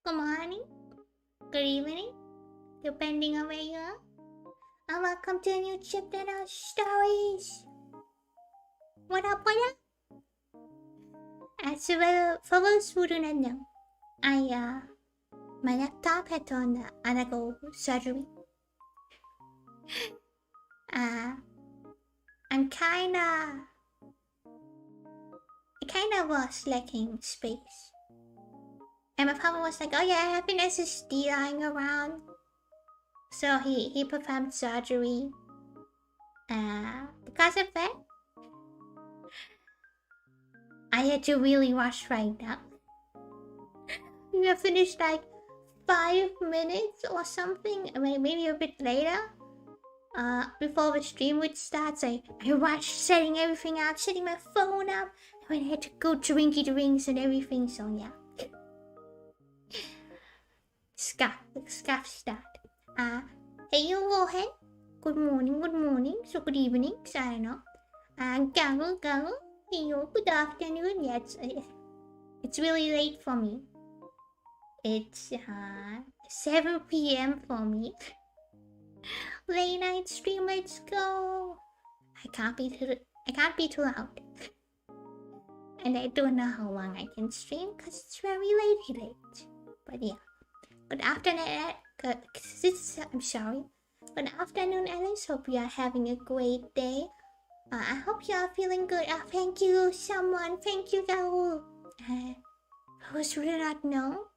Good morning, good evening, depending on where you are. And welcome to a new chapter in our stories. What up, what up? For those who do not know, my laptop had undergo surgery. I kinda was lacking space. And my father was like, oh yeah, I have an SSD lying around. So he performed surgery. Because of that, I had to really rush right now. We have finished like 5 minutes or something, maybe a bit later. Before the stream would start, so I rushed setting everything up, setting my phone up. And I had to go drinky drinks and everything, so yeah. Scuff start. Hey you Lohan. Good morning, so good evening, so I don't know. Gargle, hey you, good afternoon. Yeah, it's really late for me. It's 7 p.m. for me. Late night stream, let's go. I can't be too loud. And I don't know how long I can stream because it's very late. But yeah. Good afternoon, I'm sorry. Good afternoon, Alice. Hope you are having a great day. I hope you are feeling good. Thank you, someone. Thank you, Rahul. Those who do not know,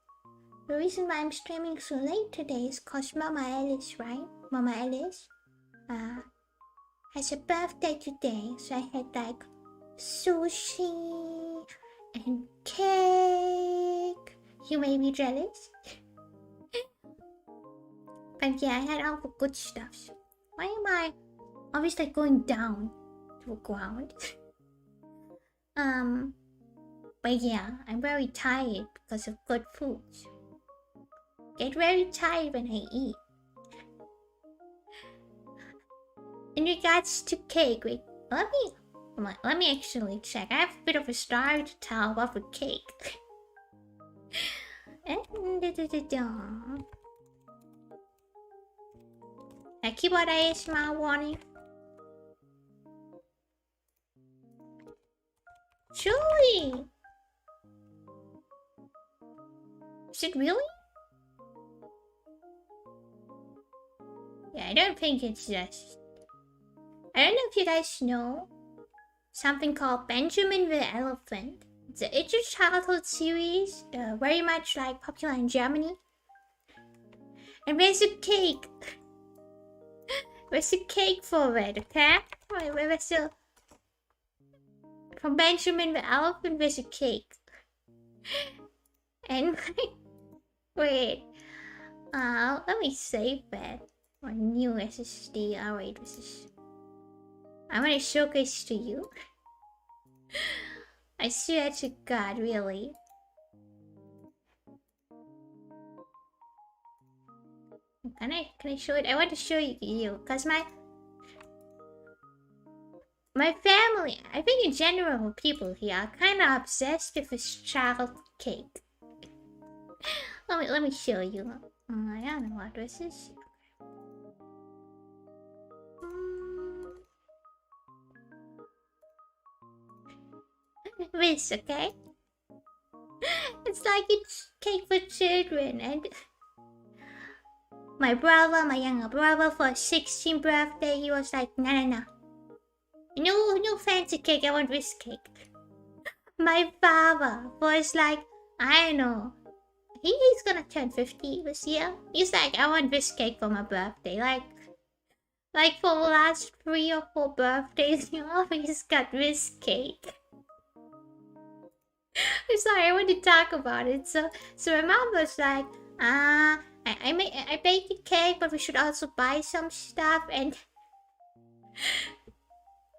the reason why I'm streaming so late today is cause Mama Alice, right? Mama Alice, has a birthday today, so I had like sushi and cake. You may be jealous. But yeah, I had all the good stuff. Why am I obviously going down to the ground? But yeah, I'm very tired because of good food. Get very tired when I eat. In regards to cake, wait, let me actually check. I have a bit of a story to tell about the cake. A keyboard ASMR warning. Truly! Is it really? Yeah, I don't think it's just... I don't know if you guys know something called Benjamin the Elephant. It's a childhood series, very much like popular in Germany. And there's a cake. There's a cake for it, okay? From Benjamin the Elephant, there's a cake. And wait, let me save that. My new SSD. Wait, this is. I'm gonna showcase to you. I swear to God, really. Can I show it? I want to show you, cause my family, I think in general, people here are kind of obsessed with this child cake. Let me show you. I don't know what this is. This, okay? It's like it's cake for children, and my younger brother, for his 16th birthday, he was like, no. No fancy cake, I want this cake. My father was like, I don't know. He's gonna turn 50 this year. He's like, I want this cake for my birthday. Like for the last 3 or 4 birthdays, you always got this cake. I'm sorry, I want to talk about it. So my mom was like, I baked a cake, but we should also buy some stuff. And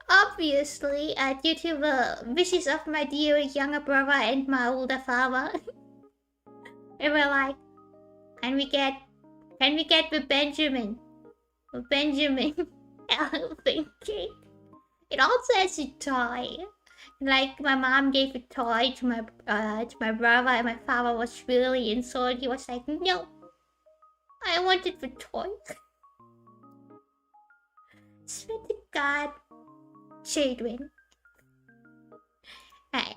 obviously, due to the wishes of my dear younger brother and my older father, we were like, can we get the Benjamin elephant cake? It also has a toy. Like my mom gave a toy to my brother, and my father was really insulted. He was like, "No, I wanted the toy." Swear to God, children.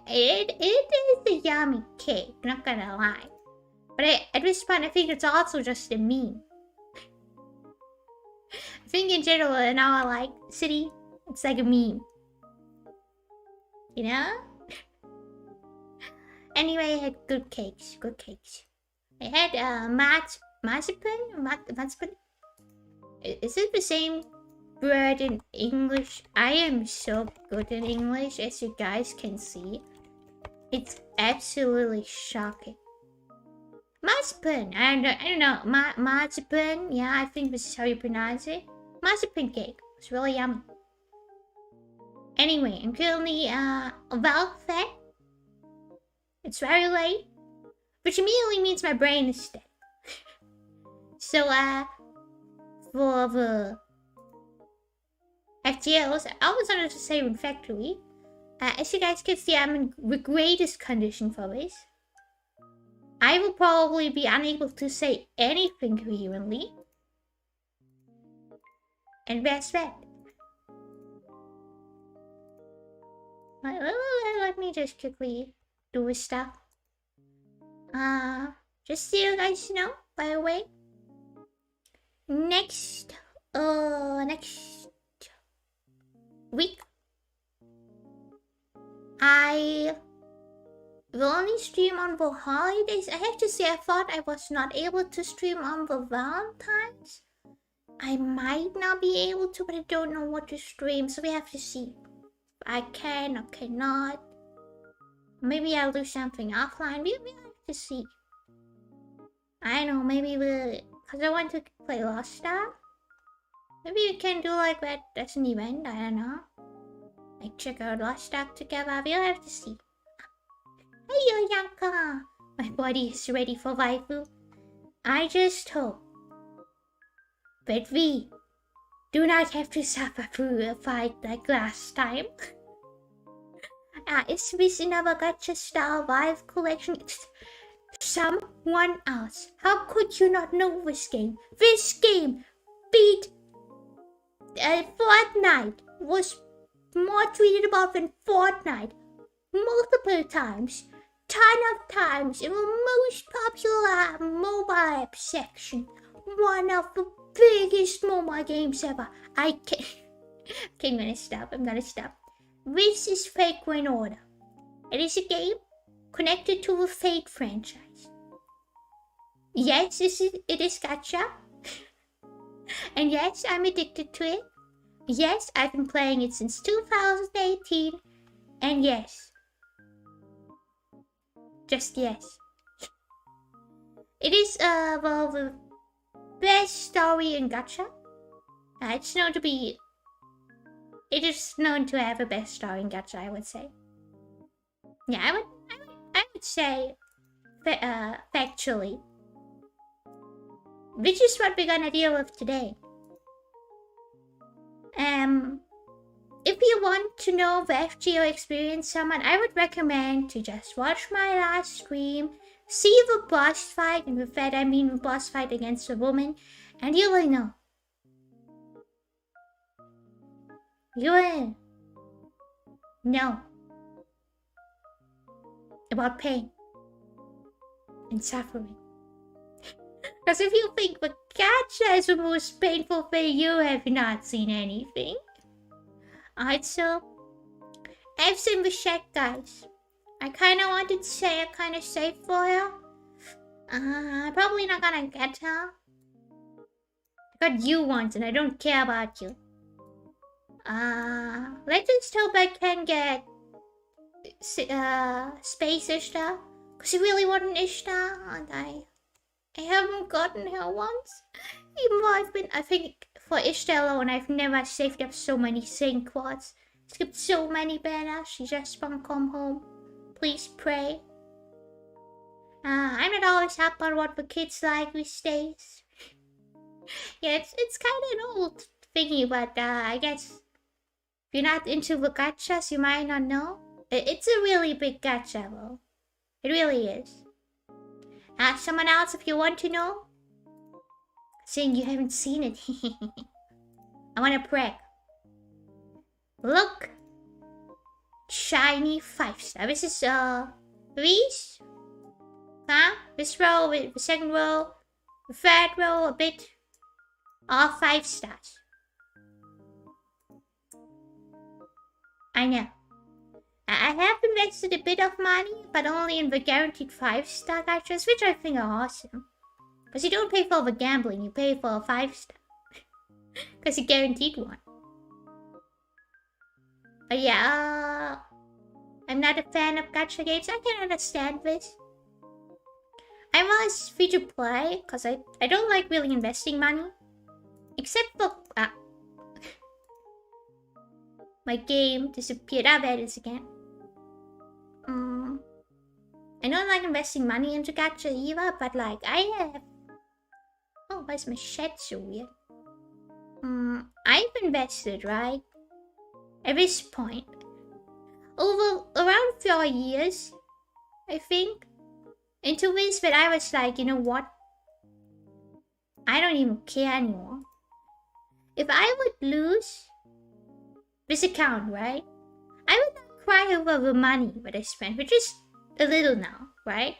It is a yummy cake, not gonna lie. But at this point, I think it's also just a meme. I think in general, in our like city, it's like a meme. You know? Anyway, I had good cakes. I had marzipan. Is it the same word in English? I am so good in English, as you guys can see. It's absolutely shocking. Marzipan. I don't know. Marzipan. Yeah, I think this is how you pronounce it. Marzipan cake. It's really yummy. Anyway, I'm currently well fed. It's very late, which immediately means my brain is dead. So for the FGOs, I always wanted to say refectory. As you guys can see, I'm in the greatest condition for this. I will probably be unable to say anything coherently. And best bet. Let me just quickly do this stuff. Just so you guys know, by the way. Next week, I will only stream on the holidays. I have to say, I thought I was not able to stream on the Valentine's. I might not be able to, but I don't know what to stream, so we have to see. I can or cannot. Maybe I'll do something offline. We have to see. I don't know, maybe because I want to play Lost Star. Maybe we can do like that as an event, I don't know. Like check out Lost Star together. We'll have to see. Hey Yanka! My body is ready for waifu. I just hope that we do not have to suffer through a fight like last time. Is this another gacha style Vive collection? It's someone else. How could you not know this game? This game beat Fortnite. Was more tweeted about than Fortnite. Multiple times. Ton of times in the most popular mobile app section. One of the biggest mobile games ever. I'm gonna stop. This is Fake Win Order. It is a game connected to the Fate franchise. Yes, it is gacha. And yes, I'm addicted to it. Yes, I've been playing it since 2018. And yes. Just yes. It is well, the best story in gacha. It's known to be... It is known to have a best story in gacha, I would say. Yeah, I would say factually. Which is what we're gonna deal with today. If you want to know the FGO experience someone, I would recommend to just watch my last stream, see the boss fight, and with that I mean the boss fight against a woman, and you will know. You will know about pain and suffering. Because if you think the gacha is the most painful thing, you have not seen anything. Alright, so I've seen the chat, guys. I kind of wanted to say a kind of safe for you. I'm probably not gonna get her. I got you once and I don't care about you. Let's just hope I can get Space Ishtar. Because I really want an Ishtar, and I haven't gotten her once. Even though I think for Ishtar alone, I've never saved up so many sync quads. Skipped so many banners. She just won't come home. Please pray. I'm not always up on what the kids like these days. Yeah, it's kind of an old thingy, but I guess if you're not into the gachas, you might not know. It's a really big gacha though. It really is. Ask someone else if you want to know. Saying you haven't seen it. I want to brag. Look. Shiny 5-star. This is these. Huh? This row, the second row, the third row, a bit. All 5 stars. I know. I have invested a bit of money, but only in the guaranteed 5-star gachas, which I think are awesome. Because you don't pay for the gambling, you pay for a 5-star. Because you guaranteed one. But yeah, I'm not a fan of gacha games. I can understand this. I'm always free to play, because I don't like really investing money. Except for... my game disappeared. Ah, there it is again. I don't like investing money into gacha either, but like, I have... Oh, why's my shed so weird? I've invested, right? At this point. Over around 4 years, I think. Into this, but I was like, you know what? I don't even care anymore. If I would lose this account, right? I would not cry over the money that I spent, which is a little now, right?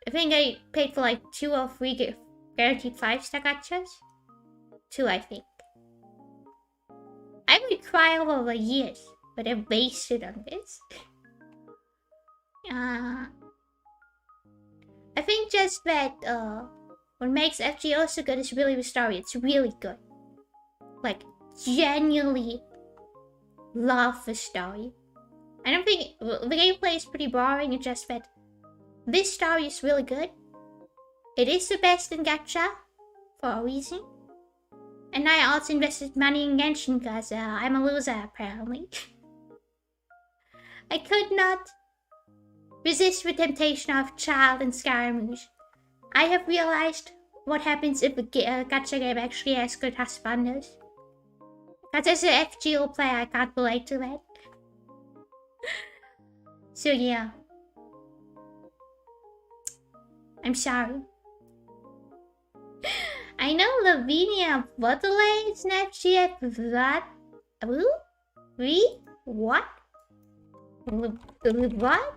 I think I paid for like 2 or 3 guaranteed 5-star gachas. 2, I think. I would cry over the years, but I wasted on this. I think just that what makes FGO so good is really the story. It's really good. Like, genuinely love the story. I don't think the gameplay is pretty boring. It's just that this story is really good. It is the best in gacha for a reason. And I also invested money in Genshin because I'm a loser apparently. I could not resist the temptation of Child and Scaramouche. I have realized what happens if a gacha game actually has good husbandos. Because as an FGO player, I can't relate to that. So yeah. I'm sorry. I know Lavinia Butterley is an FGF that... What? What?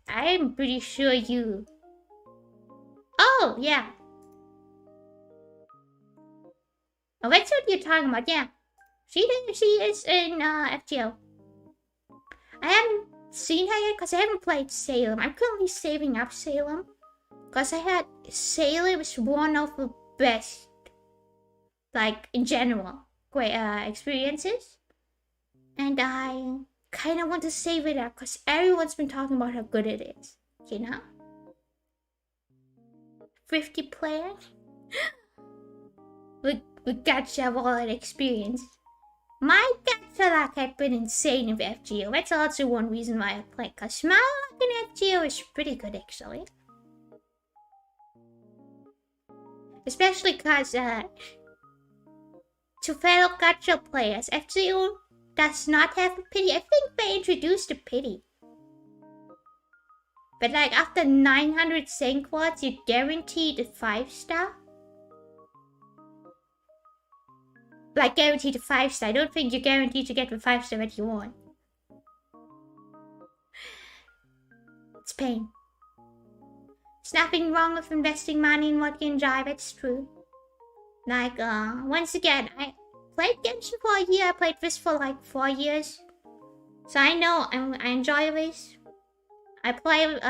I'm pretty sure you... Oh, yeah. Oh, that's what you're talking about, yeah. She is in FGO. I haven't seen her yet because I haven't played Salem. I'm currently saving up Salem. Because I had... Salem was one of the best, like, in general, great experiences. And I kind of want to save it up because everyone's been talking about how good it is, you know? 50 players with gacha wallet experience. My gacha luck had been insane in FGO. That's also one reason why I play, because my luck in FGO is pretty good actually. Especially because to fellow gacha players, FGO does not have a pity. I think they introduced a pity. But like after 900 Senquads, you're guaranteed a 5-star. Like guaranteed a 5-star. I don't think you're guaranteed to get the 5-star that you want. It's pain. There's nothing wrong with investing money in what you enjoy, that's true. Like, once again, I played Genshin for a year, I played this for like 4 years. So I know I enjoy this. I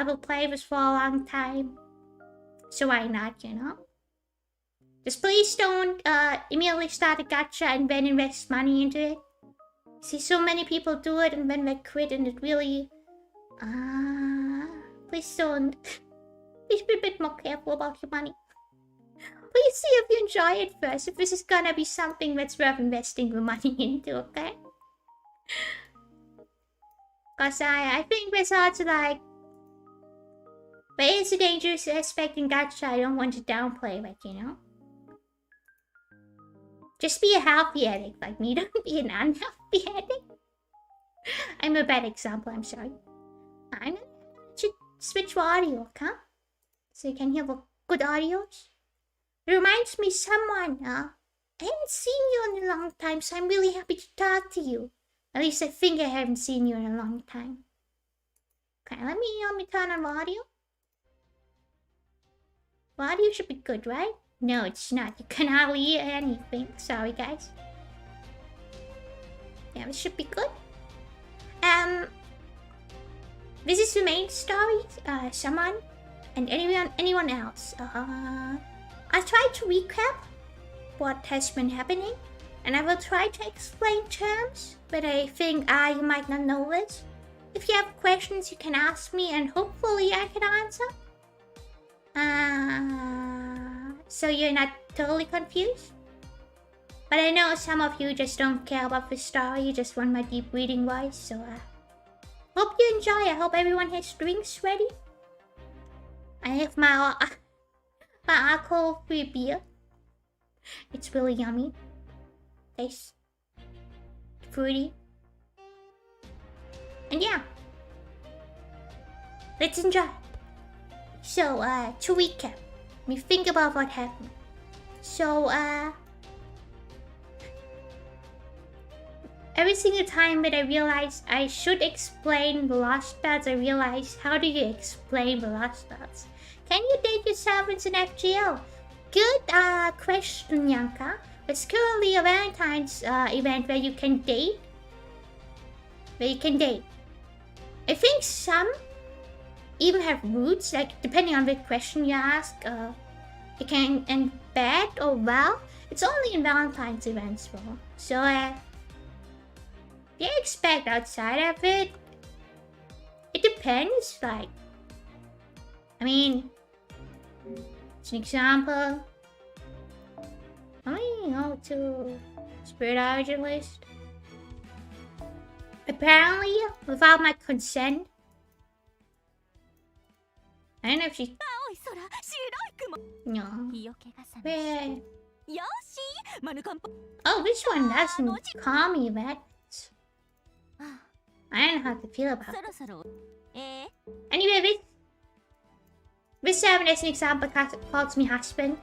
will play this for a long time. So why not, you know? Just please don't immediately start a gacha and then invest money into it. I see so many people do it and then they quit and it really... please don't. Please be a bit more careful about your money. Please see if you enjoy it first, if this is gonna be something that's worth investing the money into, okay? Cause I think there's also like... There is a dangerous aspect in gacha, I don't want to downplay that, you know? Just be a healthy addict like me, don't be an unhealthy addict. I'm a bad example, I'm sorry. I should switch for audio, okay? So you can hear good audios. It reminds me someone, I haven't seen you in a long time, so I'm really happy to talk to you. At least I think I haven't seen you in a long time. Okay, let me turn on audio. Audio should be good, right? No, it's not. You can hardly hear anything. Sorry, guys. Yeah, it should be good. This is the main story. Someone and anyone else. I'll try to recap what has been happening, and I will try to explain terms, but I think you might not know this. If you have questions, you can ask me, and hopefully I can answer. So you're not totally confused? But I know some of you just don't care about the story, you just want my deep reading voice, so hope you enjoy. I hope everyone has drinks ready. I have my alcohol-free beer. It's really yummy. Tastes fruity. And yeah, let's enjoy. So, to recap, let me think about what happened. So, every single time that I realized I should explain the lost belts, I realized, how do you explain the lost belts? Can you date yourself as an FGO? Good question, Yanka. There's currently a Valentine's event where you can date. I think some even have roots, like depending on the question you ask, it can end bad or well. It's only in Valentine's events though. So you expect outside of it. It depends, like, I mean, as an example, let me go to Spirit Origin list. Apparently, without my consent, I don't know if she... No. Where? Oh, this one doesn't call me that. I don't know how to feel about it. Anyway, this seven as an example calls me husband.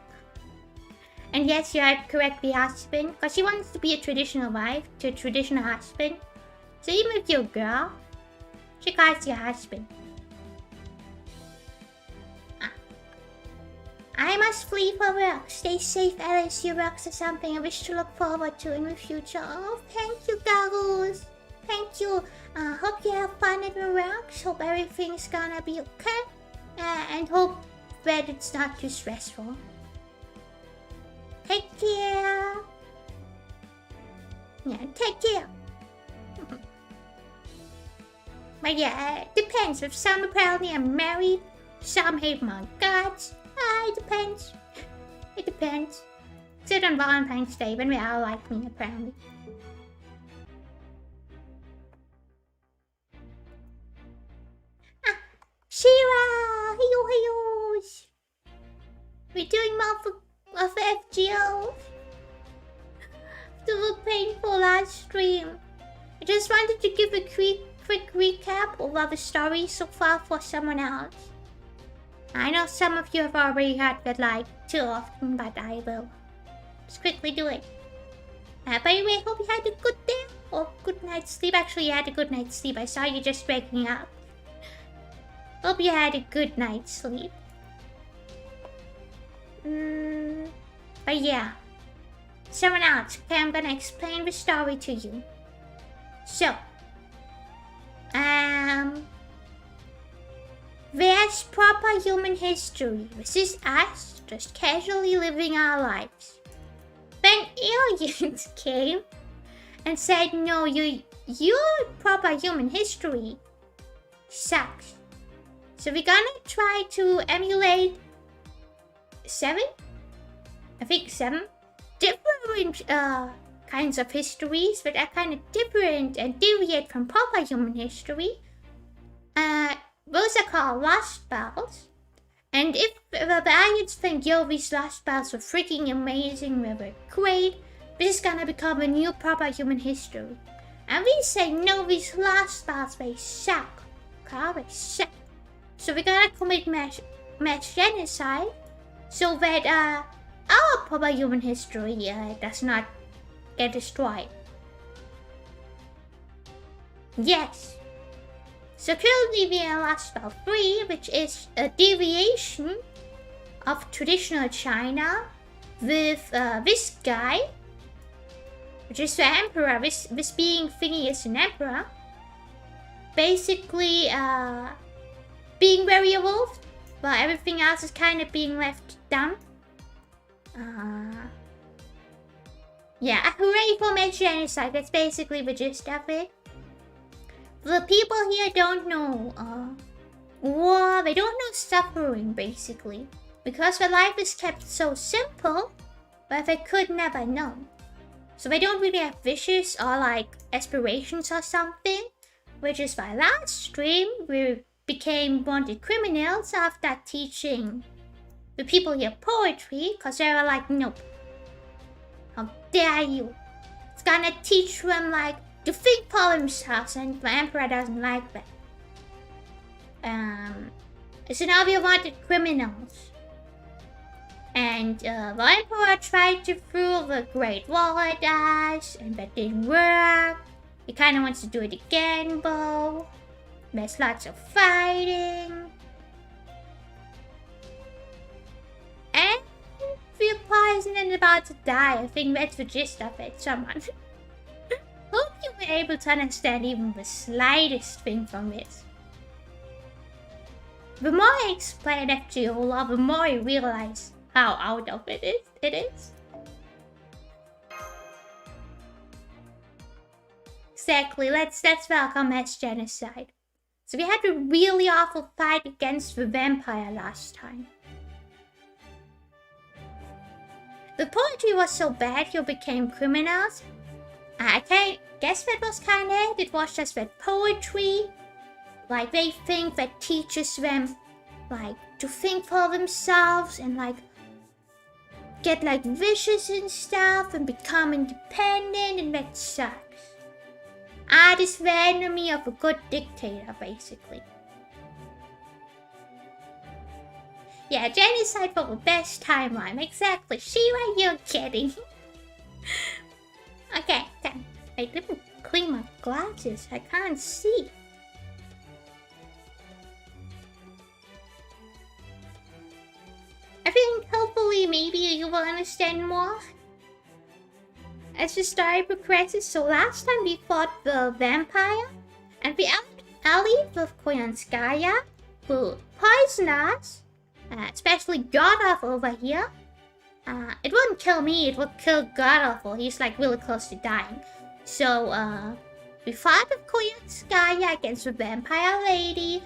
And yes, you heard correctly, husband. Because she wants to be a traditional wife to a traditional husband. So even if you're a girl, she calls you husband. I must flee for work. Stay safe, Alice. Your works are something I wish to look forward to in the future. Oh, thank you, Garus. Thank you. Hope you have fun at the works. Hope everything's gonna be okay. And hope that it's not too stressful. Take care. Yeah, take care. But yeah, it depends. If some apparently are married, some hate my guts. It depends. It depends. Except on Valentine's Day when we all like me, apparently. Shira! Heyo! We're doing more of FGO. After the painful last stream. I just wanted to give a quick recap of the story so far for someone else. I know some of you have already heard that like too often, but I will just quickly do it. By the way, hope you had a good day or good night's sleep. Actually, you had a good night's sleep. I saw you just waking up. Hope you had a good night's sleep. But yeah, someone else. Okay, I'm gonna explain the story to you. So, there's proper human history. This is us just casually living our lives. Then aliens came and said, no, your proper human history sucks. So we're gonna try to emulate 7 different kinds of histories that are kind of different and deviate from proper human history. Those are called lost bells. And if the aliens think, yo, these lost bells were freaking amazing, they were great, this is gonna become a new proper human history. And we say no, these lifestyles they suck. Okay, they suck. So we're gonna commit mass genocide so that our proper human history does not get destroyed. Yes. So currently we are in lifestyle 3, which is a deviation of traditional China with this guy, which is the emperor. This being thingy is an emperor. Basically, being very evolved, while everything else is kind of being left dumb. Yeah, hooray for mass genocide. That's basically the gist of it. The people here don't know war. They don't know suffering, basically, because their life is kept so simple that they could never know. So they don't really have wishes or like aspirations or something, which is why last stream we became wanted criminals after teaching the people here poetry, because they were like, nope, how dare you. It's gonna teach them like to think for themselves, and the emperor doesn't like that. So now we wanted criminals. And the emperor tried to throw the Great Wall at us, and that didn't work. He kinda wants to do it again, though. There's lots of fighting. And we're poisoned and about to die. I think that's the gist of it, someone. Hope you were able to understand even the slightest thing from this. The more I explain FGO lore, the more I realize how out of it is. Exactly, let's welcome mass genocide. So we had a really awful fight against the vampire last time. The poetry was so bad you became criminals. I guess that was kinda it. It was just that poetry. Like they think that teaches them like to think for themselves and like get like wishes and stuff and become independent, and that sucks. Art is the enemy of a good dictator, basically. Yeah, genocide for the best timeline, exactly. See what you're getting. Okay, wait, let me clean my glasses. I can't see. I think hopefully maybe you will understand more as the story progresses. So last time we fought the vampire, and we allied with Koyanskaya, who poisoned us, especially Godolph over here. It wouldn't kill me, it would kill Godolph. He's like really close to dying. So we fought with Koyanskaya against the vampire lady.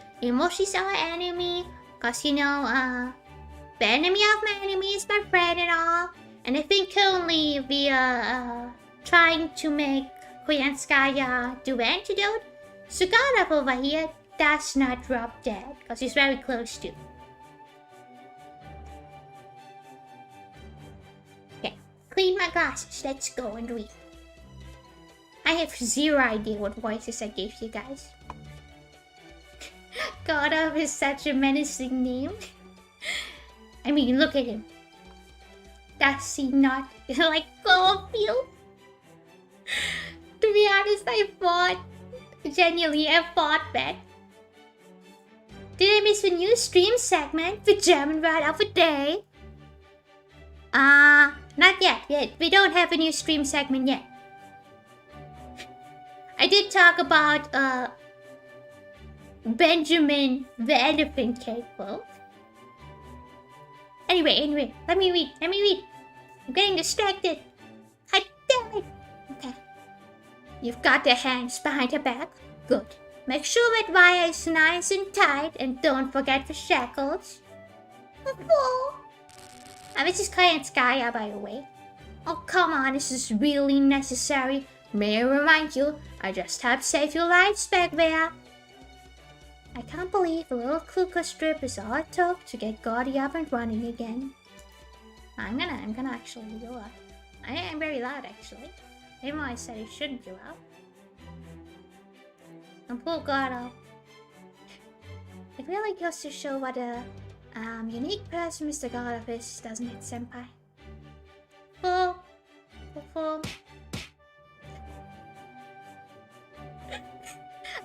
She's our enemy, cause you know, the enemy of my enemy is my friend and all. And I think currently we are trying to make Koyanskaya do antidote. So Godolph over here does not drop dead, because he's very close to. Okay, clean my glasses, let's go and read. I have zero idea what voices I gave you guys. Godolph is such a menacing name. I mean, look at him. Does he not like Garfield? To be honest, I thought that. Did I miss a new stream segment? The German word of the day? Not yet. We don't have a new stream segment yet. I did talk about Benjamin the Elephant Cake though. Anyway, let me read. I'm getting distracted. God damn it. Okay. You've got the hands behind your back. Good. Make sure that wire is nice and tight, and don't forget the shackles. This is Koyanskaya, by the way. Oh, come on, this is really necessary. May I remind you, I just helped save your lives back there. I can't believe a little Kluka strip is all it took to get Gordy up and running again. I'm gonna actually go up. I'm very loud actually. Even though I said I shouldn't go out. And poor Gato. It really goes to show what a unique person Mr. Gato is, doesn't it, Senpai? Full.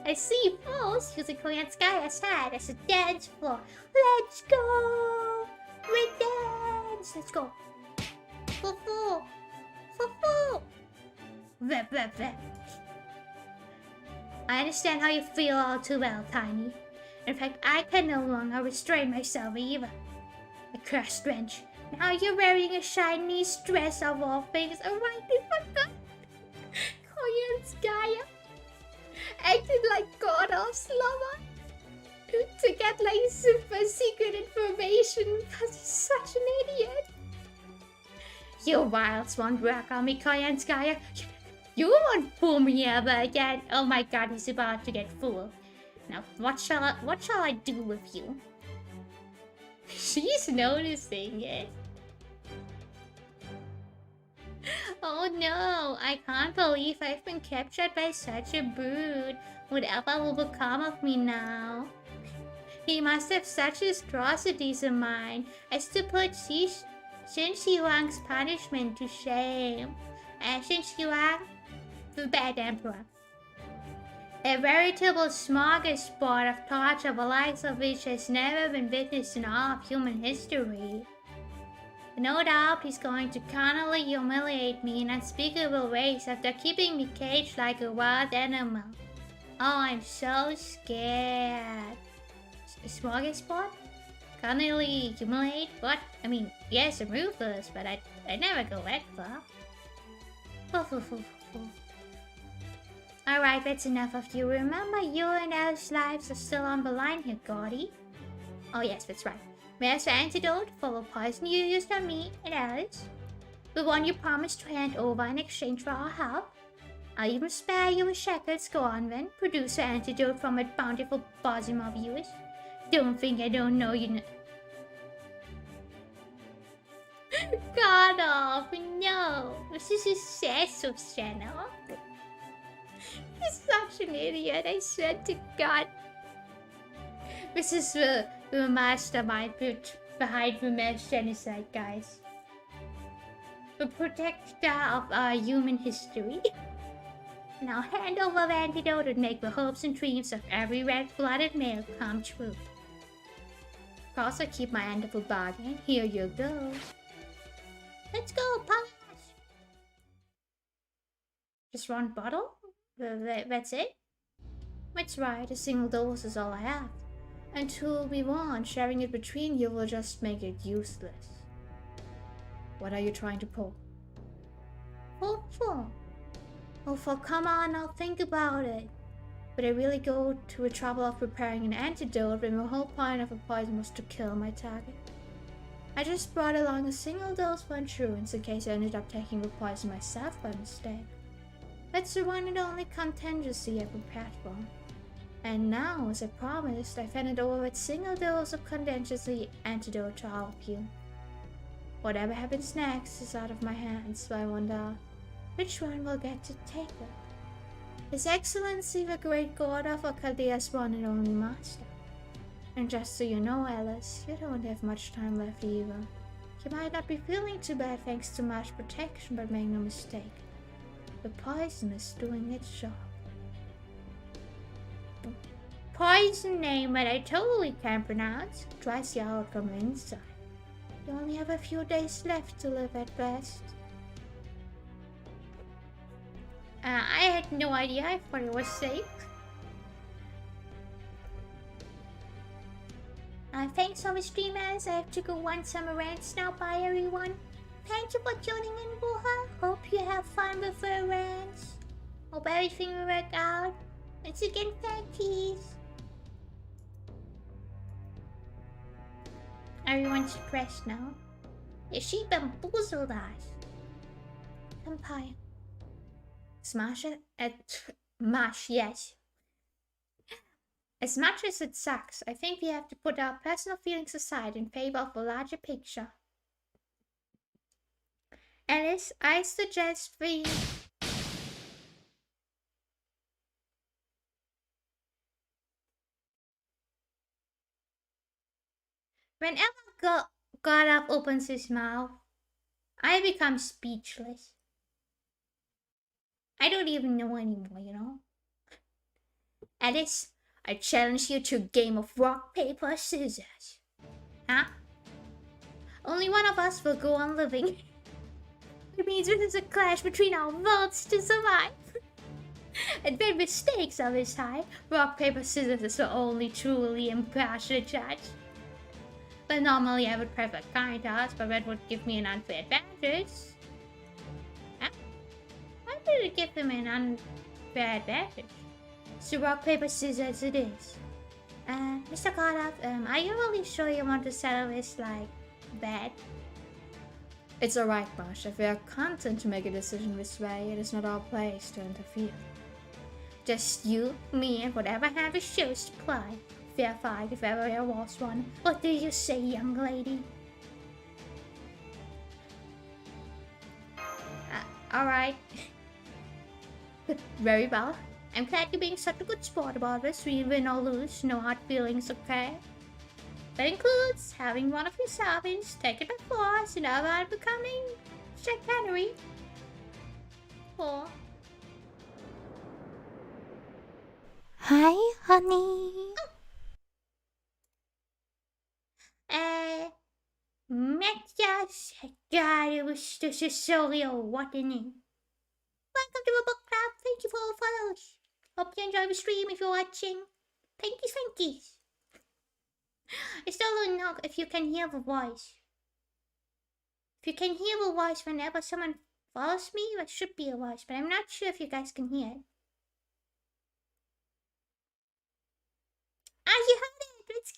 I see fools using Korean sky outside as a dance floor. Let's go! We dance! Let's go. Full. I understand how you feel all too well, Tiny. In fact, I can no longer restrain myself either. A cursed wrench. Now you're wearing a Chinese dress of all things. Oh, right, I forgot. Korean sky. Acted like God of Slava to get like super secret information because he's such an idiot. You wilds won't work on me, Koyanskaya. You won't fool me ever again. Oh my god, he's about to get fooled. Now what shall I do with you? She's noticing it. Oh no, I can't believe I've been captured by such a brute. Whatever will become of me now? He must have such atrocities in mind as to put Shin Shiwang's punishment to shame. Shin Shiwang, the bad emperor. A veritable smorgasbord of torture, the likes of which has never been witnessed in all of human history. No doubt he's going to carnally humiliate me in unspeakable ways after keeping me caged like a wild animal. Oh, I'm so scared. Smorgasbord? Carnally humiliate? What? I mean, yes, I'm ruthless, but I never go that far. Alright, that's enough of you. Remember, you and Alice's lives are still on the line here, Gordy. Oh yes, that's right. Where's the antidote for the poison you used on me and Alice? The one you promised to hand over in exchange for our help? I'll even spare you a shackles. Go on then. Produce the antidote from that bountiful bosom of yours. Don't think I don't know you. God off, no. This is his seiso channel. He's such an idiot, I swear to God. This is the mastermind behind the mass genocide, guys. The protector of our human history. Now hand over the antidote and make the hopes and dreams of every red-blooded male come true. Of course, I keep my end of the bargain. Here you go. Let's go, Pass! Just one bottle? That's it? That's right, a single dose is all I have. Until we want, sharing it between you will just make it useless. What are you trying to pull? Hopeful. Hopeful, come on, I'll think about it. But I really go to the trouble of preparing an antidote when the whole point of the poison was to kill my target. I just brought along a single dose for insurance in case I ended up taking the poison myself by mistake. That's the one and only contingency I prepared for. And now, as I promised, I've handed over a single dose of contingency antidote to all of you. Whatever happens next is out of my hands, so I wonder which one will get to take it. His Excellency the Great God of Chaldea's one and only master. And just so you know, Alice, you don't have much time left either. You might not be feeling too bad thanks to much protection, but make no mistake. The poison is doing its job. Poison name that I totally can't pronounce. Dries you out from the inside. You only have a few days left to live at best. I had no idea. I thought it was safe. Thanks for the stream, as I have to go run some errands now. Bye, everyone. Thank you for tuning in, Buha. Hope you have fun with the errands. Hope everything will work out. Once again, thankies. Everyone's depressed now. Yeah, she bamboozled us. Empire. Smash it at mash, yes. As much as it sucks, I think we have to put our personal feelings aside in favor of a larger picture. Alice, I suggest we... Whenever Godov opens his mouth, I become speechless. I don't even know anymore, you know? Alice, I challenge you to a game of rock, paper, scissors. Huh? Only one of us will go on living. It means this is a clash between our worlds to survive. And when the stakes are this high, rock, paper, scissors is the only truly impartial judge. But normally I would prefer kind toss, but that would give me an unfair advantage. Huh? Why did it give him an unfair advantage? So rock, paper, scissors it is. Mr. Godov, are you really sure you want to settle this like that? It's alright, Marsh. If we are content to make a decision this way, it is not our place to interfere. Just you, me, and whatever hand the shows to play. Fair fight if ever there was one. What do you say, young lady? Alright. Very well. I'm glad you're being such a good sport about this. We win or lose, no hard feelings, okay? That includes having one of your servants take it by force and other becoming chicanery. Or... Hi, honey. Metyas, Garus, this is Solio, what a name. Welcome to the book club. Thank you for all follows. Hope you enjoy the stream if you're watching. Thank you. I still don't know if you can hear the voice. If you can hear the voice whenever someone follows me, there should be a voice, but I'm not sure if you guys can hear it. Ah, you heard it! It's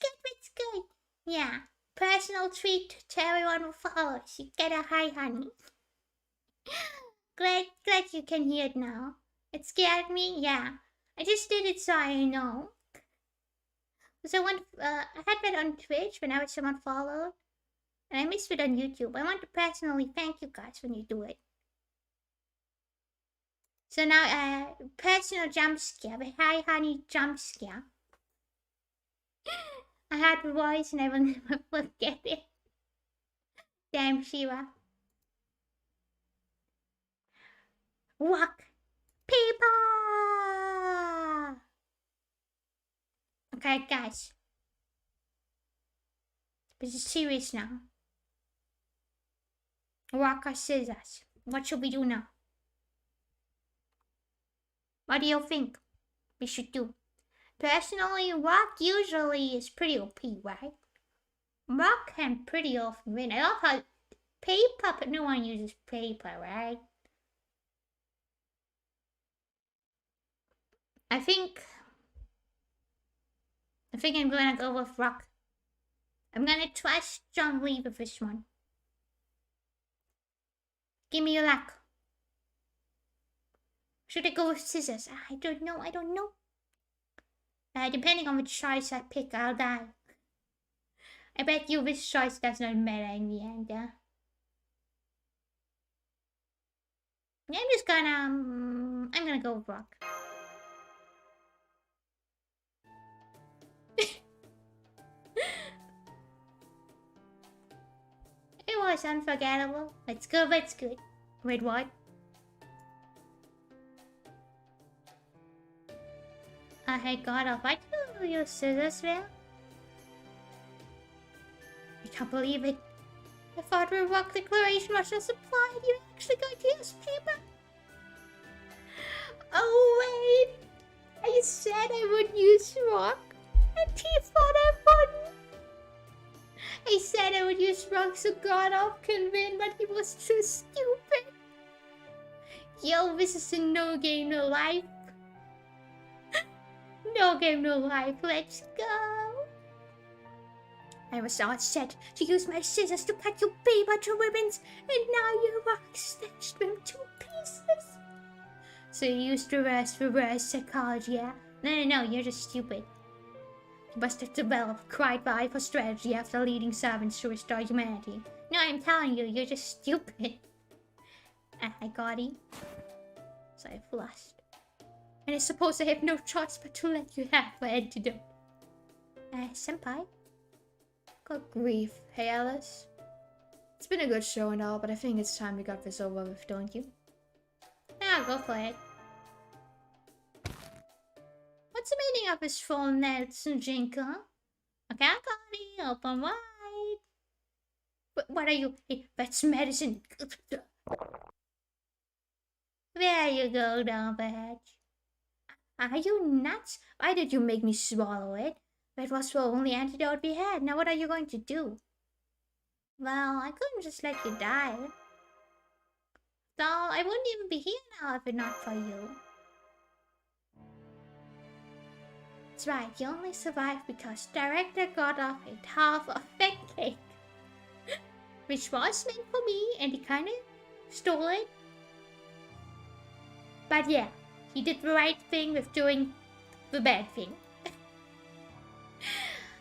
good. Yeah, personal treat to everyone who follows. You get a hi, honey. Glad you can hear it now. It scared me, yeah. I just did it so I know. So I had that on Twitch whenever someone followed, and I missed it on YouTube. I want to personally thank you guys when you do it. So now, personal jump scare, the hi honey jump scare. I had the voice and I will never forget it. Damn Shiva. Rock, paper. Okay, guys. This is serious now. Rock or scissors. What should we do now? What do you think we should do? Personally, rock usually is pretty OP, right? Rock can pretty often win. I love how paper, but no one uses paper, right? I think I'm gonna go with rock. I'm gonna trust strongly with this one. Give me your luck. Should I go with scissors? I don't know. Depending on which choice I pick, I'll die. I bet you this choice does not matter in the end, yeah? I'm gonna go with rock. It was unforgettable. Let's go. Wait, what? I got off. I didn't use scissors there. I can't believe it. I thought the rock declaration was just applied. You actually got to use paper. Oh wait, I said I would use rock, and he thought I wouldn't. I said I would use rock so Godov can win, but he was too stupid. Yo, this is a no game, no life. No game, no life. Let's go. I was all set to use my scissors to cut your paper to ribbons, and now your rock snatched them to pieces. So you used reverse psychology, yeah? No, you're just stupid. You must have developed quite the eye for strategy after leading servants to restore humanity. No, I'm telling you, you're just stupid. I got it. So I flushed. And I suppose I have no choice but to let you have the antidote. Senpai? Good grief. Hey, Alice. It's been a good show and all, but I think it's time we got this over with, don't you? Yeah, go for it. What's the meaning of his full Nelson Jingle? Okay, Connie, open wide. What are you? Hey, that's medicine. There you go, Dumbledge. Are you nuts? Why did you make me swallow it? That was the only antidote we had. Now what are you going to do? Well, I couldn't just let you die. So I wouldn't even be here now if it not for you. That's right, you only survived because Director got off a half of that cake. Which was meant for me, and he kinda stole it. But yeah, he did the right thing with doing the bad thing.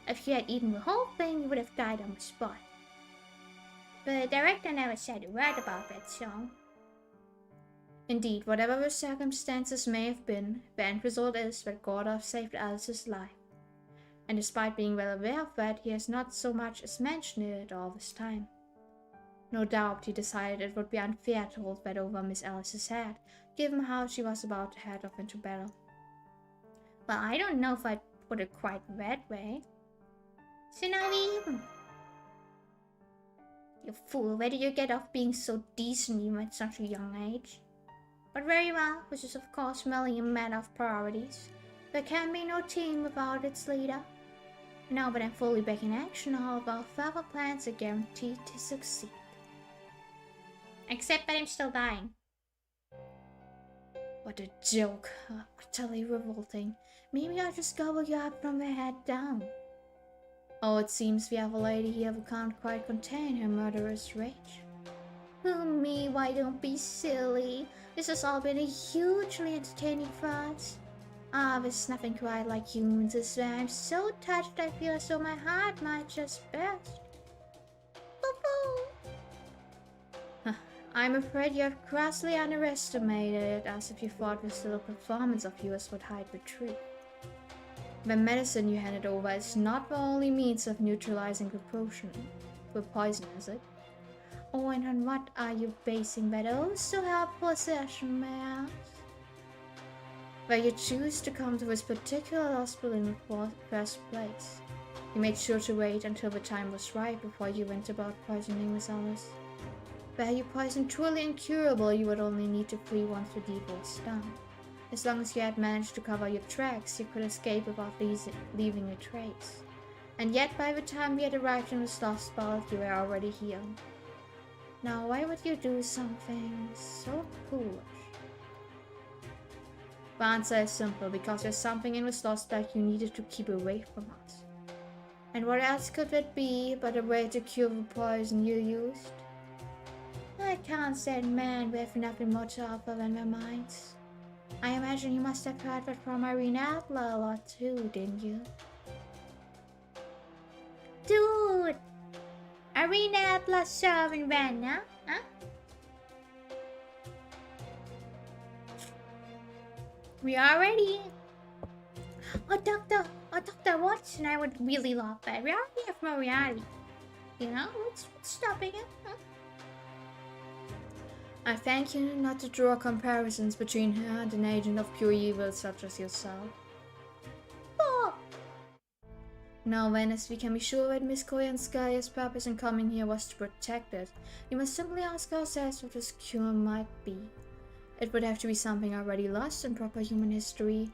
If you had eaten the whole thing, you would have died on the spot. But the director never said a word about that song. Indeed, whatever the circumstances may have been, the end result is that Gordov saved Alice's life. And despite being well aware of that, he has not so much as mentioned it all this time. No doubt he decided it would be unfair to hold that over Miss Alice's head, given how she was about to head off into battle. Well, I don't know if I'd put it quite that way. So now even. You fool, where did you get off being so decent even at such a young age? But very well, which is of course merely a matter of priorities. There can be no team without its leader. Now that I'm fully back in action, all of our further plans are guaranteed to succeed. Except that I'm still dying. What a joke. Utterly revolting. Maybe I'll just gobble you up from the head down. Oh, it seems we have a lady here who can't quite contain her murderous rage. Oh me, why don't be silly? This has all been a hugely entertaining farce. There's nothing quite like humans this way. I'm so touched I feel as though my heart might just burst. I'm afraid you have grossly underestimated it, as if you thought this little performance of yours would hide the truth. The medicine you handed over is not the only means of neutralizing the poison, is it? Oh, and on what are you basing that oh so helpful assertion, may I ask? Where you choose to come to this particular hospital in the first place. You made sure to wait until the time was right before you went about poisoning Miss Alice. Were you poisoned truly incurable, you would only need to flee once the deed was done. As long as you had managed to cover your tracks, you could escape without leaving a trace. And yet by the time we had arrived in the lost spot, you were already here. Now why would you do something so foolish? The answer is simple, because there's something in the lost that you needed to keep away from us. And what else could it be but a way to cure the poison you used? I can't say men with nothing more to offer than their minds. I imagine you must have heard that from Irene Adler a lot too, didn't you? Dude! Irene Adler serving Vanna, huh? We are ready. Oh, Dr. Watson, I would really love that. We already have Moriarty. You know, what's stopping it, huh? I thank you not to draw comparisons between her and an agent of pure evil such as yourself. Oh! Now then, as we can be sure that Miss Koyanskaya's purpose in coming here was to protect it, we must simply ask ourselves what this cure might be. It would have to be something already lost in proper human history,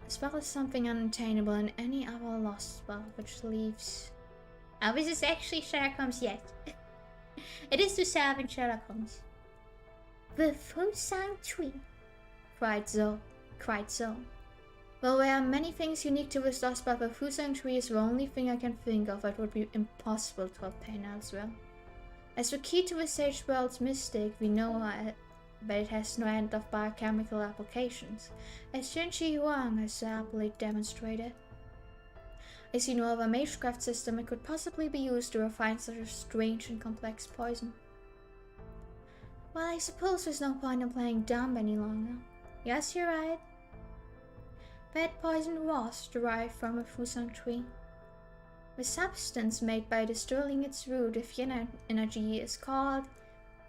as well as something unattainable in any other lost spell which leaves... Oh, this is actually Sherlock Holmes yet. It is to serve in Sherlock Holmes. The Fusang tree, cried Zoe. Well, there are many things unique to this lost, but the Fusang tree is the only thing I can think of that would be impossible to obtain elsewhere. As the key to the Sage World's mystic, we know that it has no end of biochemical applications, as Shenshi Huang has so aptly demonstrated. I see no other magecraft system that could possibly be used to refine such a strange and complex poison. Well, I suppose there's no point in playing dumb any longer. Yes, you're right. That poison was derived from a Fusang tree. The substance made by distilling its root with energy is called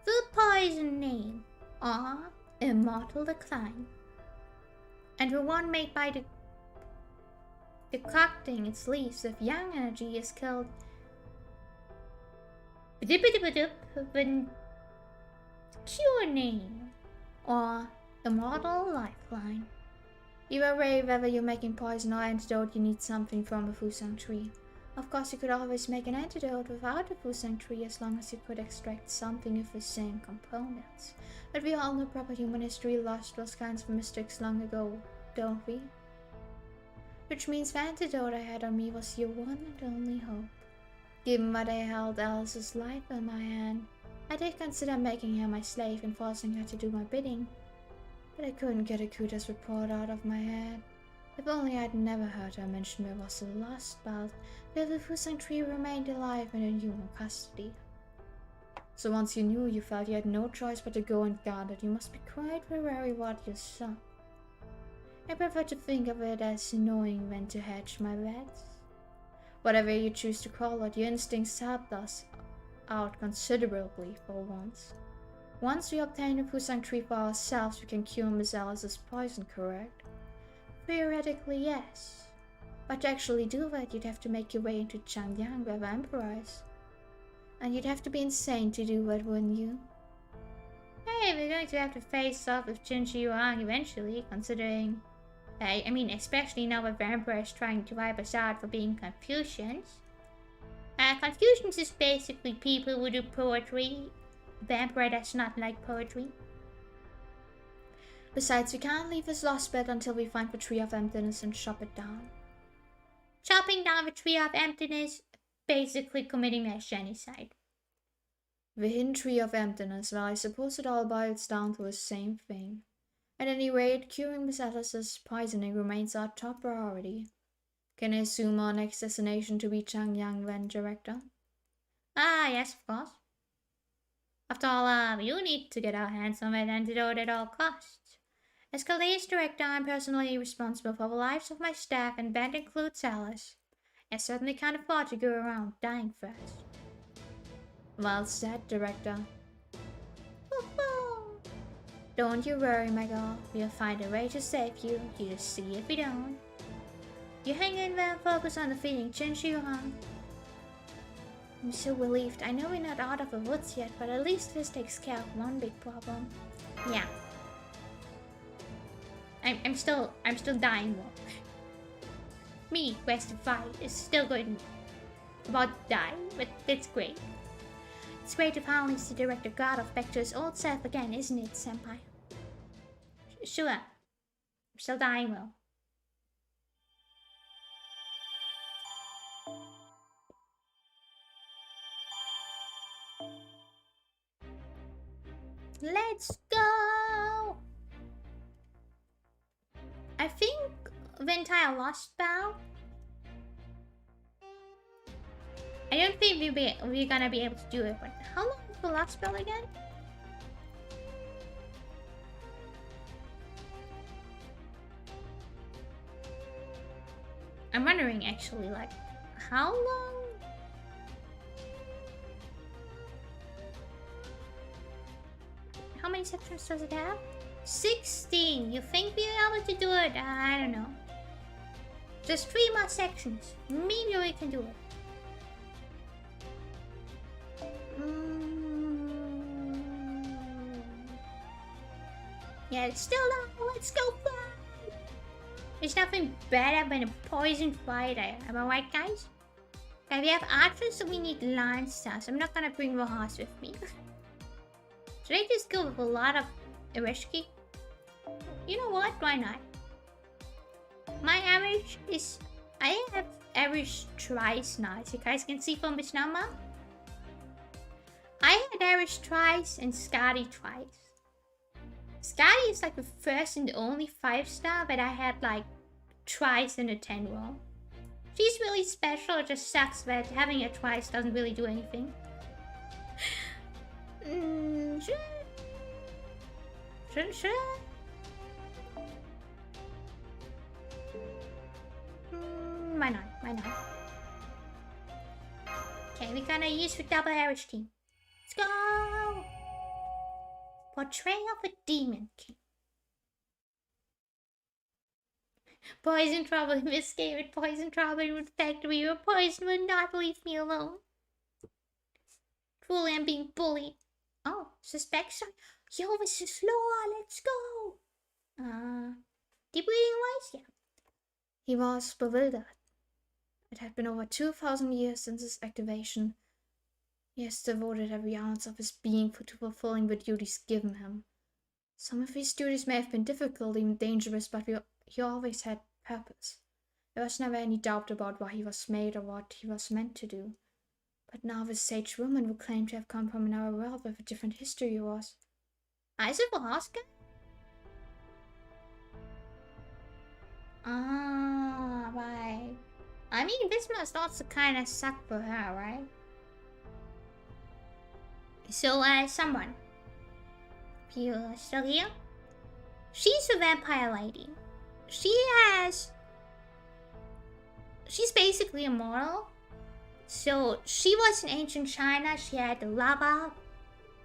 the poison name, or immortal decline. And the one made by decocting its leaves with young energy is called the cure name, or immortal lifeline. You are aware whether you're making poison or antidote, you need something from the Fusang tree. Of course, you could always make an antidote without the Fusang tree as long as you could extract something with the same components. But we all know proper human history lost those kinds of mistakes long ago, don't we? Which means the antidote I had on me was your one and only hope. Given that I held Alice's life in my hand, I did consider making her my slave and forcing her to do my bidding. But I couldn't get Akuta's report out of my head. If only I'd never heard her mention there was a lost belt, where the Fusang tree remained alive and in human custody. So once you knew, you felt you had no choice but to go and guard it. You must be quite wary what you saw. I prefer to think of it as knowing when to hedge my bets. Whatever you choose to call it, your instincts helped us out considerably for once. Once we obtain the Fusang tree for ourselves, we can cure Miss Alice's poison, correct? Theoretically, yes. But to actually do that, you'd have to make your way into Changyang where the Emperor is. And you'd have to be insane to do that, wouldn't you? Hey, we're going to have to face off with Qin Shi Huang eventually, considering... I mean, especially now that the Emperor is trying to wipe us out for being Confucians. Confucians is basically people who do poetry. The Emperor does not like poetry. Besides, we can't leave this lost bed until we find the Tree of Emptiness and chop it down. Chopping down the Tree of Emptiness, basically committing a genocide. The hidden Tree of Emptiness, well, I suppose it all boils down to the same thing. At any rate, curing Miss Alice's poisoning remains our top priority. Can I assume our next destination to be Changyang then, Director? Ah, yes, of course. After all, you need to get our hands on that antidote at all costs. As Calais Director, I'm personally responsible for the lives of my staff, and that includes Alice. I certainly can't afford to go around dying first. Well said, Director. Don't you worry, my girl. We'll find a way to save you. You just see if we don't. You hang in there and focus on defeating Qin Shi Huang. I'm so relieved. I know we're not out of the woods yet, but at least this takes care of one big problem. Yeah. I'm still dying though. Me, Quest to fight, is still going about to die, but it's great. It's great to finally see Director Godoff back to his old self again, isn't it, Senpai? Sure. I'm still dying though. Let's go! I think the entire Lost Bow. I don't think we're gonna be able to do it, but how long is the Lost Bow again? I'm wondering actually, like, how long? How many sections does it have? 16! You think we're able to do it? I don't know. Just 3 more sections. Maybe we can do it. Yeah, it's still on. Let's go fight! There's nothing better than a poison fighter. Am I right, guys? Okay, we have archers, so we need lancers. I'm not gonna bring the horse with me. Should I just go with a lot of Ereshki? You know what? Why not? My average is... I have average tries now, as you guys can see from this number. I had average tries and Scotty tries. Scotty is like the first and only 5-star, but I had like tries in a 10 roll. She's really special, it just sucks that having a twice doesn't really do anything. Should I? Why not? Why not? we're gonna use for double Irish team. Let's go! Portrayal of a Demon King. Poison trouble in this game, with poison trouble in the factory, your poison will not leave me alone. Truly, I'm being bullied. Oh, suspects are. Yo, this is Law, let's go! Deep reading wise? Yeah. He was bewildered. It had been over 2,000 years since his activation. He has devoted every ounce of his being to fulfilling the duties given him. Some of these duties may have been difficult, even dangerous, but he always had purpose. There was never any doubt about why he was made or what he was meant to do. But now this sage woman who claimed to have come from another world with a different history was... Is it Alaska? Right. I mean, this must also kind of suck for her, right? So, someone. You're still here? She's a vampire lady. She's basically immortal. So, she was in ancient China. She had the lava.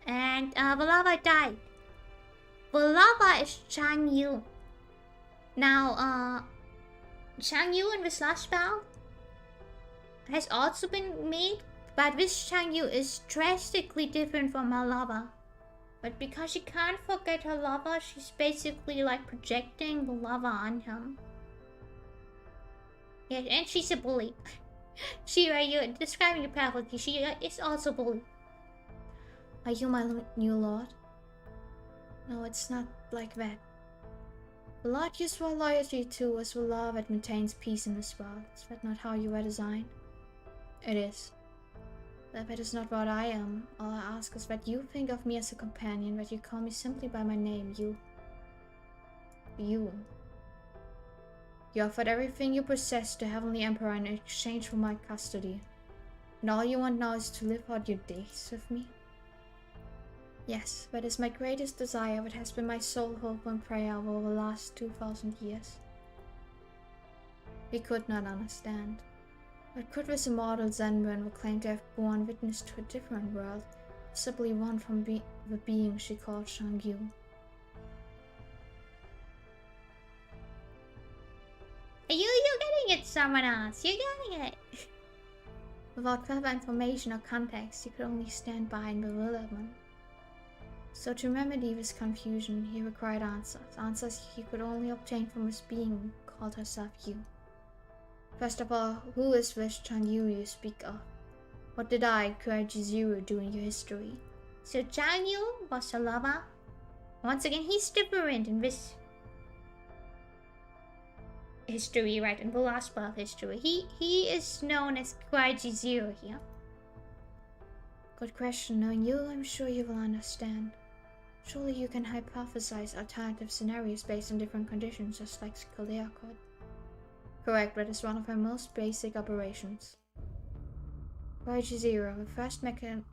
And, the lava died. The lava is Chang Yu. Now, Chang Yu in this last spell has also been made, but this Chang Yu is drastically different from her lava. But because she can't forget her lava, she's basically like projecting the lava on him. Yeah, and she's a bully. You're describing it perfectly. She is also a bully. Are you my new lord? No, it's not like that. The lord you swore loyalty to was the law that maintains peace in this world. Is that not how you were designed? It is. But that is not what I am. All I ask is that you think of me as a companion, that you call me simply by my name, you. You. You offered everything you possess to Heavenly Emperor in exchange for my custody. And all you want now is to live out your days with me? Yes, that is my greatest desire, that has been my sole hope and prayer over the last 2,000 years. We could not understand. But could this immortal Zenren who claimed to have borne witness to a different world, possibly one from the being she called Shang-Yu? You're getting it, someone else. You're getting it. Without further information or context, he could only stand by in bewilderment. So to remedy this confusion, he required answers he could only obtain from this being who called herself Yu. First of all, who is this Chang-Yu you speak of? What did I, Kuraji Zero, do in your history? So Chang-Yu was a lover. Once again, he's different in this history, right? In the last part of history. He is known as Kuraji Zero here. Good question. Knowing you, I'm sure you will understand. Surely you can hypothesize alternative scenarios based on different conditions, just like Skalea could. Correct, that is one of her most basic operations. Kuraji Zero, the first mechanical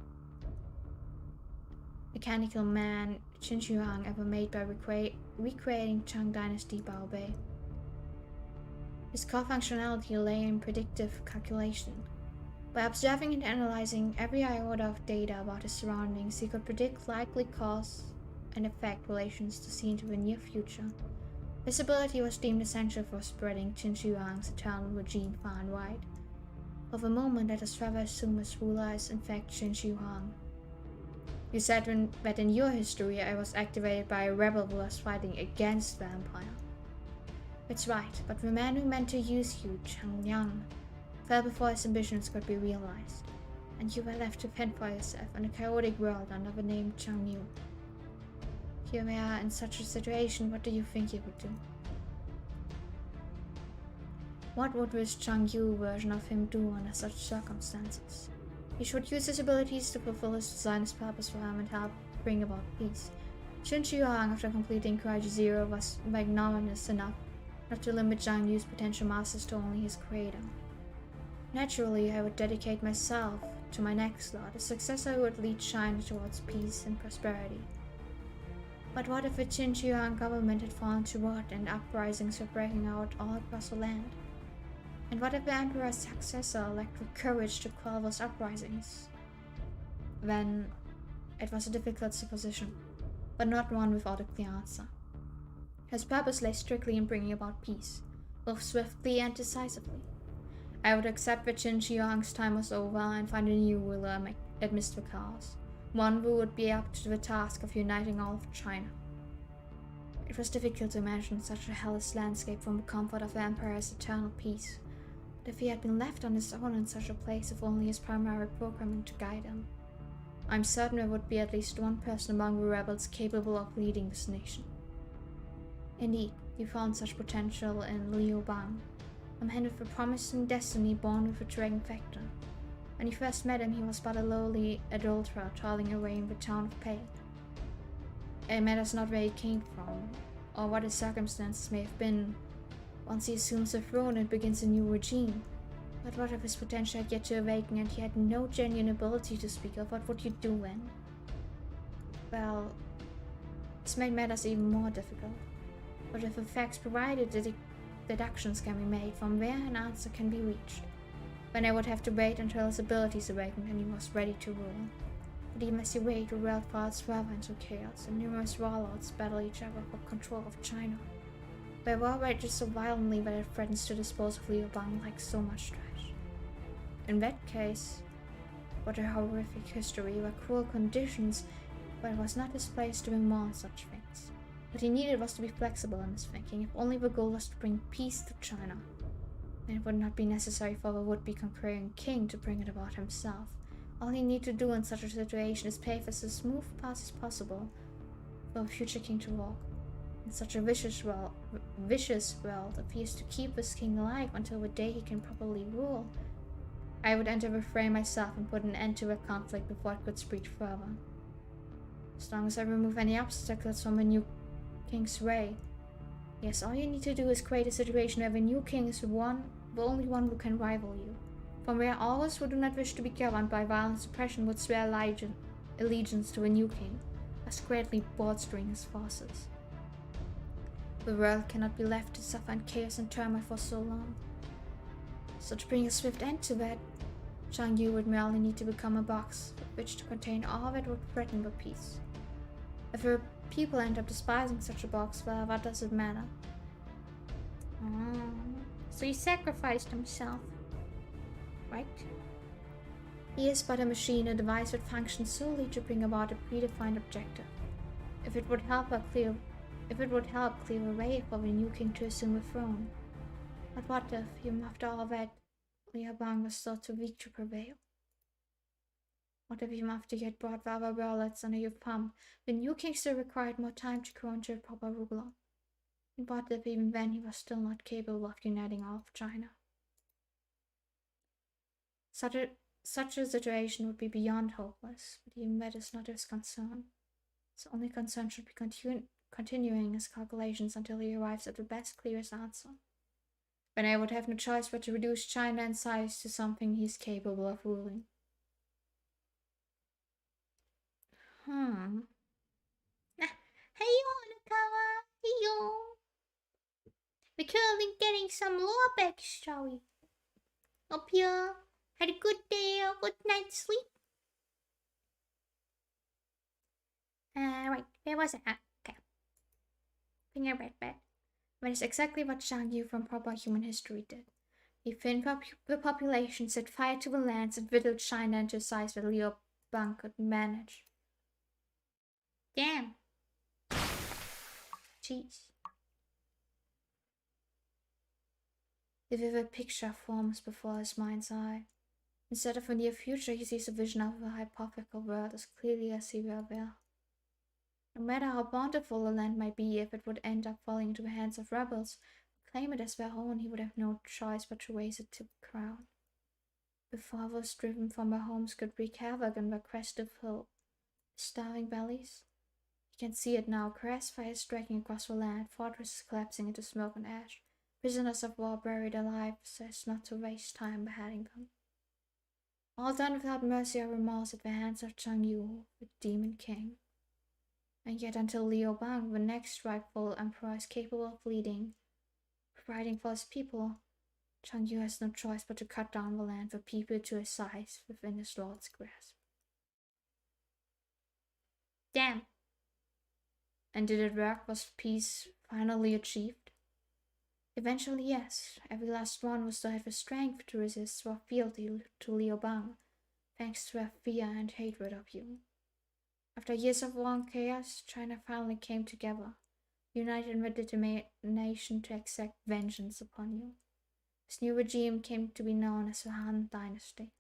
man Qin Shi Huang ever made by recreating Chang Dynasty Bao Bei. His core functionality lay in predictive calculation. By observing and analyzing every iota of data about his surroundings, he could predict likely cause and effect relations to see into the near future. This ability was deemed essential for spreading Qin Shi Huang's eternal regime far and wide. For the moment, let us further assume his ruler is in fact Qin Shi Huang. You said that in your history I was activated by a rebel who was fighting against the Empire. It's right, but the man who meant to use you, Chang Yang, fell before his ambitions could be realized, and you were left to fend for yourself in a chaotic world under the name Chang Yu. Here we are in such a situation, what do you think you would do? What would this Chang Yu version of him do under such circumstances? He should use his abilities to fulfill his design's purpose for him and help bring about peace. Qin Shi Huang, after completing Kuraji Zero, was magnanimous enough not to limit Zhang Yu's potential masters to only his creator. Naturally, I would dedicate myself to my next lot, a successor who would lead China towards peace and prosperity. But what if the Qin Shi Huang government had fallen to rot and uprisings were breaking out all across the land? And what if the Emperor's successor lacked the courage to quell those uprisings? Then it was a difficult supposition, but not one without a clear answer. His purpose lay strictly in bringing about peace, both swiftly and decisively. I would accept that Qin Shi Huang's time was over and find a new ruler amidst the chaos, one who would be up to the task of uniting all of China. It was difficult to imagine such a hellish landscape from the comfort of the Emperor's eternal peace, but if he had been left on his own in such a place with only his primary programming to guide him, I'm certain there would be at least one person among the rebels capable of leading this nation. Indeed, he found such potential in Liu Bang, a man with a promising destiny born with a dragon factor. When he first met him, he was but a lowly adulterer toiling away in the town of Pei. It matters not where he came from, or what his circumstances may have been. Once he assumes the throne, it begins a new regime. But what if his potential had yet to awaken and he had no genuine ability to speak of? What would you do then? Well, this made matters even more difficult. But if the facts provided, deductions can be made from where an answer can be reached. Then I would have to wait until his abilities awakened and he was ready to rule. But even as he waited, the world falls further into chaos, and numerous warlords battle each other for control of China. Their war rages so violently that it threatens to dispose of Liu Bang like so much trash. In that case, what a horrific history, where cruel conditions, but it was not his place to bring more such things. What he needed was to be flexible in his thinking, if only the goal was to bring peace to China. Then it would not be necessary for the would-be conquering king to bring it about himself. All he needed to do in such a situation is pave as smooth a path as possible for a future king to walk. In such a vicious world, if he is to keep this king alive until the day he can properly rule, I would enter the fray myself and put an end to the conflict before it could spread further. As long as I remove any obstacles from the new king's way. Yes, all you need to do is create a situation where the new king is the only one who can rival you. From where all those who do not wish to be governed by violent suppression would swear allegiance to a new king, thus greatly bolstering his forces. The world cannot be left to suffer in chaos and turmoil for so long. So to bring a swift end to that, Zhang Yu would merely need to become a box which to contain all that would threaten the peace. If the people end up despising such a box, well, what does it matter? So he sacrificed himself, right? He is but a machine, a device that functions solely to bring about a predefined objective. If it would help clear the way for the new king to assume the throne. But what if, even after all that, Liu Bang was still too weak to prevail? What if even after you had brought the other warlords under your thumb, the new king still required more time to grow into a proper ruler? And what if even then he was still not capable of uniting all of China? Such a situation would be beyond hopeless, but even that is not his concern. His only concern should be continuing his calculations until he arrives at the best, clearest answer. Then I would have no choice but to reduce China in size to something he is capable of ruling. Heyo, Nakama. Heyo. We're currently getting some lore back, shall we? Up here. Had a good day or good night's sleep? Right. Where was it at? Okay. I think I read that. That is exactly what Zhang Yu from proper human history did. He thinned the population, set fire to the lands, and whittled China into a size that Liu Bang could manage. Damn. Jeez. The vivid picture forms before his mind's eye. Instead of a near future, he sees a vision of a hypothetical world as clearly as he were there. No matter how bountiful the land might be, if it would end up falling into the hands of rebels who claim it as their own, he would have no choice but to raise it to the crown. Before those driven from their homes could wreak havoc on their crested hill, starving valleys. You can see it now, grass fires striking across the land, fortresses collapsing into smoke and ash, prisoners of war buried alive so as not to waste time beheading them. All done without mercy or remorse at the hands of Zhang Yu, the demon king. And yet until Liu Bang, the next rightful emperor, is capable of leading, providing for his people, Changyu has no choice but to cut down the land for people to his size within his lord's grasp. Damn. And did it work? Was peace finally achieved? Eventually, yes. Every last one was to have the strength to resist their fealty to Liu Bang, thanks to their fear and hatred of you. After years of war and chaos, China finally came together, united in the determination to exact vengeance upon you. This new regime came to be known as the Han Dynasty.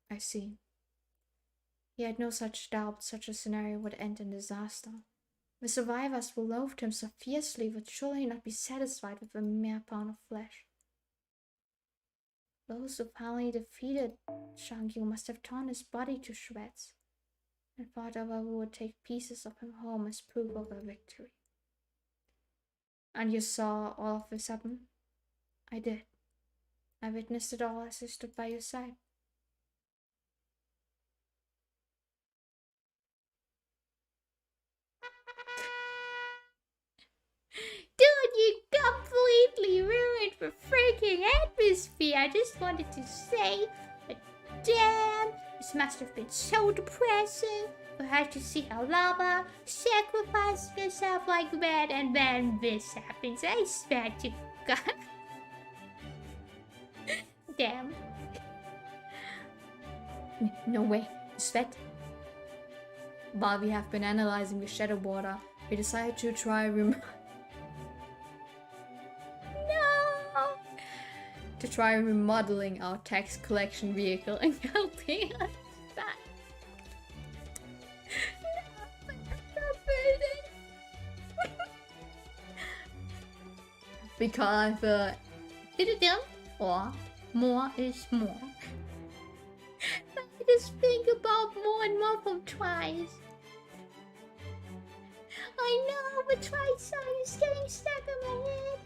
I see. He had no such doubt such a scenario would end in disaster. The survivors who loathed him so fiercely would surely not be satisfied with a mere pound of flesh. Those who finally defeated Shangyu must have torn his body to shreds, and thought over who would take pieces of him home as proof of their victory. And you saw all of this happen? I did. I witnessed it all as I stood by your side. Dude, you completely ruined the freaking atmosphere. I just wanted to say, but damn, this must have been so depressing. You had to see how Lava sacrificed yourself like that, and then this happens. I swear to God. Damn. No way. Svet. While we have been analyzing the shadow border, we decided to try remodeling our tax collection vehicle and helping us back. Because the or more is more. I just think about more and more from tries. I know, but try song is getting stuck in my head.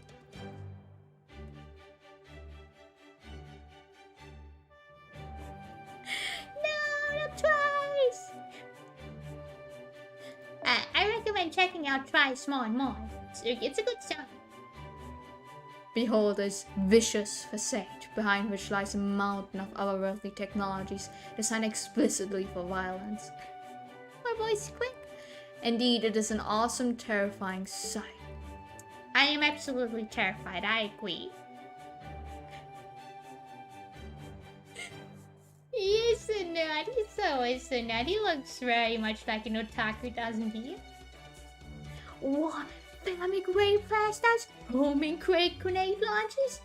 No, not twice. I recommend checking out Tries more and more. It's a good song. Behold this vicious facade, behind which lies a mountain of otherworldly technologies designed explicitly for violence. My voice quick. Indeed, it is an awesome, terrifying sight. I am absolutely terrified, I agree. He is a nerd, he's always a nerd. He looks very much like an otaku, doesn't he? What? Thermic ray blasters, homing crate grenade launchers,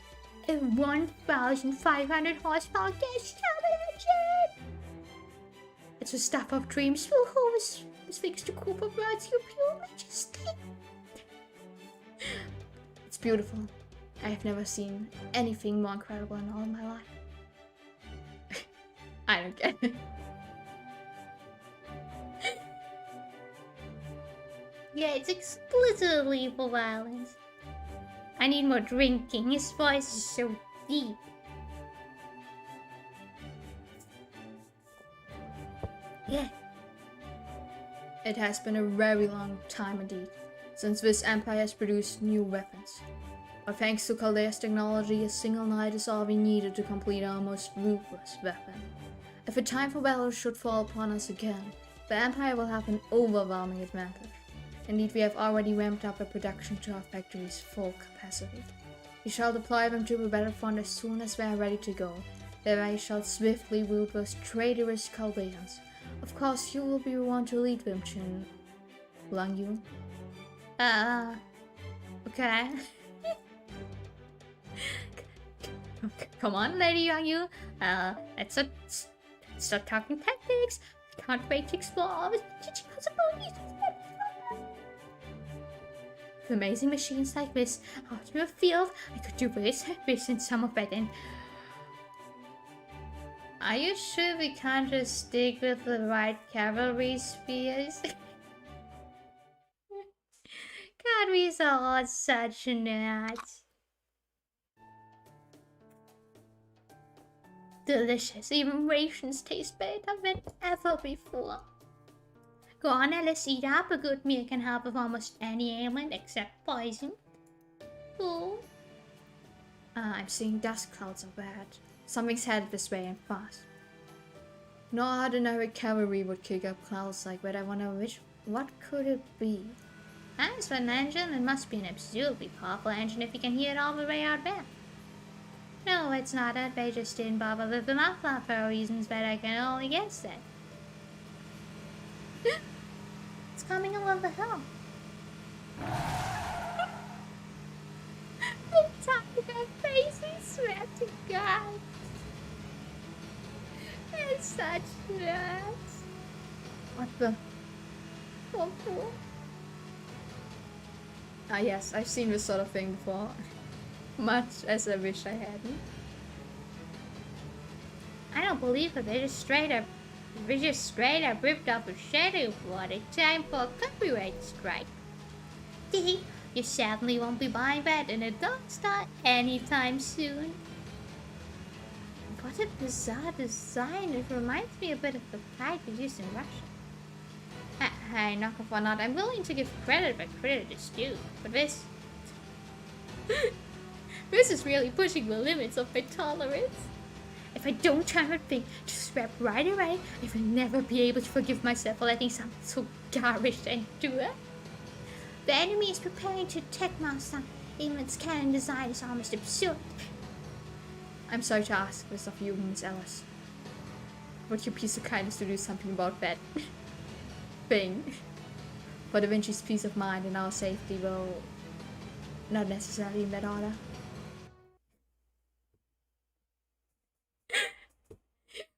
and 1,500 horsepower gas turbine engine! It's the stuff of dreams for whose fixed to Coupe of Tarte, your pure majesty. It's beautiful. I have never seen anything more incredible in all my life. I don't get it. Yeah, it's explicitly for violence. I need more drinking. His voice is so deep. Yeah. It has been a very long time indeed, since this empire has produced new weapons. But thanks to Chaldea's technology, a single night is all we needed to complete our most ruthless weapon. If the time for battle should fall upon us again, the empire will have an overwhelming advantage. Indeed, we have already ramped up the production to our factory's full capacity. We shall deploy them to the battlefront as soon as they are ready to go. There we shall swiftly rout those traitorous Chaldeans. Of course, you will be the one to lead them, Chin Langyu. Okay. Come on, Lady Yangyu. Let's start talking tactics. I can't wait to explore all the possibilities. With amazing machines like this out in the field, I could do this and some of it. And are you sure we can't just stick with the right cavalry spears? God, we are such nerds. Delicious. Even rations taste better than ever before. Go on, let's eat up. A good meal can help with almost any ailment except poison. Ooh. I'm seeing dust clouds up ahead. Something's headed this way and fast. No ordinary cavalry would kick up clouds like that. I wonder what could it be? As for an engine, it must be an absurdly powerful engine if you can hear it all the way out there. No, it's not that. They just didn't bother with the muffler for reasons that I can only guess at. It's coming along the hill. The tiger face is swear to God. It's such nuts. What the? So cool. Ah yes, I've seen this sort of thing before. Much as I wish I hadn't. I don't believe it. They just straight up ripped off a shadow blood. It's time for a copyright strike. You sadly won't be buying that, and it don't start anytime soon. What a bizarre design. It reminds me a bit of the flag we used in Russia. Hey, knock off or not, I'm willing to give credit where credit is due. But this... this is really pushing the limits of my tolerance. If I don't turn a thing to scrap right away, I will never be able to forgive myself for letting something so garbage endure. The enemy is preparing to attack my son. Even its cannon design is almost absurd. I'm sorry to ask this of you, Miss Ellis. Would you piece of kindness to do something about that thing? For Da Vinci's peace of mind and our safety will not necessarily in that order.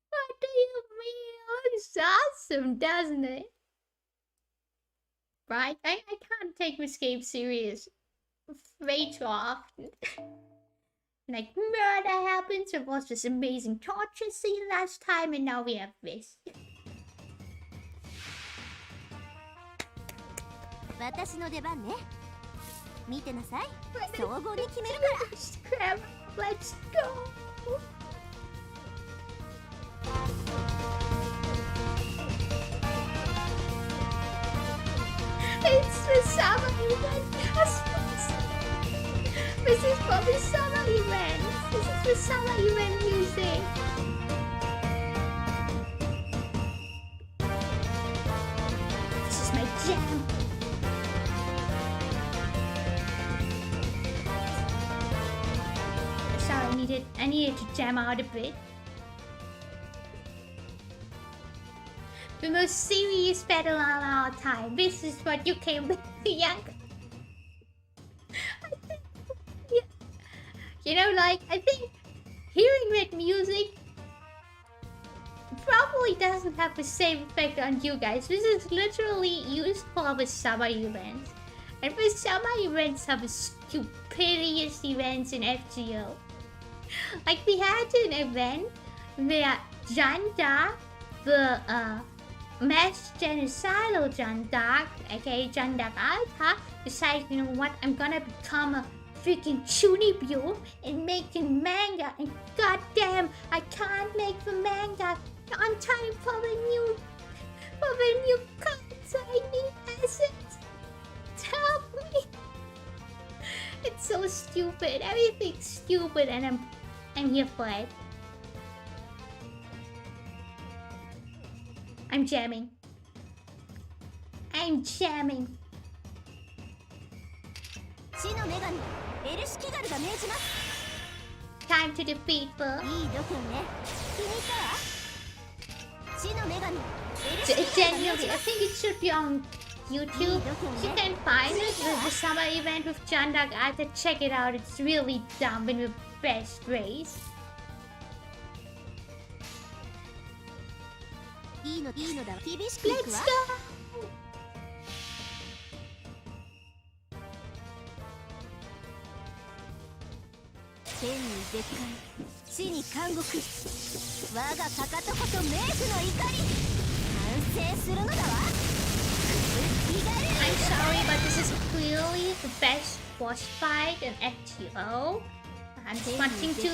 What do you mean? It looks awesome, doesn't it? Right? I can't take this game serious way too often. Like, murder happens, there was this amazing torture scene last time, and now we have this. Let's go! It's the summer event! This is for the summer event! This is the summer event music! This is my jam! Sorry, I needed to jam out a bit. The most serious battle of our time. This is what you came back to, young. You know, like, I think hearing that music probably doesn't have the same effect on you guys. This is literally used for the summer events. And the summer events are the stupidest events in FGO. Like, we had an event where Janda, the mass genocidal Jandak, aka Jandak Alpha, decided, you know what, I'm gonna become a freaking Chunibyo and making manga, and goddamn, I can't make the manga on time for the new cards. I need assets. Help me! It's so stupid. Everything's stupid, and I'm here for it. I'm jamming. I'm jamming. Time to defeat the... Genuinely, I think it should be on YouTube. You can find it with the summer event with Jandak. I have to check it out. It's really dumb in the best ways. Let's go! I'm sorry, but this is clearly the best boss fight in FGO. I'm just wanting to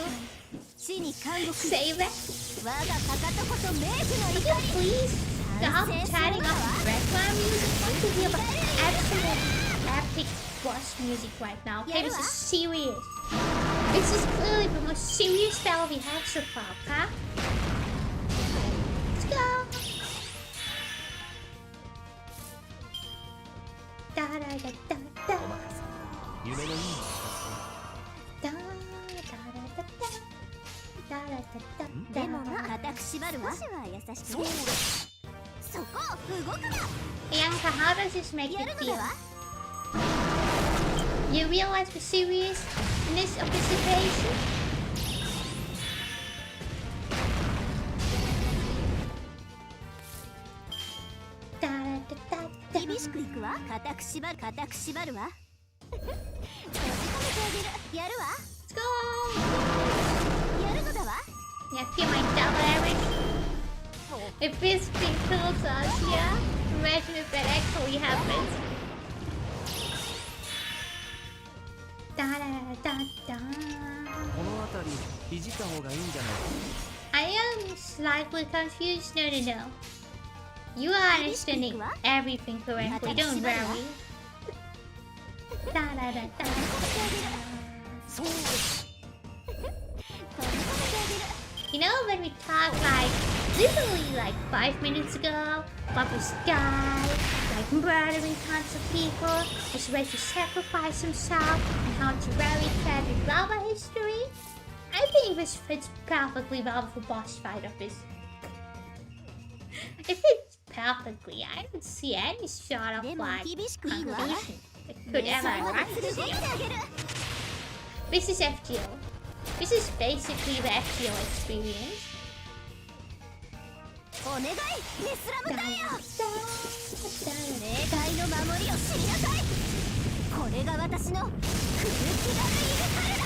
say that. Could you please stop chatting off background music? I want to hear about absolute epic boss music right now. Okay, this is serious. This is clearly the most serious battle we had so far, huh? Let's go! Da da da da da. Da da da da da da da da. Bianca, how does this make you feel? You realize the seriousness of the situation? Da da da da da. 厳しくいくわ。固く縛るわ。閉じ込めてあげる。やるわ。 Let's go! やるのだわ。 Yeah, I feel my double average. If this thing kills us, yeah? Imagine if that actually happens. Da da da da. この辺りいじった方がいいんじゃない I am slightly confused. No, no, no. You are understanding everything correctly. Don't worry. Da da da da. そう。 You know when we talked like literally like 5 minutes ago about this guy like murdering tons of people, is ready to sacrifice himself and how to rally tragic lava history? I think this fits perfectly well with the boss fight of this. It fits perfectly. I don't see any sort of like conclusion that could ever arise. This is FGO. This is basically the FGO experience. お願い、ネスラム隊よ。霊界の守りを知りなさい。これが私の空気ダルイルカルだ。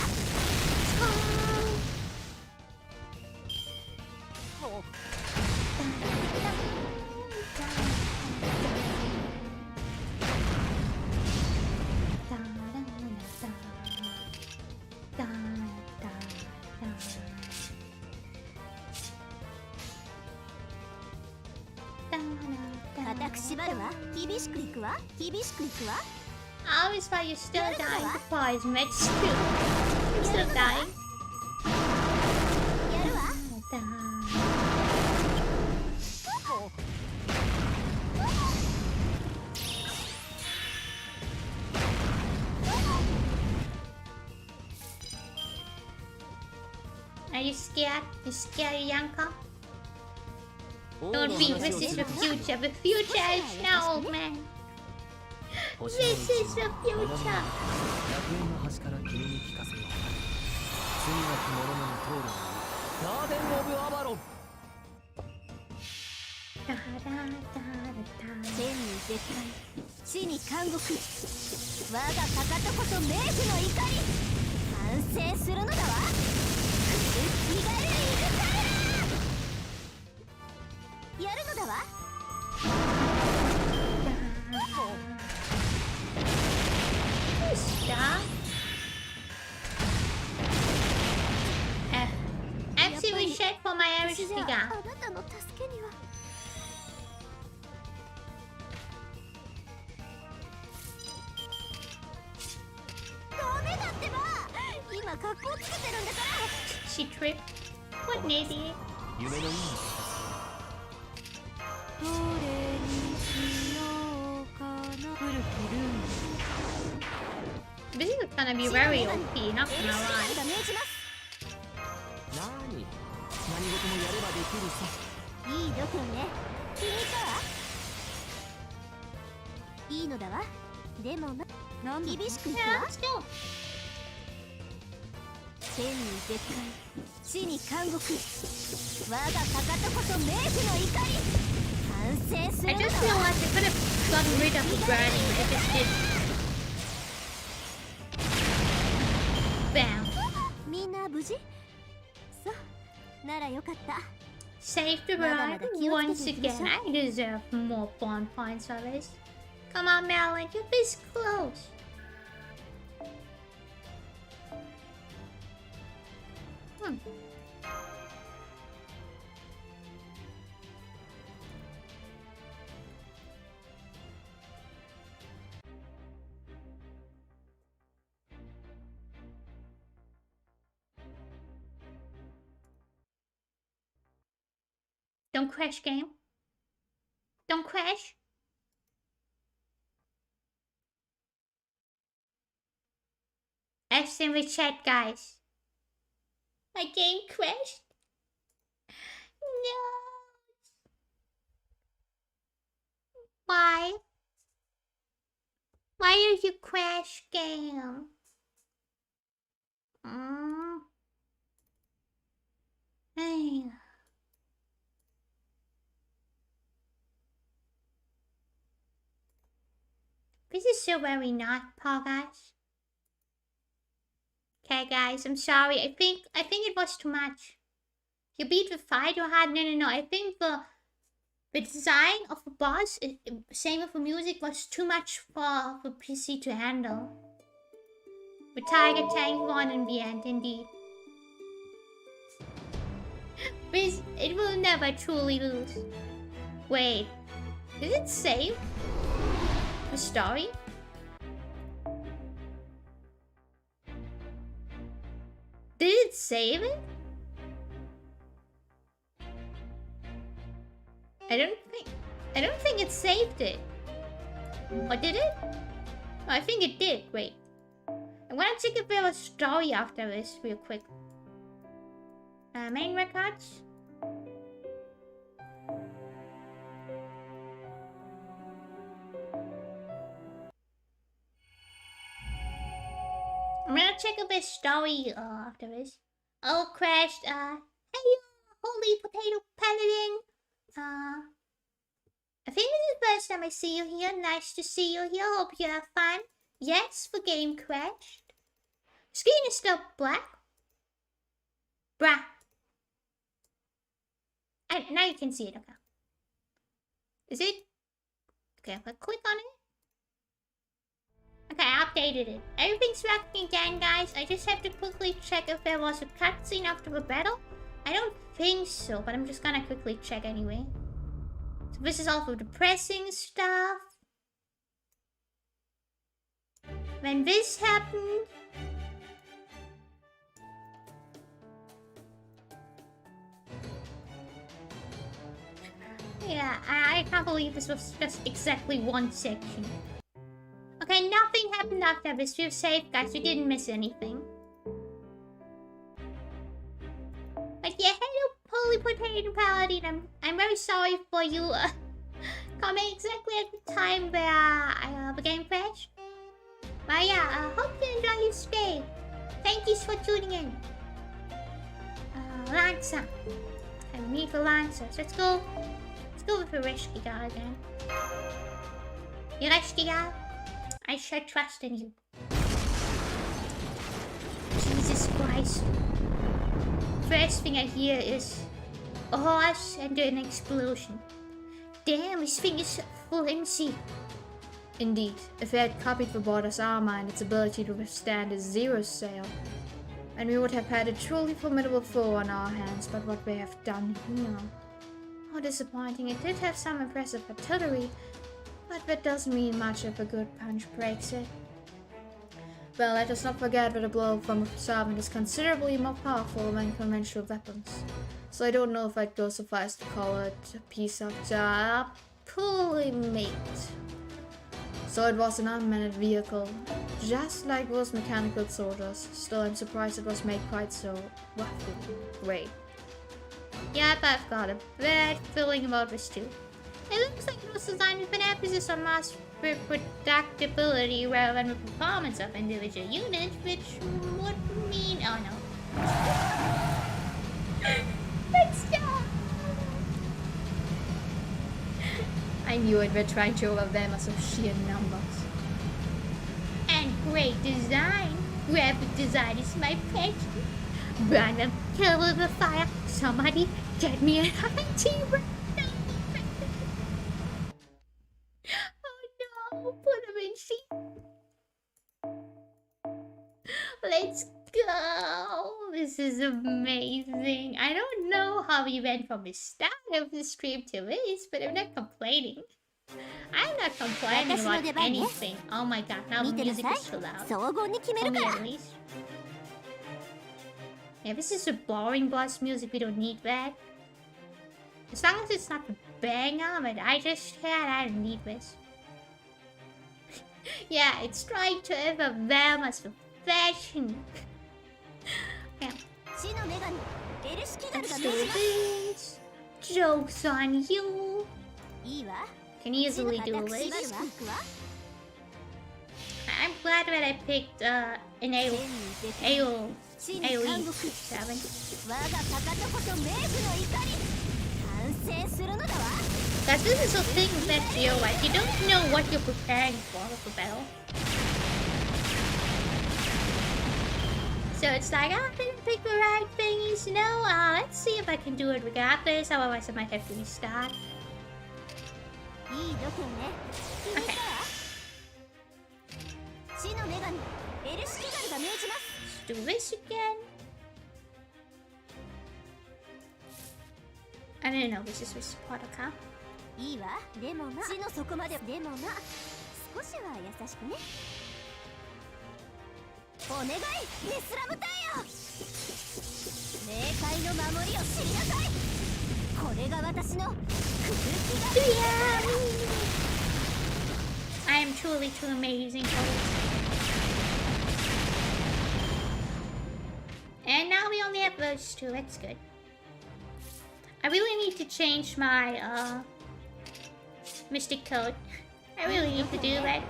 固く縛るわ。厳しくいくわ。厳しくいくわ。 I always find you're still dying. The boys met still. You're still dying. やるわ。 Are you scared? You scared, Yanka? Don't be. This is the future. The future is now, old man. This is the future. 楽園の端から君に聞かせよう。罪なき者の通るガーデン・オブ・アバロン。 Da, da, da, da. 天に絶対、地に監獄。我がかかとこそ明治の怒り。完成するのだわ。空気ダルイルカルだ。やるのだわ。 Stop. FC reset for my Irish 私じゃ figure. あなたの助けには。ダメだってば。今格好つけてるんだから。 She tripped. What an idiot. 夢のいい どれにしようかな。古きルール。 This is gonna be very OP, not gonna lie. が命じます。何事もやればできるさ。いい度胸ね。気に入ったわ。いいのだわ。でもな、厳しくいく Yeah, わ。 let's go. 天に絶海、地に監獄。我がかかとこそ明治の怒り。完成する I の just だ feel わ。 like they could have gotten rid of the burning if it did. Bam. みんな無事？そう、ならよかった。 Save the ride once again. I deserve more bond points for this. Come on, Melon, you're this close. Don't crash, game. Don't crash. Ask in the chat, guys. My game crashed. No. Why? Why did you crash, game? Hey. This is so very not, Paul, guys. Okay, guys, I'm sorry. I think it was too much. You beat the fight or hard? No. I think the design of the boss, same with the music, was too much for the PC to handle. The Tiger Tank won in the end, indeed. It will never truly lose. Wait, did it save the story? Did it save it? I don't think it saved it. Or did it? Oh, I think it did. Wait. I'm gonna check if there was a story after this real quick. Main records. I'm gonna check if there's story after this. Oh, crashed. Hey, holy potato paladin. I think this is the first time I see you here. Nice to see you here. Hope you have fun. Yes, the game crashed. Screen is still black. Bruh. Now you can see it, okay. Is it? Okay, if I click on it. Okay, I updated it. Everything's working again, guys. I just have to quickly check if there was a cutscene after the battle. I don't think so, but I'm just gonna quickly check anyway. So this is all for depressing stuff. When this happened... Yeah, I can't believe this was just exactly one section. Okay, nothing happened after this. We're safe, guys. We didn't miss anything. But yeah, hello, Holy Potato Paladin. I'm very sorry for you coming exactly at the time where the game crashed. But yeah, hope you enjoy your stay. Thank you for tuning in. Lancer. I need for Lancers. Let's go with the risky guy again. You risky guy? I should trust in you. Jesus Christ. First thing I hear is a horse and an explosion. Damn, this thing is full MC. Indeed, if we had copied the border's armor and its ability to withstand a zero sail, and we would have had a truly formidable foe on our hands, but what we have done here. How disappointing. It did have some impressive artillery, but that doesn't mean much if a good punch breaks it. Well, let us not forget that a blow from a servant is considerably more powerful than conventional weapons. So I don't know if I'd go so far as to call it a piece of poorly made. So it was an unmanned vehicle, just like those mechanical soldiers. Still, I'm surprised it was made quite so roughly. Great. Yep, I've got a bad feeling about this too. It looks like it was designed with an emphasis on mass reproducibility rather than the performance of individual units, which would mean... Oh no. Let's go! I knew it, we're trying to overwhelm us with sheer numbers. And great design. Graphic design is my passion. Burn them, kill with the fire. Somebody get me an IT right now. Oh no, put them in sheet. Let's go. This is amazing. I don't know how we went from the start of the stream to this, but I'm not complaining. I'm not complaining about anything. Oh my god, now the music is too loud. For me at least. Yeah, this is a boring boss music. We don't need that. As long as it's not the banger, but I just had, I don't need this. Yeah, it's trying to overwhelm us with fashion. Yeah. Let's do this. Joke's on you. Can easily do this. I'm glad that I picked an AOE 7. Because this is the thing with FGO, like, you don't know what you're preparing for with the battle. So it's like, oh, I didn't pick the right thingies, you know? Let's see if I can do it regardless, otherwise I might have to restart. Okay. Let's do this again. I don't know, this is with support account. I am truly too amazing for this. And now we only have those two, that's good. I really need to change my mystic code. I really need to do that.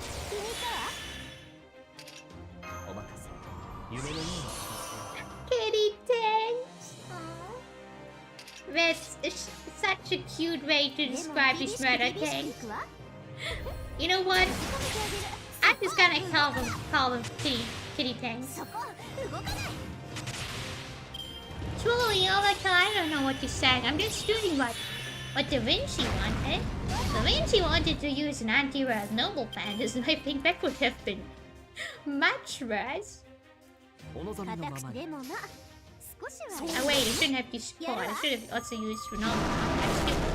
Kitty tanks. That's such a cute way to describe this murder tank. You know what? I'm just gonna call them kitty tanks. Truly, I don't know what you're saying. I'm just doing what Da Vinci wanted. Da Vinci wanted to use an anti-res noble bandit, and I think that would have been much worse. Oh wait, I shouldn't have used support. I should have also used Ronaldo. That's stupid.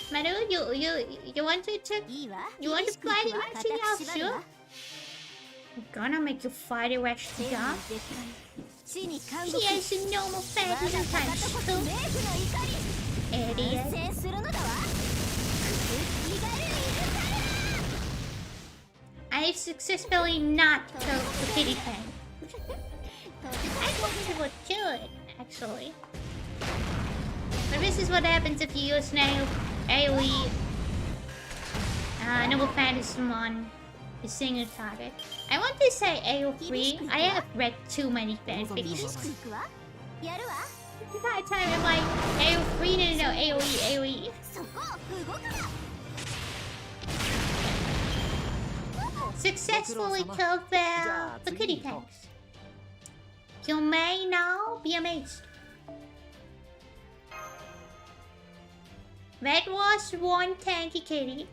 Maru, you want to fly the rest of the sure? I'm gonna make you fly the rest of the He has a normal fantasy punch too. Idiot. I successfully not killed the kitty tank. I think it would kill it, actually. But this is what happens if you use an AOE Noble Phantasm on a single target. I want to say AO3. I have read too many fanfics. That time I'm like, AO3, no, AOE. Successfully killed the kitty tanks. You may now be amazed. That was one tanky kitty.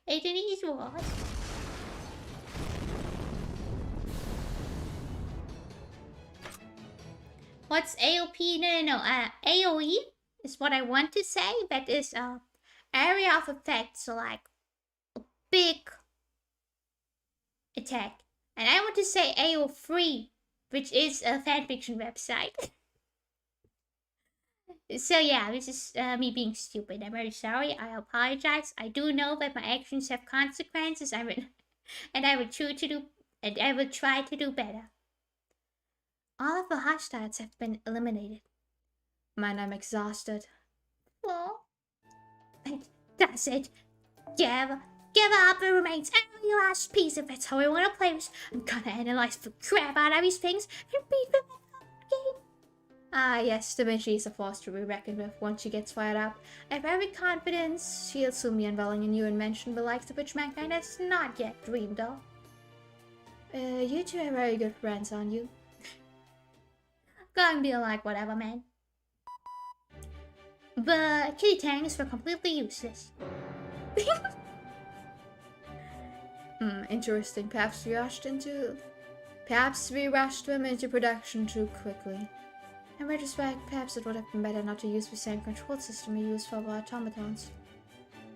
It indeed was. What's AOP? No. AOE is what I want to say. That is area of effect. So like a big attack. And I want to say AO3, which is a fanfiction website. So yeah, this is me being stupid. I'm very sorry. I apologize. I do know that my actions have consequences. I will try to do better. All of the hostiles have been eliminated. Man, I'm exhausted. Oh, and that's it. Give up. It remains every last piece. If that's how I want to play this, I'm gonna analyze the crap out of these things and beat them in the game. Ah, yes, Da Vinci is a force to be reckoned with once she gets fired up. I have every confidence she'll soon be unveiling a new invention the likes of which mankind has not yet dreamed of. You two are very good friends, aren't you? Gonna be like whatever, man. But kitty tanks were completely useless. Interesting. Perhaps we rushed them into production too quickly. In retrospect, perhaps it would have been better not to use the same control system we used for our automatons.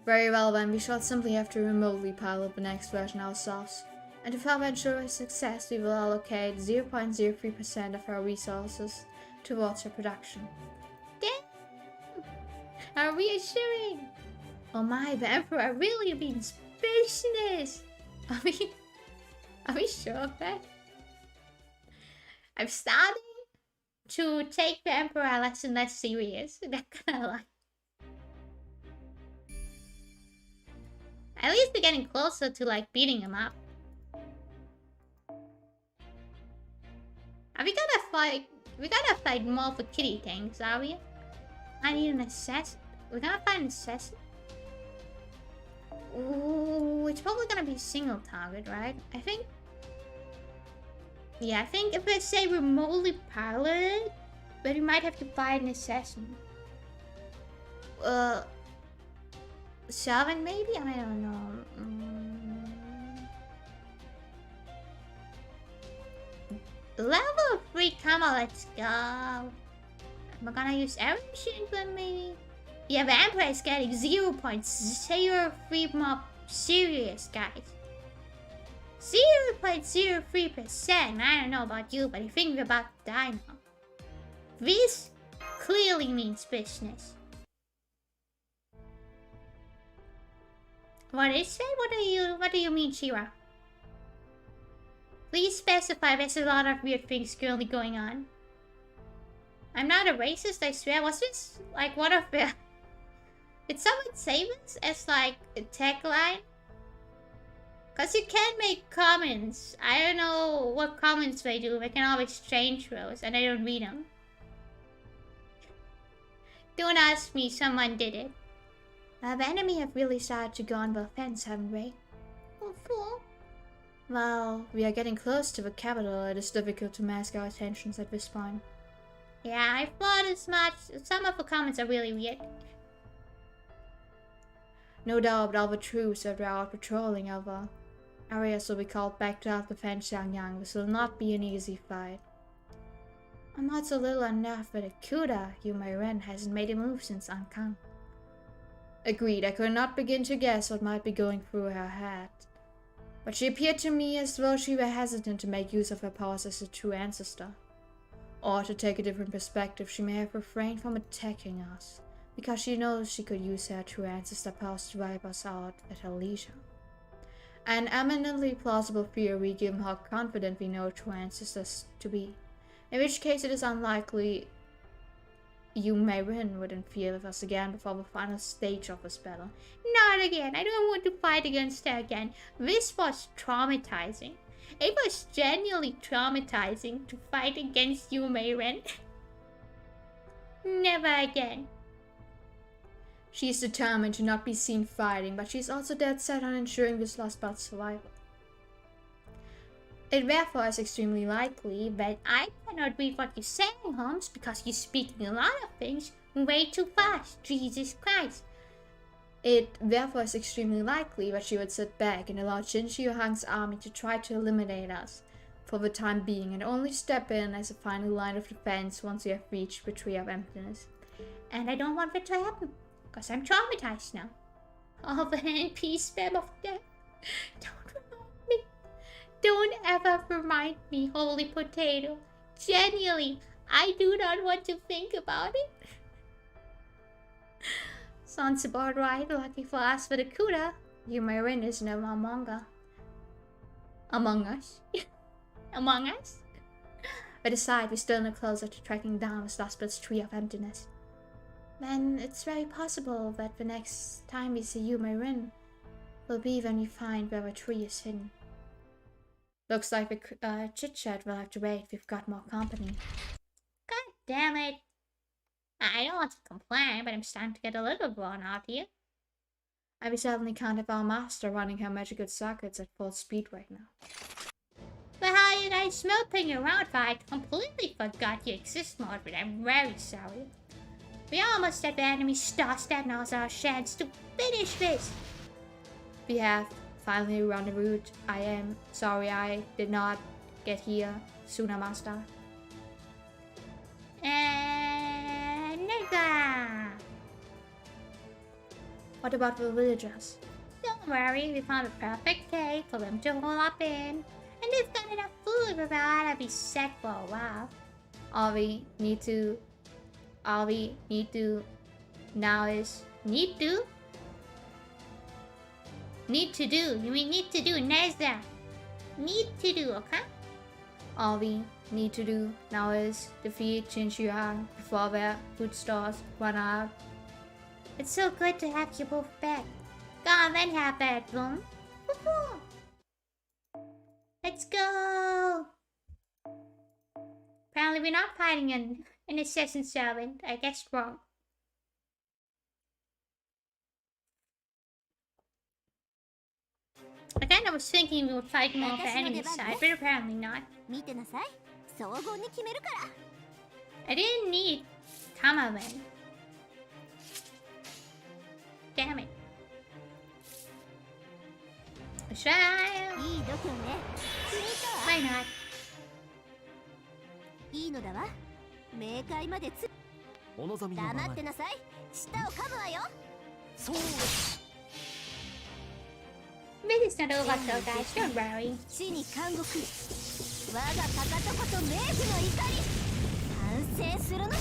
Very well then, we shall simply have to remotely pilot the next version ourselves. And to help ensure success, we will allocate 0.03% of our resources towards our production. Damn! How reassuring! Oh my, the Emperor really means business! Are we sure of that? I'm starting to take the Emperor less and less serious. Not gonna lie. At least we're getting closer to like beating him up. Are we gonna fight? We gotta fight more for kitty things, are we? I need an assassin. We're gonna find an assassin. Ooh, it's probably gonna be a single target, right? I think. Yeah, I think if I say remotely piloted, but we might have to find an assassin. Servant maybe? I don't know. Level 3, come on, let's go. Am I gonna use arrow machine gun maybe? Yeah, the Emperor is getting 0.03 more serious, guys. 0.03%. I don't know about you, but I think we're about to die now. This clearly means business. What is it? What do you mean, Shira? Please specify. There's a lot of weird things currently going on. I'm not a racist, I swear. Was this like one of the... Did someone say this as like a tagline? Cause you can make comments. I don't know what comments they do. They can always change those and I don't read them. Don't ask me, someone did it. The enemy have really started to go on the offense, haven't they? Oh, fool. Well, we are getting close to the capital. It is difficult to mask our attentions at this point. Yeah, I thought as much. Some of the comments are really weird. No doubt all the troops that are out patrolling our areas will be called back to self-defense, Xiangyang. This will not be an easy fight. I'm also a little unnerved that Akuda, Yumei Ren, hasn't made a move since Ankang. Agreed, I could not begin to guess what might be going through her head. But she appeared to me as though she were hesitant to make use of her powers as a true ancestor. Or to take a different perspective, she may have refrained from attacking us, because she knows she could use her true ancestor powers to wipe us out at her leisure. An eminently plausible theory given how confident we know true ancestors to be, in which case it is unlikely Yumei Ren would interfere with us again before the final stage of this battle. Not again. I don't want to fight against her again. This was traumatizing. It was genuinely traumatizing to fight against Yumei Ren. Never again. She is determined to not be seen fighting, but she is also dead set on ensuring this last battle's survival. It therefore is extremely likely that I cannot read what you're saying, Holmes, because you're speaking a lot of things way too fast. Jesus Christ. It therefore is extremely likely that she would sit back and allow Jin Shihang's army to try to eliminate us for the time being and only step in as a final line of defense once we have reached the Tree of Emptiness. And I don't want that to happen, because I'm traumatized now. All the NP spam of death. Don't remind me. Don't ever remind me, holy potato. Genuinely, I do not want to think about it. Sounds about right. Lucky for us for the Kuda. Yumei Ren is no longer among us. Among us? But aside, we're still no closer to tracking down the Sluspet's Tree of Emptiness. Then it's very possible that the next time we see Yumei Ren will be when we find where the tree is hidden. Looks like the chit-chat will have to wait. We've got more company. God damn it. I don't want to complain, but I'm starting to get a little blown out here. And we certainly can't have our master running her magical circuits at full speed right now. But how are you guys moping around for? I completely forgot you exist mode, but I'm very sorry. We almost at the enemy star step. Now's our chance to finish this. We have finally run the route. I am sorry I did not get here sooner, master. And nigga. What about the villagers? Don't worry, we found a perfect cave for them to hole up in. And they've got enough food for that to be set for a while. All we need to now is Need to? Need to do. You mean need to do, Nezda. Need to do, okay? all we need to do now is defeat Jinchuan before their food stores run out. It's so good to have you both back. Go on then, have that room. Woohoo! Let's go! Apparently we're not fighting an assassin servant. I guess wrong. Again, I was thinking we would fight more of the enemy side, but apparently not. 見てなさい。総合に決めるから。 I didn't need cameraman. Damn it. Let's try. いい度胸ね。気に入ったわ。 Why not? いいのだわ。冥界までつ。お望みのままに。黙ってなさい。舌を噛むわよ。そうです。 This is not over though, guys. Don't worry. 地に監獄。我がかかとこと冥府の怒り。反省するのだわ。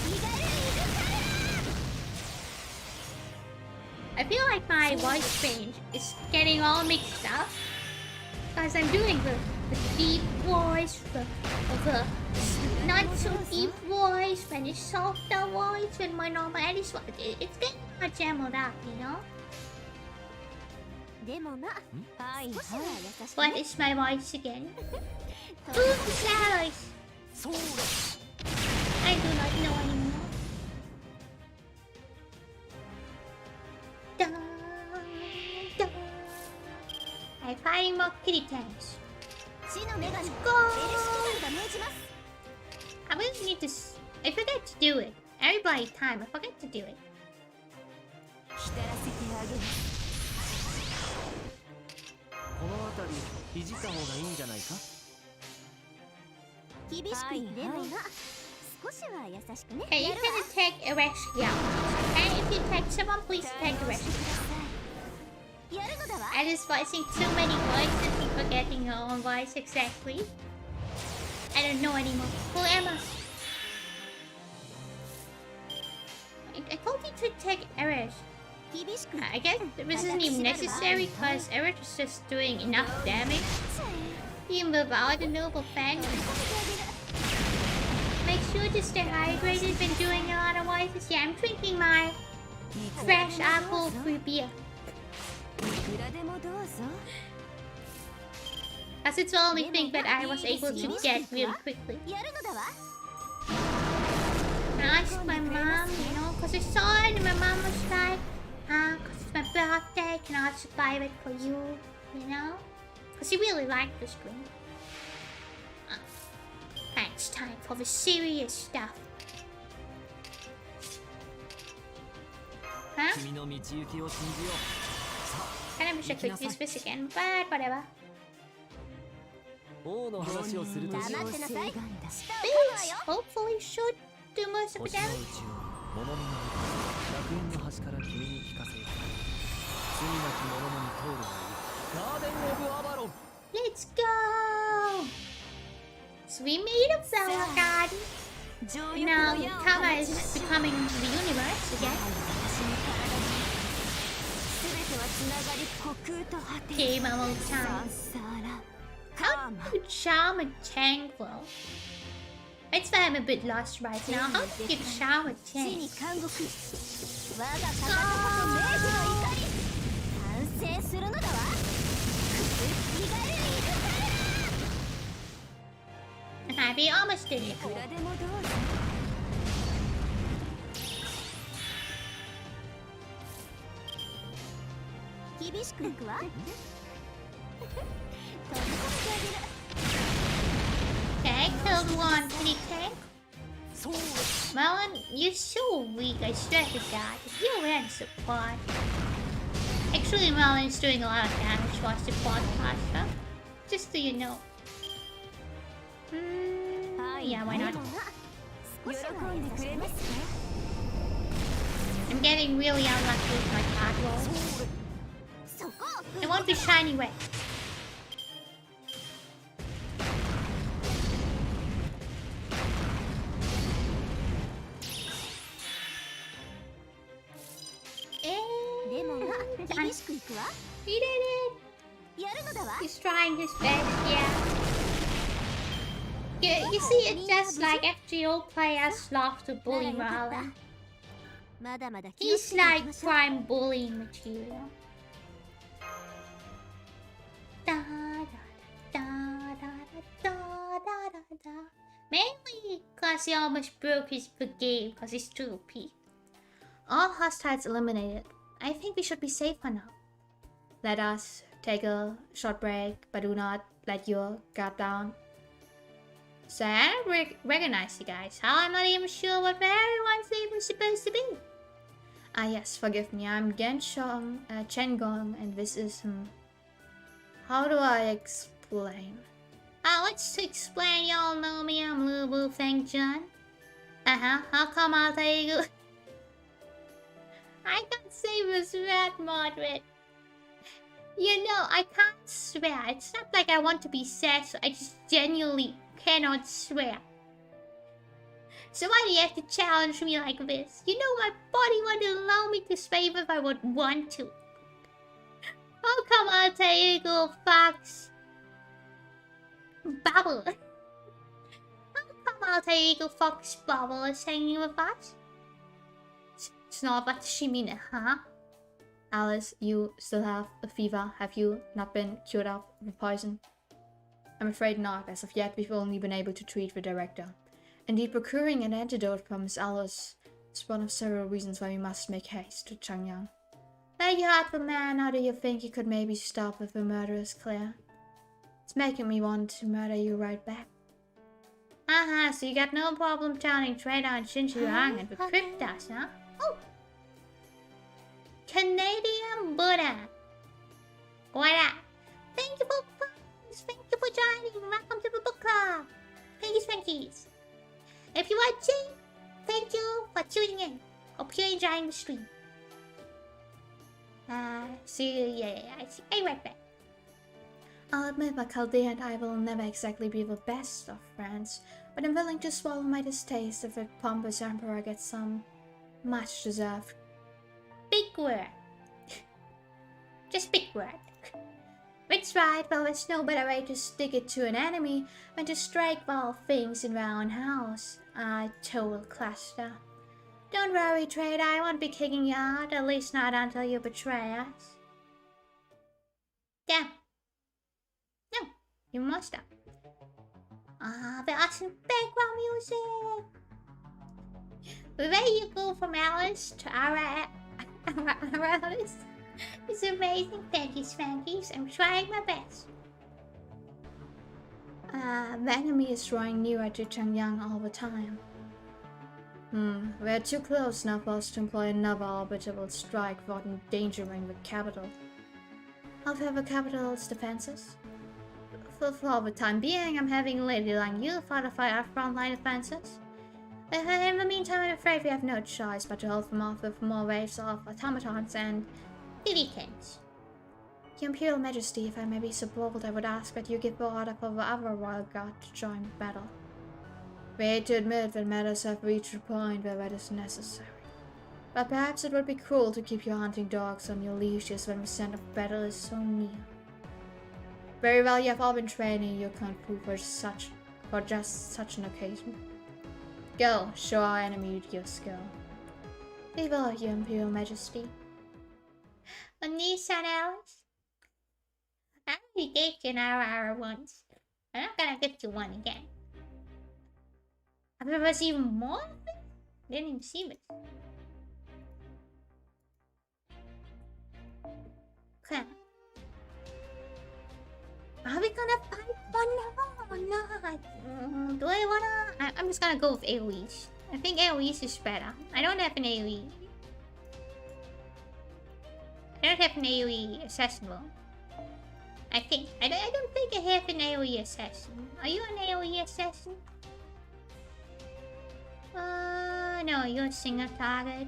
気軽に行くから。 I feel like my voice range is getting all mixed up because I'm doing the deep voice, the not so deep voice, when it's softer voice, when my normal Alice voice. It's getting all jumbled up, you know. でもな、はい少しは優しく What ね。 is my voice again? Who's shadows? そうです。 I do not know anymore. Dun, dun. I'm fighting more kitty cats. 地の女神エルシキ Go! マルが命じます。 I really need to. I forget to do it. Everybody time. I forget to do it. 浸らせてあげる。この辺りいじった方がいいんじゃないか。厳しくでもな、少しは優しくね。 Okay, you やるわ。 can take a rescue. Okay, if you take someone, please take a rescue. やるのだわ。 I just voicing too many voices and forgetting your own voice exactly. I don't know anymore. Who am I? I told you to take Eric. 厳しく。 I guess this isn't even necessary because Eric is just doing enough damage even without the noble fang. Make sure to stay hydrated when doing a lot of voices. Yeah, I'm drinking my fresh apple free beer. いくらでもどうぞ。 As it's the only thing that I was able to get really quickly. やるのだわ。 And I asked my mom, you know, because I saw it and my mom was like, because it's my birthday, can I just buy it for you, you know? Because she really liked the screen. And it's time for the serious stuff. Huh? 君の道行きを信じよう。 Kind of wish I could use this again, but whatever. 王の話をするとしよう。黙ってなさい。舌を噛むわ This よ。 hopefully should do most of 星 the の damage. 宇宙を物見の楽園の端から君に聞かせよう。罪なき者のに通るがいい。ガーデン・オブ・アバロン。 Let's go! So we made a flower garden. 上翼 Now の矢を Kama 放 is ちます。 becoming the universe again. 私の体に全てはつながり虚空と果て。 Okay, my old サ time. ンサーラ。 How do you charm a tangle? That's why I'm a bit lost right now. How do you charm a 地に tank? 監獄。我がかかとこと冥府の怒り。反省するのだわ。気軽に行くから。 Okay, we almost did い it. くらでもどうぞ。厳しくいくわ。飛び込んであげる。 Okay, killed one kitty tank. そうです。 Melon, you're so weak. I swear to God. If you were in support. Actually, Melon's doing a lot of damage for support faster. Just so you know. Yeah, why not? でもな、少しは優しくね。I'm getting really unlucky with my card roll. そこ It won't be shiny red. And でもまあ厳しくいくわ he did it. やるのだわ He's trying his best, yeah. You see, it's just like FGO players love to bully Marlon. まだまだ気を He's つけていき like ましょう prime bullying material. Da, da, da, da, da, da, da, da. Mainly because he almost broke his game because he's too OP. All hostiles eliminated. I think we should be safe for now. Let us take a short break, but do not let your guard down. So I don't recognize you guys. How I'm not even sure what everyone's even supposed to be. Ah yes, forgive me. I'm Genshong Chengong, and this is how do I explain? What's to explain? Y'all know me. I'm Lubu Feng Jun. How come I'll tell you? I can't say this that moderate. You know, I can't swear. It's not like I want to be sassy. I just genuinely cannot swear. So why do you have to challenge me like this? You know my body wouldn't allow me to swear if I would want to. How come I'll tell you go fox? Bubble. How come I'll tell you go fox Bubble is hanging with us? It's not about Shimine, huh? Alice, you still have a fever. Have you not been cured of the poison? I'm afraid not. As of yet, we've only been able to treat the director. Indeed, procuring an antidote from Miss Alice is one of several reasons why we must make haste to Changyang. There you are, the man. How do you think you could maybe stop if the murder is clear? It's making me want to murder you right back. So you got no problem telling Trader and Shinjuang and decrypt us, huh? Oh! Canadian Buddha! What up? Thank you for friends! Thank you for joining! Welcome to the book club! Thankies! If you're watching, thank you for tuning in. Hope you're enjoying the stream. See you, I see. Hey, right back. I'll admit that Chaldea and I will never exactly be the best of friends, but I'm willing to swallow my distaste if the pompous emperor gets some much deserved. Big word. Just big word. That's right, well, there's no better way to stick it to an enemy than to strike while things in their own house. Total cluster. Don't worry, Trader, I won't be kicking you out, at least not until you betray us. Damn. No, you must stop. The awesome background music. The way you go from Alice to Alice is amazing. Thankies. I'm trying my best. The enemy is drawing nearer to Changyang all the time. We're too close now for us to employ another orbital strike without endangering the capital. However, the capital's defenses. For the time being, I'm having Lady Lang Yu fortify our frontline defenses. In the meantime, I'm afraid we have no choice but to hold them off with more waves of automatons and Philippians. Your Imperial Majesty, if I may be so bold, I would ask that you give the order for the other royal guard to join the battle. We hate to admit that matters have reached a point where that is necessary. But perhaps it would be cruel to keep your hunting dogs on your leashes when the scent of battle is so near. Very well, you have all been training your kung fu for just such an occasion. Go, show our enemy your skill. We will, your Imperial Majesty. Nissan Alice? I already gave you an hour once. I'm not gonna give you one again. Have there was even more of it? Didn't even see it. Okay. Are we gonna fight one now or not? Do I wanna? I'm just gonna go with AoEs. I think AoEs is better. I don't have an AoE. I don't have an AoE assassin though. I don't think I have an AoE assassin. Are you an AoE assassin? No, you're a single target.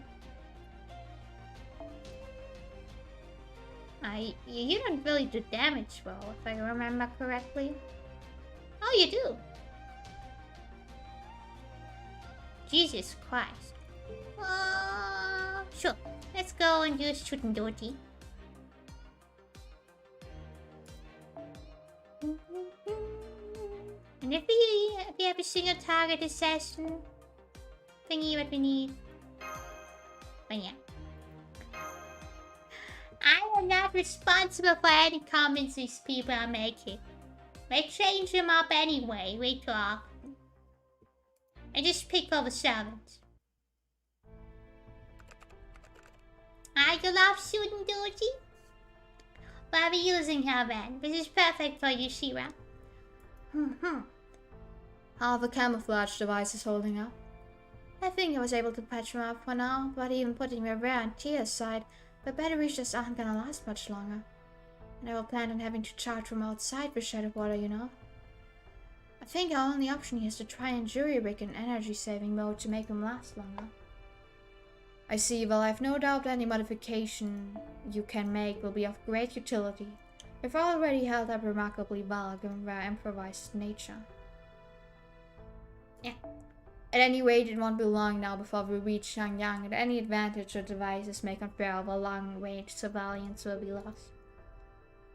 You don't really do damage well, if I remember correctly. Oh, you do. Jesus Christ. Sure. Let's go and use shooting dirty. And if we have a single target assassin thingy, what we need. But yeah. I am not responsible for any comments these people are making. They change them up anyway, way too often. I just pick over servants. You love shooting dirty? Well, I'll be using her then. This is perfect for you, Shira. How are the camouflage devices holding up? I think I was able to patch them up for now, but even putting my wear and tear aside, the batteries just aren't gonna last much longer. I never planned on having to charge from outside with shadow water, you know. I think our only option here is to try and jury-rig in energy-saving mode to make them last longer. I see. Well, I've no doubt any modification you can make will be of great utility. You've already held up remarkably well given their improvised nature. Yeah. At any rate, it won't be long now before we reach Xiangyang, and any advantage the devices may confer over long-range surveillance will be lost.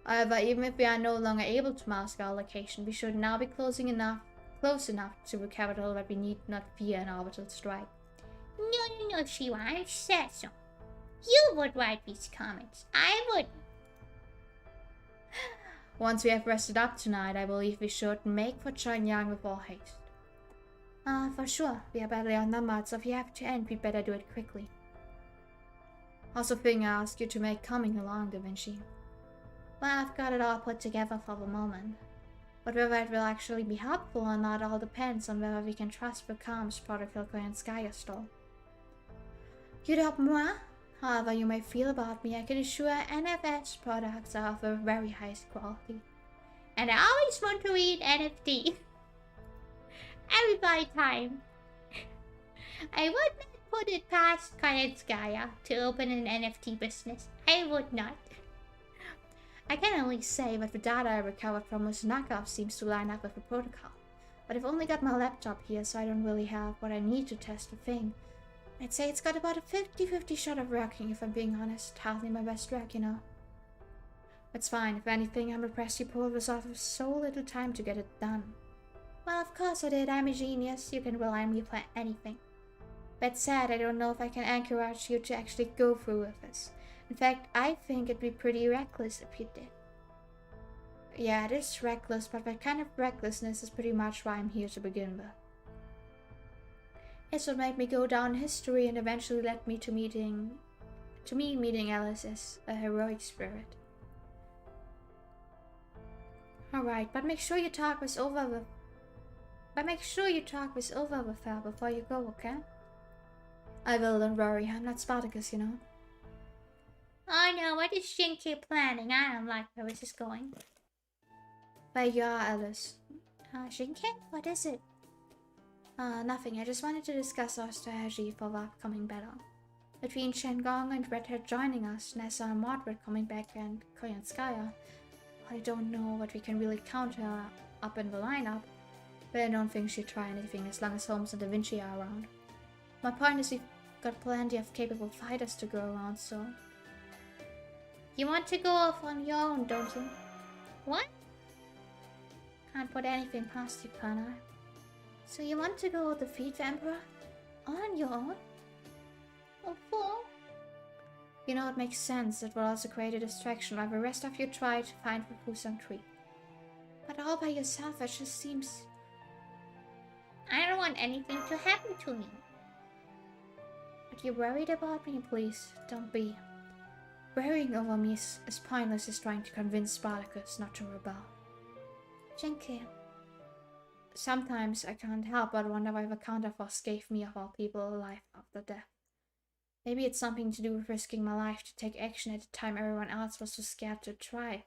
However, even if we are no longer able to mask our location, we should now be close enough to the capital that we need not fear an orbital strike. No, Shira, I said so. You would write these comments. I wouldn't. Once we have rested up tonight, I believe we should make for Xiangyang with all haste. For sure. We are badly outnumbered, so if you have to end, we'd better do it quickly. Also, thing I asked you to make coming along, Da Vinci. Well, I've got it all put together for the moment. But whether it will actually be helpful or not all depends on whether we can trust the comms protocol Koyanskaya stole. You doubt moi? However you may feel about me, I can assure NFS products are of the very highest quality. And I always want to read NFT. Every time. I would not put it past Koyanskaya to open an NFT business. I would not. I can only say that the data I recovered from this knockoff seems to line up with the protocol. But I've only got my laptop here, so I don't really have what I need to test the thing. I'd say it's got about a 50-50 shot of working, if I'm being honest. Hardly my best work, you know. It's fine. If anything, I'm impressed you pulled this off with so little time to get it done. Well, of course I did. I'm a genius. You can rely on me for anything. That said, I don't know if I can encourage you to actually go through with this. In fact, I think it'd be pretty reckless if you did. Yeah, it is reckless, but that kind of recklessness is pretty much why I'm here to begin with. It's what made me go down history and eventually led me to meeting Alice as a heroic spirit. Alright, but make sure you talk this over with her before you go, okay? I will, don't worry. I'm not Spartacus, you know. Oh no, what is Shinki planning? I don't like where this is going. But you are, Alice. Shinki? What is it? Nothing. I just wanted to discuss our strategy for the upcoming battle. Between Shangong and Redhead joining us, Nessa and Mordred coming back, and Koyanskaya, I don't know what we can really counter up in the lineup, but I don't think she'll try anything as long as Holmes and Da Vinci are around. My point is we've got plenty of capable fighters to go around, so... You want to go off on your own, don't you? What? Can't put anything past you, can I? So you want to go defeat the Emperor? On your own? What for? You know, it makes sense. It will also create a distraction while the rest of you try to find the Fusang tree. But all by yourself, it just seems... I don't want anything to happen to me. But you're worried about me? Please, don't be. Worrying over me is as pointless as trying to convince Spartacus not to rebel. Shinki. Sometimes I can't help but wonder why the counterforce gave me, of all people, a life after death. Maybe it's something to do with risking my life to take action at a time everyone else was too scared to try.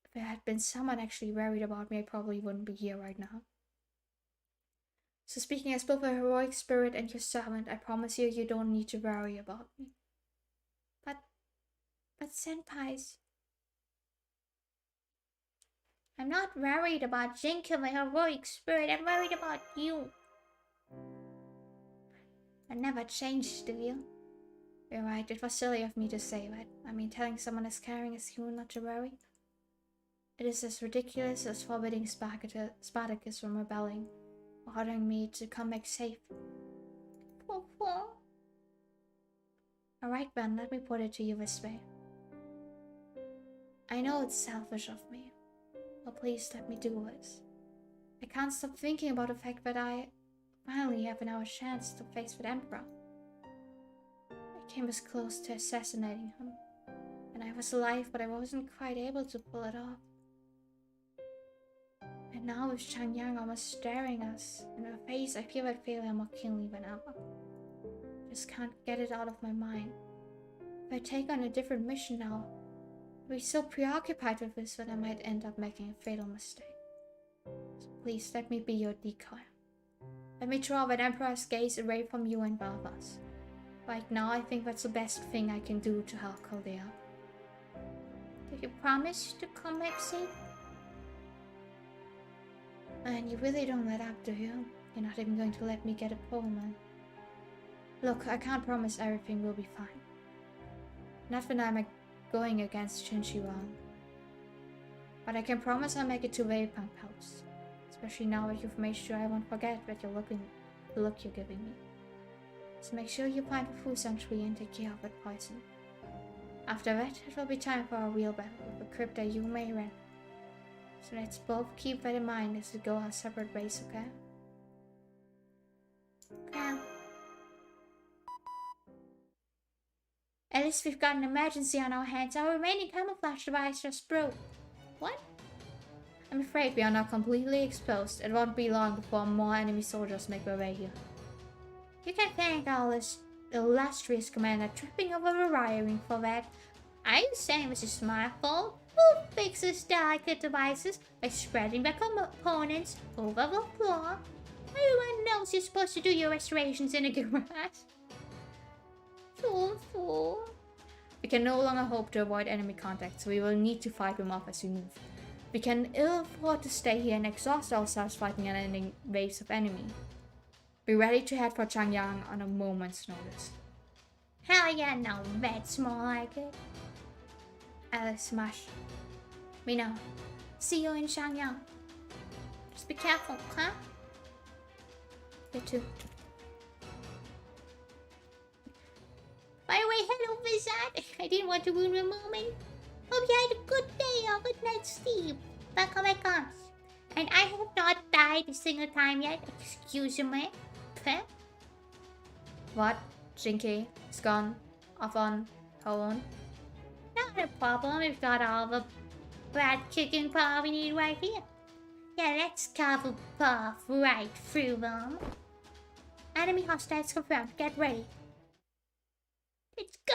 If there had been someone actually worried about me, I probably wouldn't be here right now. So speaking as both a heroic spirit and your servant, I promise you don't need to worry about me. But senpais... I'm not worried about Jinky, my heroic spirit. I'm worried about you. I never changed, do you? You're right, it was silly of me to say that. I mean, telling someone as caring as you not to worry. It is as ridiculous as forbidding Spartacus from rebelling, or ordering me to come back safe. Alright, Ben, let me put it to you this way. I know it's selfish of me, but please let me do this. I can't stop thinking about the fact that I finally have our chance to face the Emperor. I came as close to assassinating him, and I was alive, but I wasn't quite able to pull it off. And now with Changyang almost staring us in the face, I feel that failure more keenly than ever. Just can't get it out of my mind. If I take on a different mission now, I'll be so preoccupied with this that I might end up making a fatal mistake. So please let me be your decoy. Let me draw that Emperor's gaze away from you and both of us. Right now, I think that's the best thing I can do to help Chaldea. Do you promise to come back safe? And you really don't let up, do you? You're not even going to let me get a Pullman. Look, I can't promise everything will be fine. Not when I'm going against Shinji Wang. But I can promise I'll make it to Waypunk House. Especially now that you've made sure I won't forget that the look you're giving me. So make sure you find the Fusang tree and take care of that poison. After that, it will be time for a real battle with the crypt that you may rent. So let's both keep that in mind as we go our separate ways, okay? Okay. At least we've got an emergency on our hands. Our remaining camouflage device just broke. What? I'm afraid we are not completely exposed. It won't be long before more enemy soldiers make their way here. You can thank our illustrious commander tripping over the wiring for that. Are you saying this is my fault? Who fixes delicate devices by spreading the components over the floor? Everyone knows you're supposed to do your restorations in a garage. Fool. We can no longer hope to avoid enemy contact, so we will need to fight them off as we move. We can ill afford to stay here and exhaust ourselves fighting unending waves of enemy. Be ready to head for Changyang on a moment's notice. Hell yeah, no, that's more like it. Alice, smash. We know. See you in Changyang. Just be careful, huh? You too. By the way, hello, Wizard. I didn't want to ruin the moment. Hope you had a good day or good night's sleep. Back on my cons. And I have not died a single time yet. Excuse me. Okay? What? Jinky is gone. Off on her own. Not a problem. We've got all the bad kicking power we need right here. Yeah, let's cover path right through them. Enemy hostiles confirmed. Get ready. Let's go!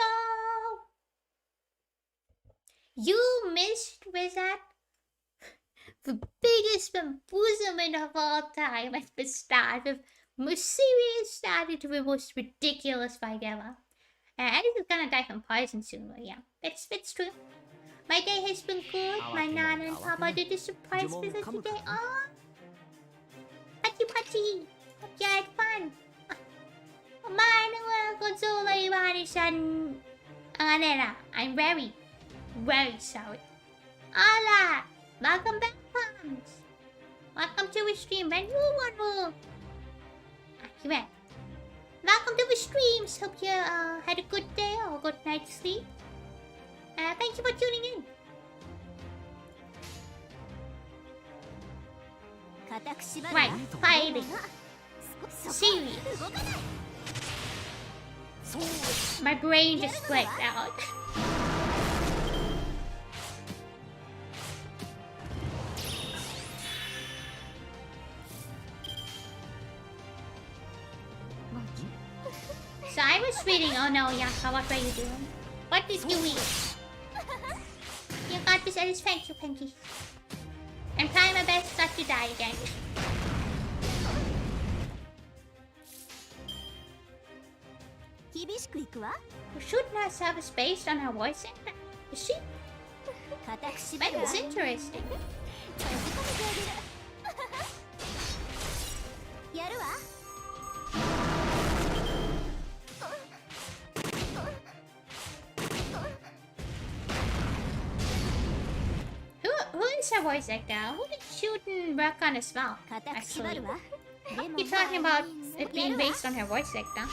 You missed, Wizard. The biggest bamboozlement of all time at the start of Mysterious started to the most ridiculous fight ever. Alice is gonna die from poison soon, but yeah, that's true. My day has been good. My Nana and Papa did a surprise visit today. Oh, Pachi! Hope you had fun. I'm very, very sorry. Hola! Welcome back, Pons. Welcome to the stream. And you one more. Welcome to the streams. Hope you had a good day or a good night's sleep. Thank you for tuning in. Right, fighting. Serious. My brain just blanked out. So I was reading. Oh no, Yaka, what were you doing? What did you eat? You got this, Alice. Thank you, Pinky. I'm trying my best not to die again. You should not have a space on her voice. Is she? That was interesting. is her voice actor. Who did Shootin work on as well? 固く Actually, 縛るわでも you're talking about it being based on her voice actor.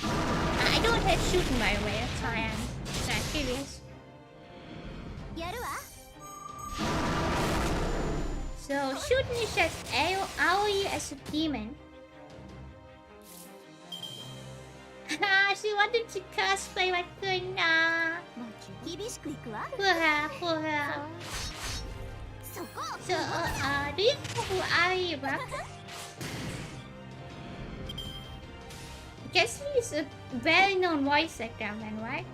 I don't have Shootin by the way. That's why I'm curious. やるわ So Shootin is just Aoi as a demon. She wanted to cosplay but couldn't. 厳しくいくわ For her. そこ So, do you know who Aoi works? I guess he's a well-known voice actor then, right?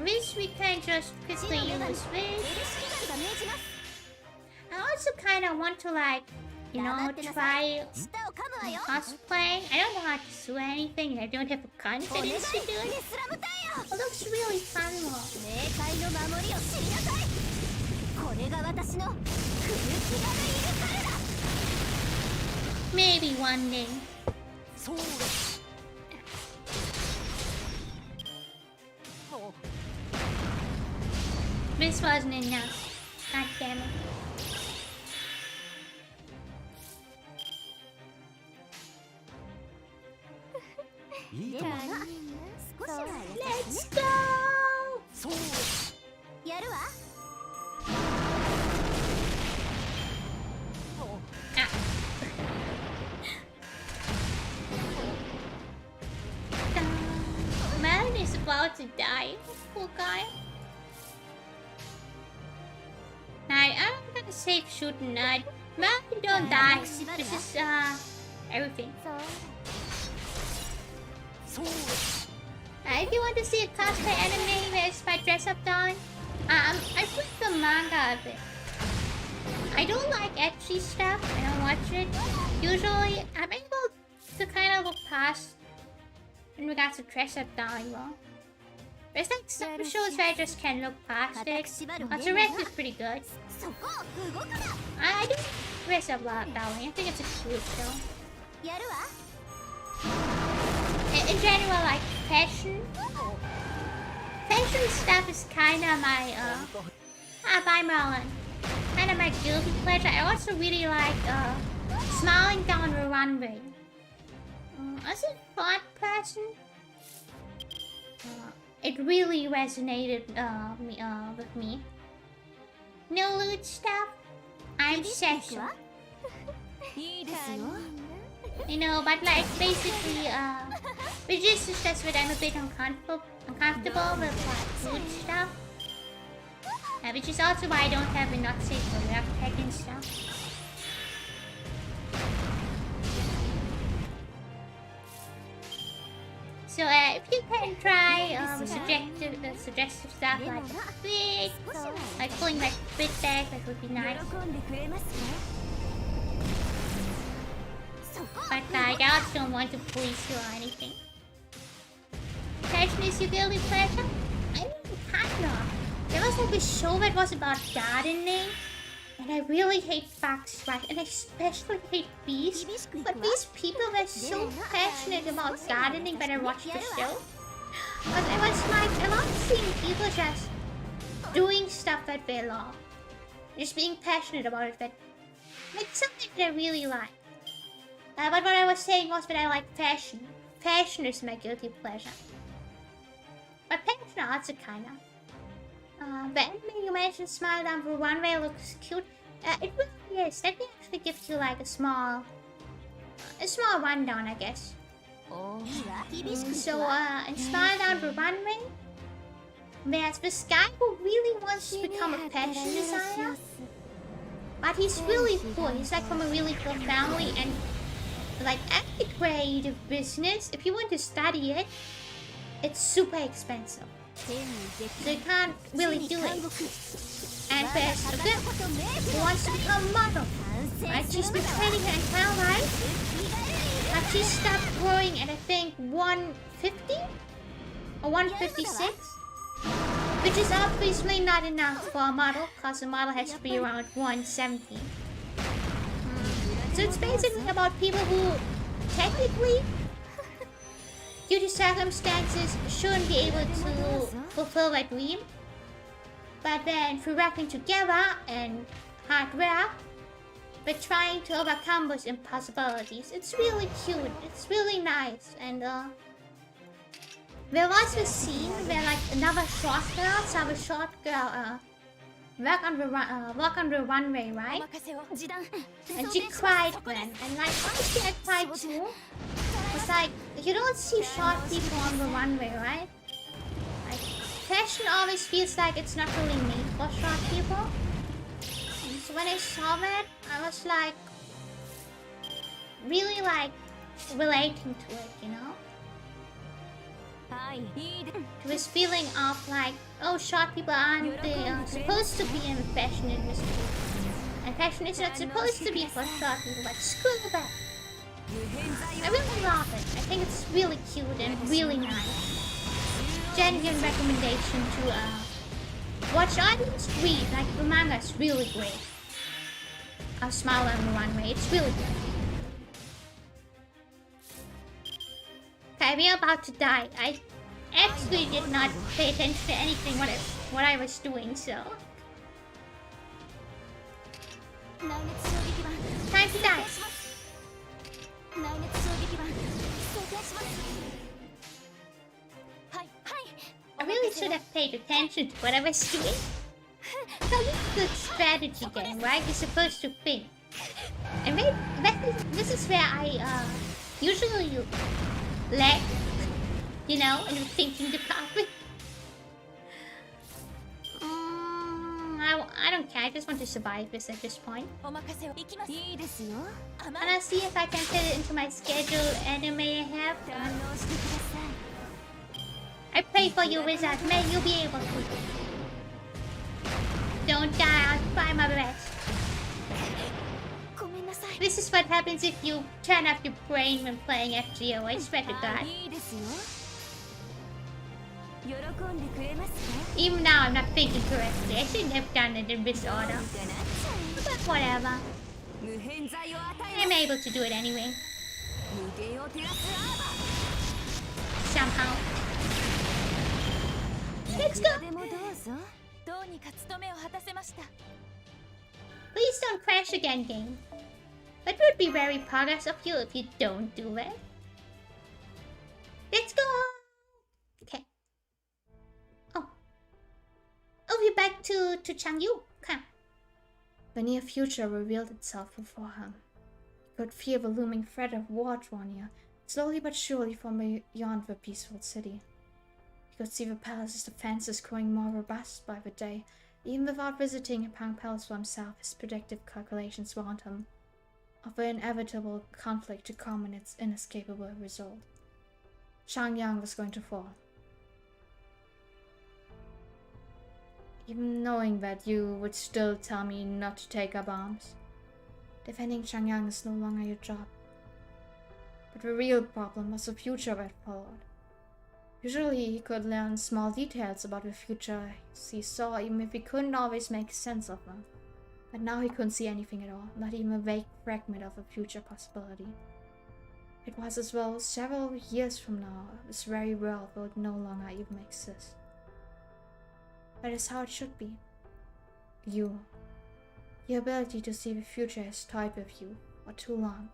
Which we can just quickly use エル with. シキガルが命じます I also kind of want to like, you know, 黙ってなさい try 舌を噛むわよ cosplay. I don't know how to do anything and I don't have a お願い confidence to do イ it. スラム隊よ It looks really fun though. 冥界の守りを知りなさいこれが私の空気がいるからだ Maybe one day. そうだ This wasn't enough. God damn it. いいともでもな少しは優し Let's く go! そうだやるわ Ah. Man is about to die. Poor guy. Nah, I'm gonna save shooting nut. Man, don't die. This is everything. そう そうだ If you want to see a cosplay anime where it's by dress up doll, I read the manga of it. I don't like ecchi stuff. I don't watch it. Usually, I'm able to kind of look past in regards to dress up doll. There's like some shows where I just can't look past it. Resurrect is pretty good. そこ動くな I do dress up doll. I think it's a cute show. やるわ In general, like fashion stuff is kind of my bye Marlon. Kind of my guilty pleasure. I also really like smiling down the runway. As a fun person, it really resonated with me. No lewd stuff. I'm 厳しくいく sexual. わいいですよ You know, but like basically, which is just that I'm a bit uncomfortable with like food stuff. Which is also why I don't have enough safe for tech and stuff. So if you can try suggestive stuff like fit, like pulling like fit back, that would be nice. 喜んでくれますかそこ But I also don't want to please you or anything. Fashion is your guilty pleasure? I mean, kind of. There was like a show that was about gardening, and I really hate bugs, right? And I especially hate bees. 厳しくいくわ But these people were so passionate about gardening when I watched the show. But I was like, I love seeing people just doing stuff that they love. Just being passionate about it, that like something that I really like. But what I was saying was that I like fashion. Fashion is my guilty pleasure. But fashion also kinda. The anime you mentioned, Smile Down for One Way, looks cute. It really is. Let me actually give you like a small rundown, I guess. おいわ厳しくい So, くわ in Smile Down for One Way, there's this guy who really wants to become a fashion designer. But he's really poor. He's like from a really poor family, and like any creative business, if you want to study it, it's super expensive. 天にで So you can't really do 監 it. 獄 And there's a girl こと名 who wants to become a model. 完 Right? 成 She's する been のだわ training her entire life, 気軽に but she stopped growing at I think 150 or 156, which is obviously not enough for a model, because a model has to be around 170. So it's basically about people who technically, due to circumstances, shouldn't be able to fulfill their dream. But then through working together and hard work, we're trying to overcome those impossibilities. It's really cute. It's really nice. And there was a scene where like another short girl saw a short girl walk on the runway, right? And she cried then. And like honestly I cried too. It's like you don't see short people on the runway, right? Like fashion always feels like it's not really made for short people. And so when I saw that, I was like really like relating to it, you know? This feeling of like, oh, short people aren't supposed to be in the fashion industry. And fashion is not supposed to be for short people, but screw that. I really love it. I think it's really cute and really nice. Genuine recommendation to watch or at least read. Like the manga is really great. I'll smile on the runway. It's really good. Okay, we're about to die. I actually did not pay attention to anything what I was doing, so time to die. I really should have paid attention to what I was doing. So this is a strategy game, right? You're supposed to think. And this is where I usually lag, you know, in the thinking department. I don't care, I just want to survive this at this point. And I'll see if I can fit it into my scheduled anime I have. I pray for you, Wizard. May you be able to. Don't die, I'll try my best. This is what happens if you turn off your brain when playing FGO, I swear to God. Even now I'm not thinking correctly. I shouldn't have done it in this order. But whatever. I'm able to do it anyway. Somehow. Let's go! Please don't crash again, game. That would be very progress of you if you don't do it. Let's go! Okay. Oh, we're back to Changyu. Come. The near future revealed itself before him. He could feel the looming threat of war draw near, slowly but surely from beyond the peaceful city. He could see the palace's defenses growing more robust by the day. Even without visiting Pang Palace for himself, his predictive calculations warned him of the inevitable conflict to come and its inescapable result. Changyang was going to fall. Even knowing that you would still tell me not to take up arms. Defending Changyang is no longer your job. But the real problem was the future that followed. Usually he could learn small details about the future he saw, even if he couldn't always make sense of them. But now he couldn't see anything at all, not even a vague fragment of a future possibility. It was as well several years from now, this very world would no longer even exist. That is how it should be. Your ability to see the future is tied with you for too long.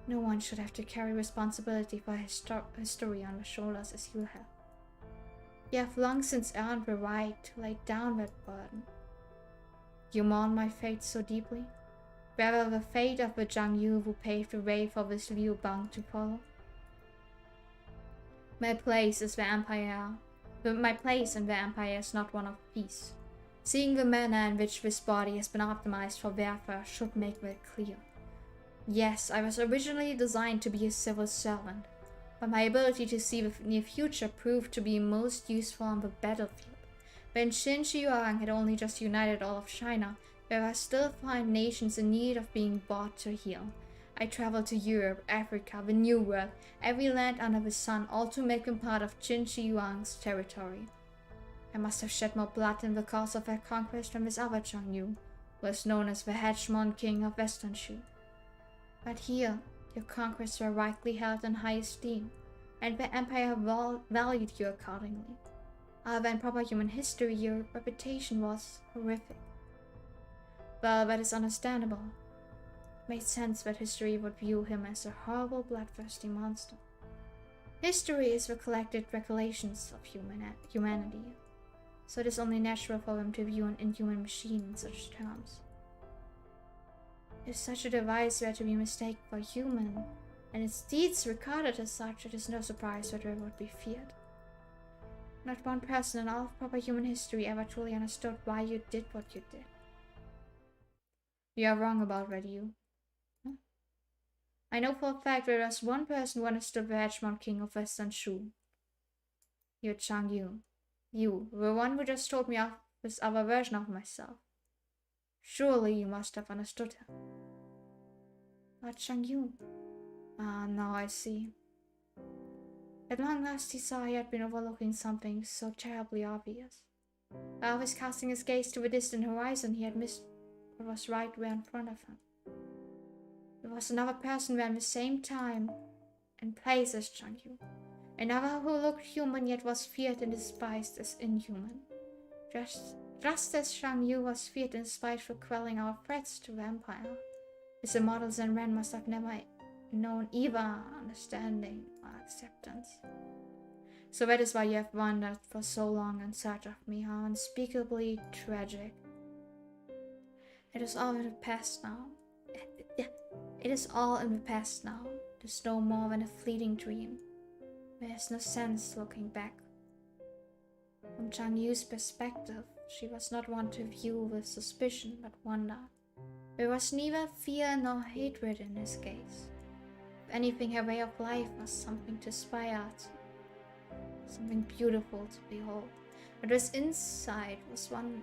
No one should have to carry responsibility for history on their shoulders as you have. You have long since earned the right to lay down that burden. You mourn my fate so deeply, rather the fate of the Zhang Yu who paved the way for this Liu Bang to follow. My place in the Empire is not one of peace. Seeing the manner in which this body has been optimized for warfare should make that clear. Yes, I was originally designed to be a civil servant, but my ability to see the near future proved to be most useful on the battlefield. When Qin Shi Huang had only just united all of China, there were still 5 nations in need of being brought to heel. I traveled to Europe, Africa, the New World, every land under the sun, all to make them part of Qin Shi Huang's territory. I must have shed more blood in the cause of that conquest than this other Zhang Yu, who was known as the hegemon king of Western Shu. But here, your conquests were rightly held in high esteem, and the empire valued you accordingly. However, in proper human history, your reputation was horrific. Well, that is understandable. It made sense that history would view him as a horrible, bloodthirsty monster. History is the collected recollections of humanity, so it is only natural for them to view an inhuman machine in such terms. If such a device were to be mistaken for human, and its deeds regarded as such, it is no surprise that it would be feared. Not one person in all of proper human history ever truly understood why you did what you did. You are wrong about that, you. Huh? I know for a fact there was one person who understood the Hedgemon King of Western Shu. You're Chang Yu. You, the one who just told me of this other version of myself. Surely you must have understood him. But Chang Yu. Ah, now I see. At long last he saw he had been overlooking something so terribly obvious. By always casting his gaze to the distant horizon, he had missed what was right there in front of him. There was another person there in the same time and place as Chang Yu. Another who looked human yet was feared and despised as inhuman. Just as Chang Yu was feared and despised for quelling our threats to the Empire, his immortals and Ren must have never known either understanding or acceptance. So that is why you have wandered for so long in search of me. How unspeakably tragic. It is all in the past now. It is all in the past now. It is no more than a fleeting dream. There is no sense looking back. From Chang Yu's perspective, she was not one to view with suspicion but wonder. There was neither fear nor hatred in his gaze. If anything, her way of life was something to aspire to, something beautiful to behold. But his insight was one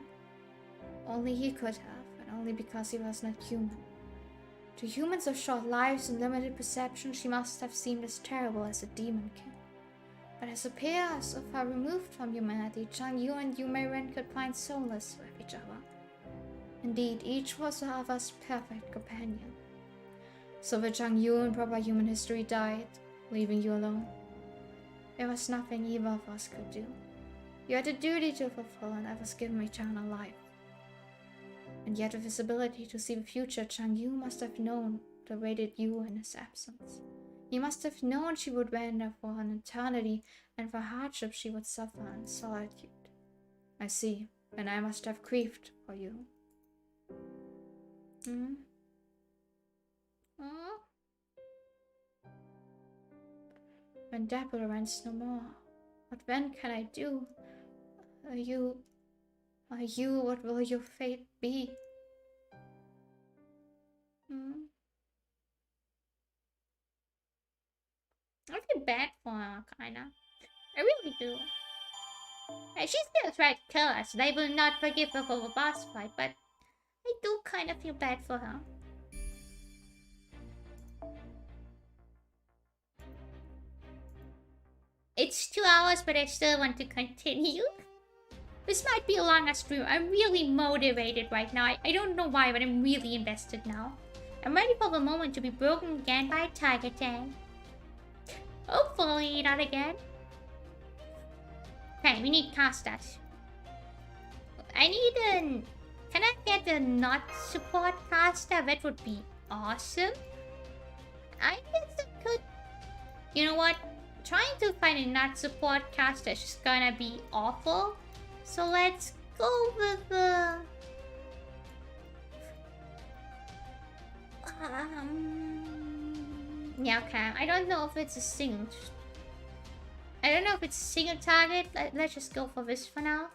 only he could have, and only because he was not human. To humans of short lives and limited perception, she must have seemed as terrible as a demon king. But as a pair so far removed from humanity, Chang Yu and Yu Mei Ren could find solace with each other. Indeed, each was the other's perfect companion. So the Chang Yu in proper human history died, leaving you alone. There was nothing either of us could do. You had a duty to fulfill, and I was given eternal life. And yet with his ability to see the future, Chang Yu must have known the awaited you in his absence. He must have known she would wander for an eternity, and for hardship she would suffer in solitude. I see, and I must have grieved for you. When Dapple rents no more, what then can I do? Are you, what will your fate be? I feel bad for her, kinda. I really do. She still tried to kill us, and I will not forgive her for the boss fight, but I do kind of feel bad for her. It's 2 hours, but I still want to continue. This might be a longer stream. I'm really motivated right now. I don't know why, but I'm really invested now. I'm ready for the moment to be broken again by a Tiger Tank. Hopefully not again. Okay, we need casters. I need an... Can I get a not support caster? That would be awesome. I guess I could... You know what? Trying to find a not support caster is just gonna be awful. So let's go with the... Yeah, okay. I don't know if it's a single... I don't know if it's a single target. Let's just go for this for now.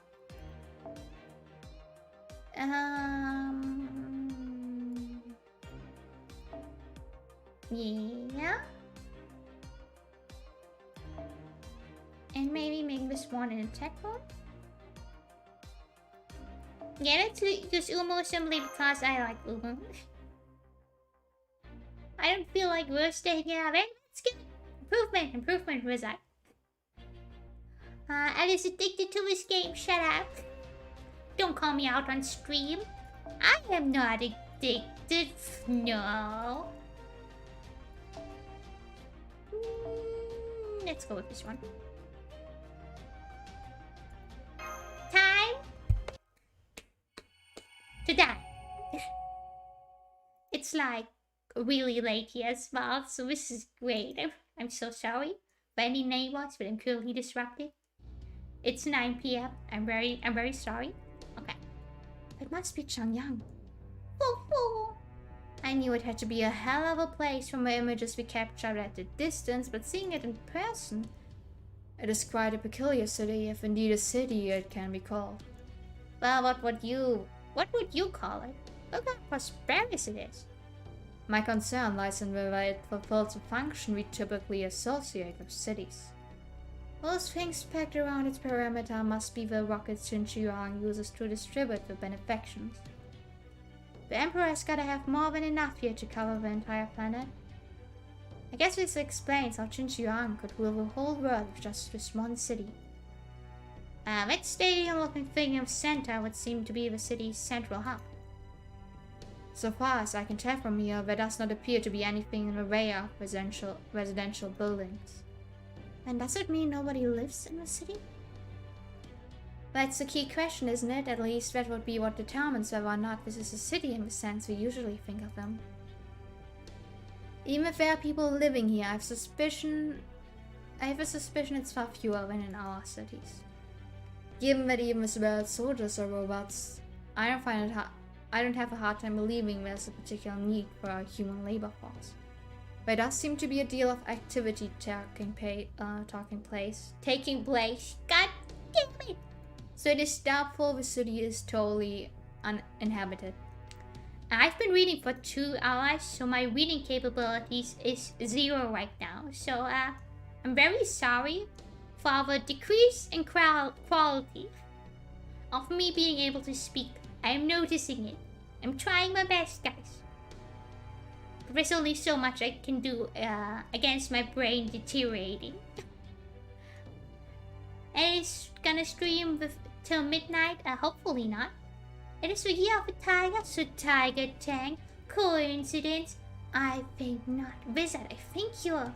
Yeah. And maybe make this one an attack mode. Yeah, let's use Umo simply because I like Umo. I don't feel like roasting it. Let's get improvement wizard. Alice addicted to this game. Shut up. Don't call me out on stream. I am not addicted. No. Let's go with this one. it's like really late here as well, so this is great. I'm so sorry for any neighbors, but I'm clearly disrupted. It's 9 p.m. I'm very sorry. Okay. It must be Changyang. Oh. I knew it had to be a hell of a place from the images we captured at a distance, but seeing it in person, it is quite a peculiar city, if indeed a city it can be called. Well, what would you call it? Look how prosperous it is. My concern lies in whether it fulfills a function we typically associate with cities. Those things packed around its perimeter must be the rockets Xinjiang uses to distribute the benefactions. The Emperor's gotta have more than enough here to cover the entire planet. I guess this explains how Xinjiang could rule the whole world with just this one city. That stadium-looking thing in the center would seem to be the city's central hub. So far as I can tell from here, there does not appear to be anything in the way of residential buildings. And does it mean nobody lives in the city? That's the key question, isn't it? At least that would be what determines whether or not this is a city in the sense we usually think of them. Even if there are people living here, I have a suspicion it's far fewer than in our cities. Given that even with world soldiers or robots, I don't have a hard time believing there's a particular need for a human labor force. There does seem to be a deal of activity taking place. God damn it! So it is doubtful the city is totally uninhabited. I've been reading for 2 hours, so my reading capabilities is 0 right now. So I'm very sorry for the decrease in quality of me being able to speak. I'm noticing it. I'm trying my best, guys. But there's only so much I can do against my brain deteriorating. And it's gonna stream till midnight, hopefully not. It is the year of the tiger, so Tiger Tang. Coincidence? I think not. Wizard, I think you're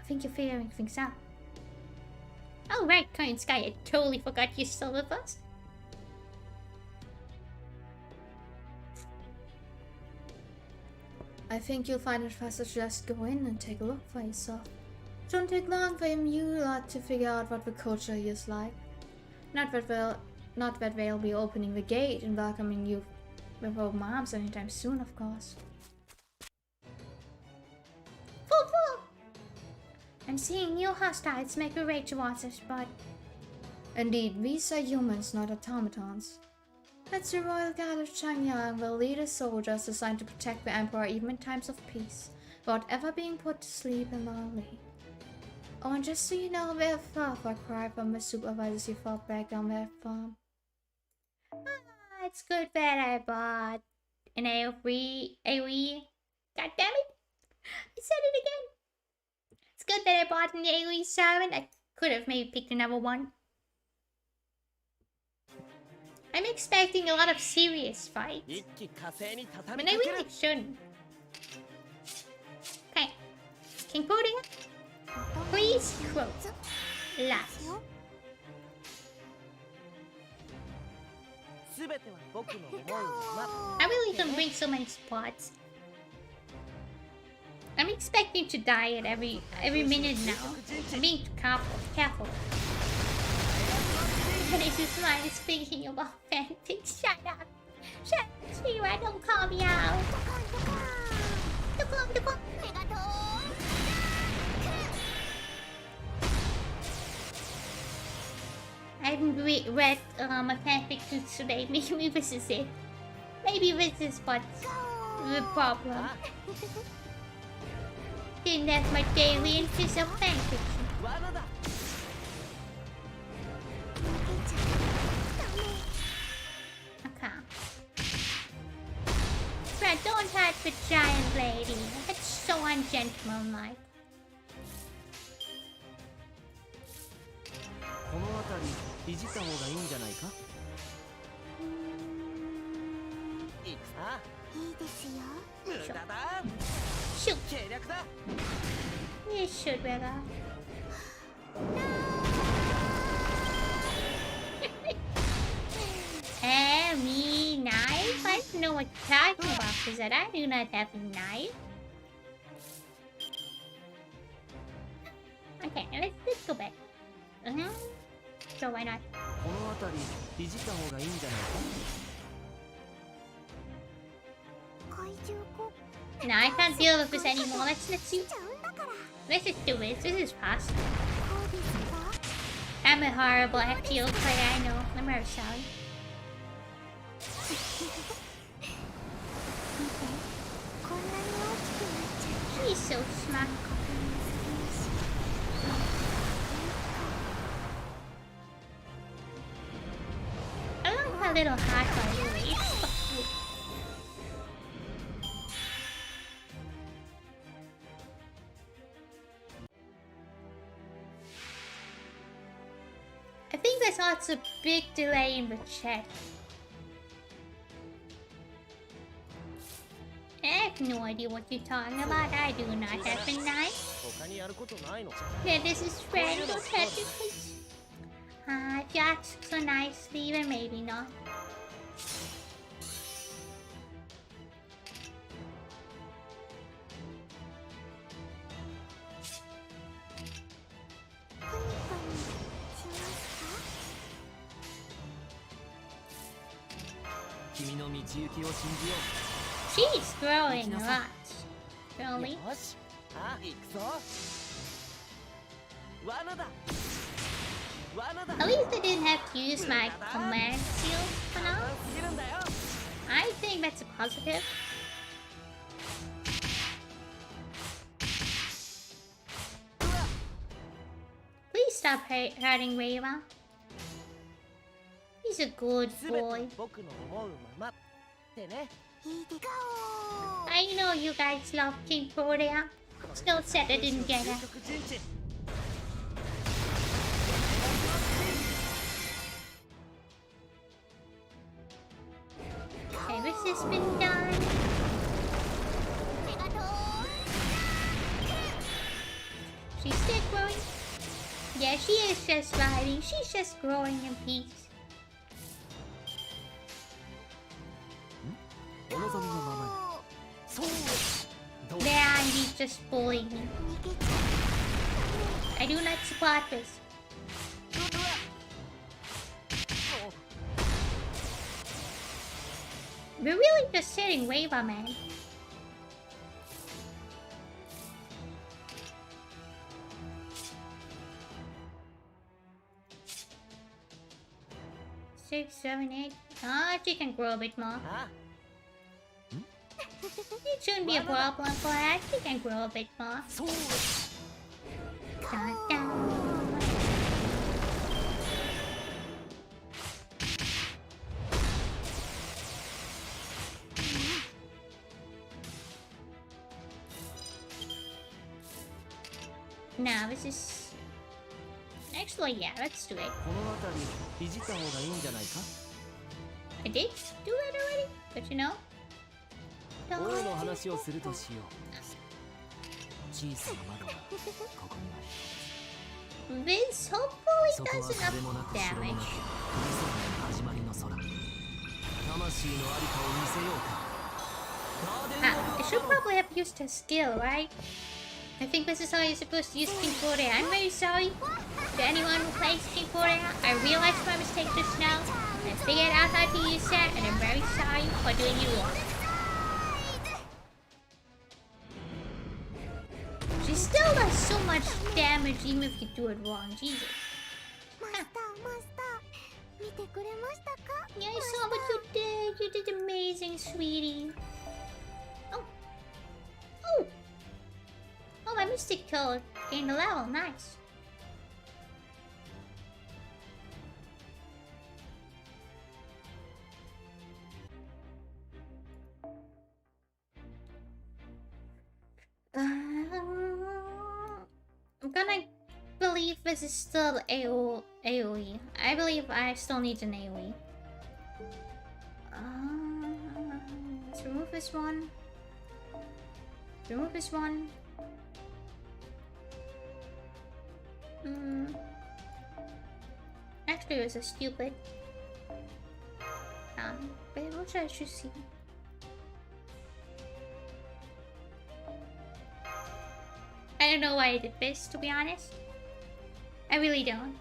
figuring things out. Oh right, Coin Sky, I totally forgot you're still with us. I think you'll find it faster to just go in and take a look for yourself. It won't take long for you lot to figure out what the culture here is like. Not that they'll be opening the gate and welcoming you with open arms anytime soon, of course. I'm seeing new hostiles make their way towards us, but... Indeed, these are humans, not automatons. That's the Royal Guard of Changyang, the leader soldiers assigned to protect the Emperor even in times of peace, without ever being put to sleep in lonely. Oh, and just so you know, they're far from cry from the supervisors you fought back on their farm. It's good that I bought an AoE. God damn it! I said it again! It's good that I bought an AoE 7. I could have maybe picked another one. I'm expecting a lot of serious fights. But I really shouldn't. Okay. King Pudia, please quote. Last. I really don't bring so many spots. I'm expecting to die at every minute now. I'm being careful. This is mine speaking about fanfics. Shut up. Shut up, Shira, don't call me out. I haven't read a fanfic since today. Maybe this is it. Maybe this is what's the problem. Didn't have my daily interest of fanfiction. Okay. Fred, don't hurt the giant lady. That's so ungentlemanlike. この辺りいじった方がいいんじゃないか。いくさ。いいですよ。無駄だ。 Shoot. 計略だ。 You should, Bella. Me knife? I have no know what you're talking about, because that I do not have a knife. Okay, let's go back. Sure, why not? この辺りいじった方がいいんじゃないか。怪獣ご No, I can't deal with this anymore. Let's just do this. This is fast. I'm a horrible FGO player, I know. I'm very sorry. She's so smart. I love her little heart by the way. It's so cute. I think there's also a big delay in the chat. I have no idea what you're talking about. I do not have a knife. 他にやることないの？ Yeah, this is friend. Don't touch it, please. If you ask so nicely, then maybe not. She's growing a lot. Really? よし、あ、行くぞ。罠だ。罠だ。 At least I didn't have to use my command seal for now. すぎるんだよ。 I think that's a positive. Please stop hurting Reva. He's a good すべて boy. 僕の思うままってね。 I know you guys love King Korea. Still sad I didn't get it. 究極陣地。 Okay, this has been done. She's still growing. Yeah, she is just riding. She's just growing in peace. お望みのままに。そう。どう There, he's just bullying me. I do not support this. We're really just sitting Reva, man. Six, 7, 8. Ah, she can grow a bit more. あ、 It shouldn't be a problem for her. She can grow a bit more. そう。 Dun, dun. Now this is... Actually, yeah, let's do it. この辺りいじった方がいいんじゃないか。 I did do it already, but you know... 王の話をするとしよう。小さな窓がここにある。 This hopefully そこは does 壁もな enough く城もな damage. く、始まりの空。魂のありかを見せようか。ガーデン Ah, オ I ブ should アバロン。 probably have used her skill, right? I think this is how you're supposed to use King Korea. I'm very sorry to anyone who plays King Korea. I realized my mistake just now. I figured out how to use that, and I'm very sorry for doing you wrong. She still does so much damage even if you do it wrong. Jesus. マスターマスター見てくれましたか？ Yeah, I saw what you did. You did amazing, sweetie. Oh. Oh. Oh, my mystic toad gained a level. Nice. I'm gonna believe this is still AoE. I believe I still need an AoE. Let's remove this one. Remove this one. Actually, this is stupid. But what should I choose here? don't know why I did this, to be honest. I really don't.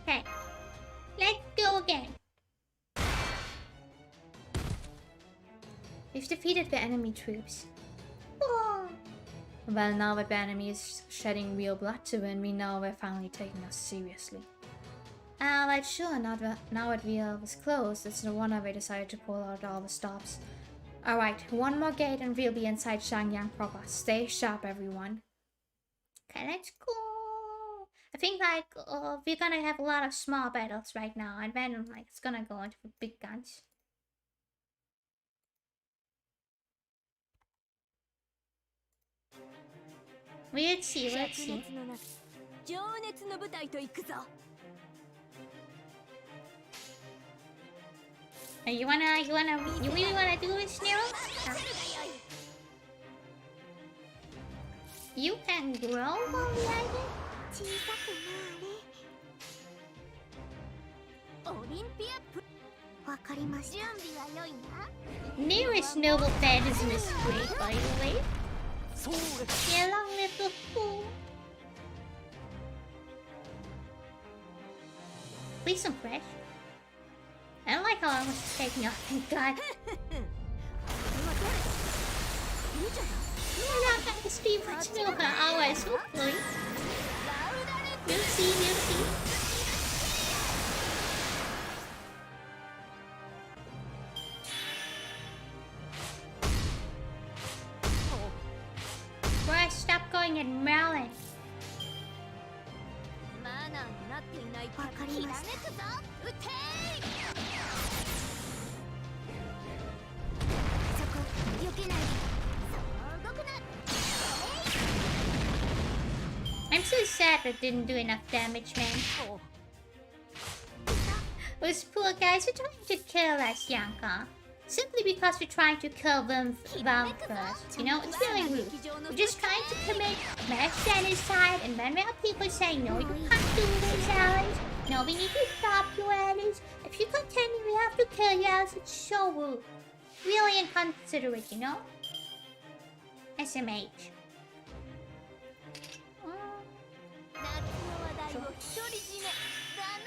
Okay. Let's go again. We've defeated the enemy troops. Oh. Well, now that the enemy is shedding real blood to win, we know they're finally taking us seriously. But sure, now that the elf is closed, it's no wonder they decided to pull out all the stops. Alright, one more gate and we'll be inside Shangyang proper. Stay sharp, everyone. Okay, let's go. I think like we're gonna have a lot of small battles right now, and then like it's gonna go into big guns. Let's see, let's see. 情熱の舞台と行くぞ。 You really wanna do this, Nero? You can grow while we are here? 小さくなれ。オリンピアプ。わかりました。準備は良いな。 Nearest noble fantasy is great, by the way. Yeah, long live the fool. Please some fresh. I don't like how I was taking off. Thank God. We're not going to stream for 2 hours, hopefully. We'll see, we'll see. Bruh, stop going at Merlin. マナーになっていないからひらめくぞ。撃てー。 そこ避けないで。そこ動くな。 I'm so sad that didn't do enough damage, man. Those poor guys are trying to kill us, Yanka. Simply because we're trying to kill them first. You know, it's really rude. We're just trying to commit mass genocide, and then there are people saying, no, you can't do this, Alice. No, we need to stop you, Alice. If you continue, we have to kill you, Alice. It's so rude. Really inconsiderate, you know? SMH. 夏の話題を独り占めだな。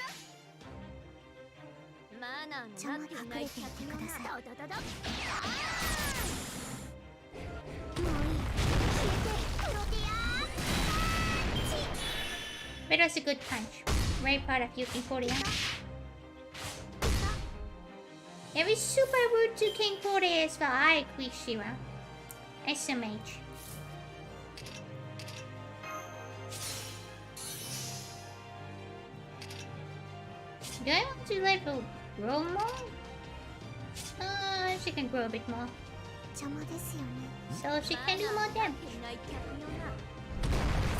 マナーになっていない客のな。ドドドド。もういい。消えてプロテア。 But it was a good punch. Very proud of you, King Korea. It was super rude to King Korea as well. I agree, Shira. SMH. Do I want to let her grow more? She can grow a bit more. 邪魔ですよね。 So she can do more damage. いない客のな。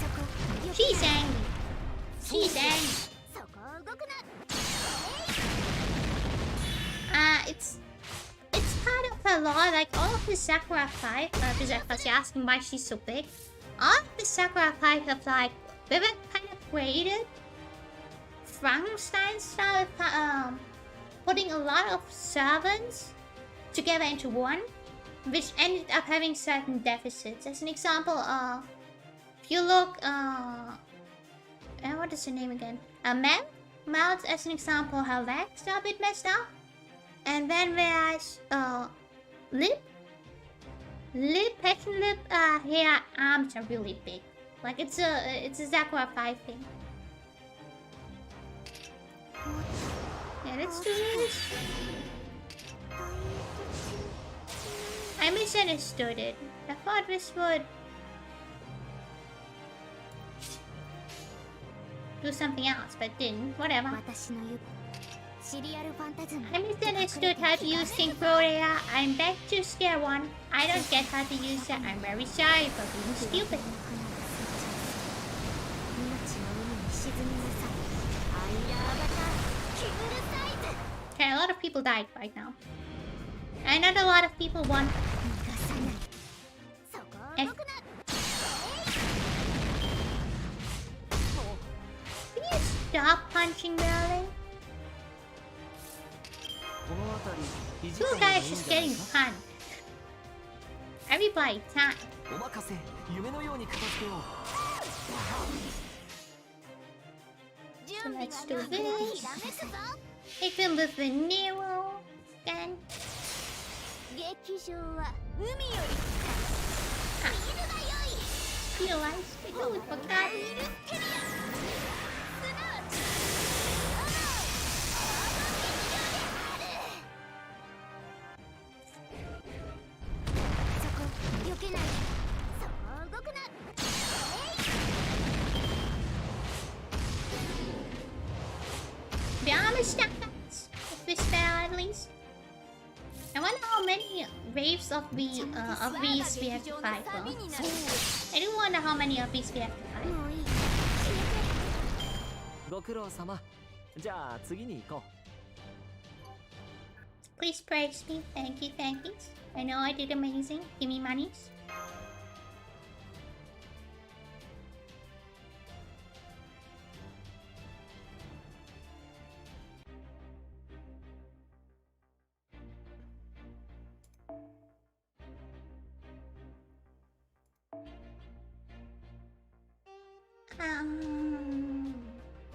そこ避け She's ない。 angry. She's angry. そこ動くな。 It's part of her lore, like all of the Sakura 5, because you're asking why she's so big. All of the Sakura 5 have like, they were kind of created Frankenstein style, putting a lot of servants together into one, which ended up having certain deficits. As an example, if you look, what is her name again? Mel, as an example, her legs are a bit messed up. And then there's Lip, Passion Lip, her arms are really big. Like it's a Sakura 5 thing. Yeah, let's do this. I misunderstood it. I thought this would do something else, but didn't. Whatever. 私の指。シリアルファンタズム。 I misunderstood how to use King Korea. I'm back to square one. I don't get how to use it. I'm very sorry for being stupid. Okay, a lot of people died right now. And not a lot of people won. Can you stop punching, really? この辺り肘 Two 掛けがいい guys ん just じゃない getting か punched. Everybody, time. お任せ夢のように片付けよう So let's do this. Hit them with the Nero. Then 劇場は海より見るがよい feel like we do it for God. そこ避けないそう動くな Be honest, guys. If it's fair, at least. I wonder how many waves of these we have to fight for. I do wonder how many of these we have to fight. もういい ご苦労様じゃあ次に行こ Please praise me. Thank you, thank you. I know I did amazing. Give me monies.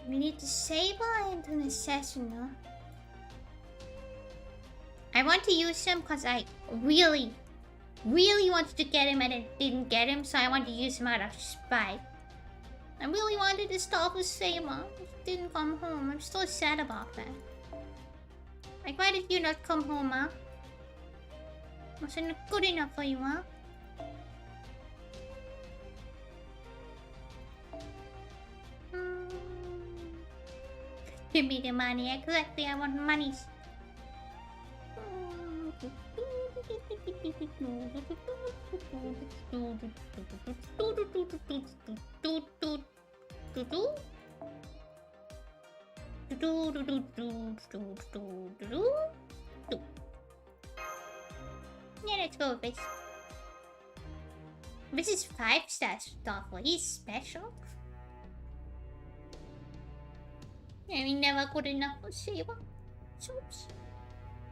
We need to saber and an assassin, no? I want to use him because I really wanted to get him and I didn't get him, so I want to use him out of spite. I really wanted to stop with Saber. He didn't come home. I'm still sad about that. Like, why did you not come home, huh? Wasn't good enough for you, huh? Give me the money. Exactly, I want monies. Yeah, let's go with this. This is 5-star stuff. He's special. I mean, never good enough for Saber. Oops.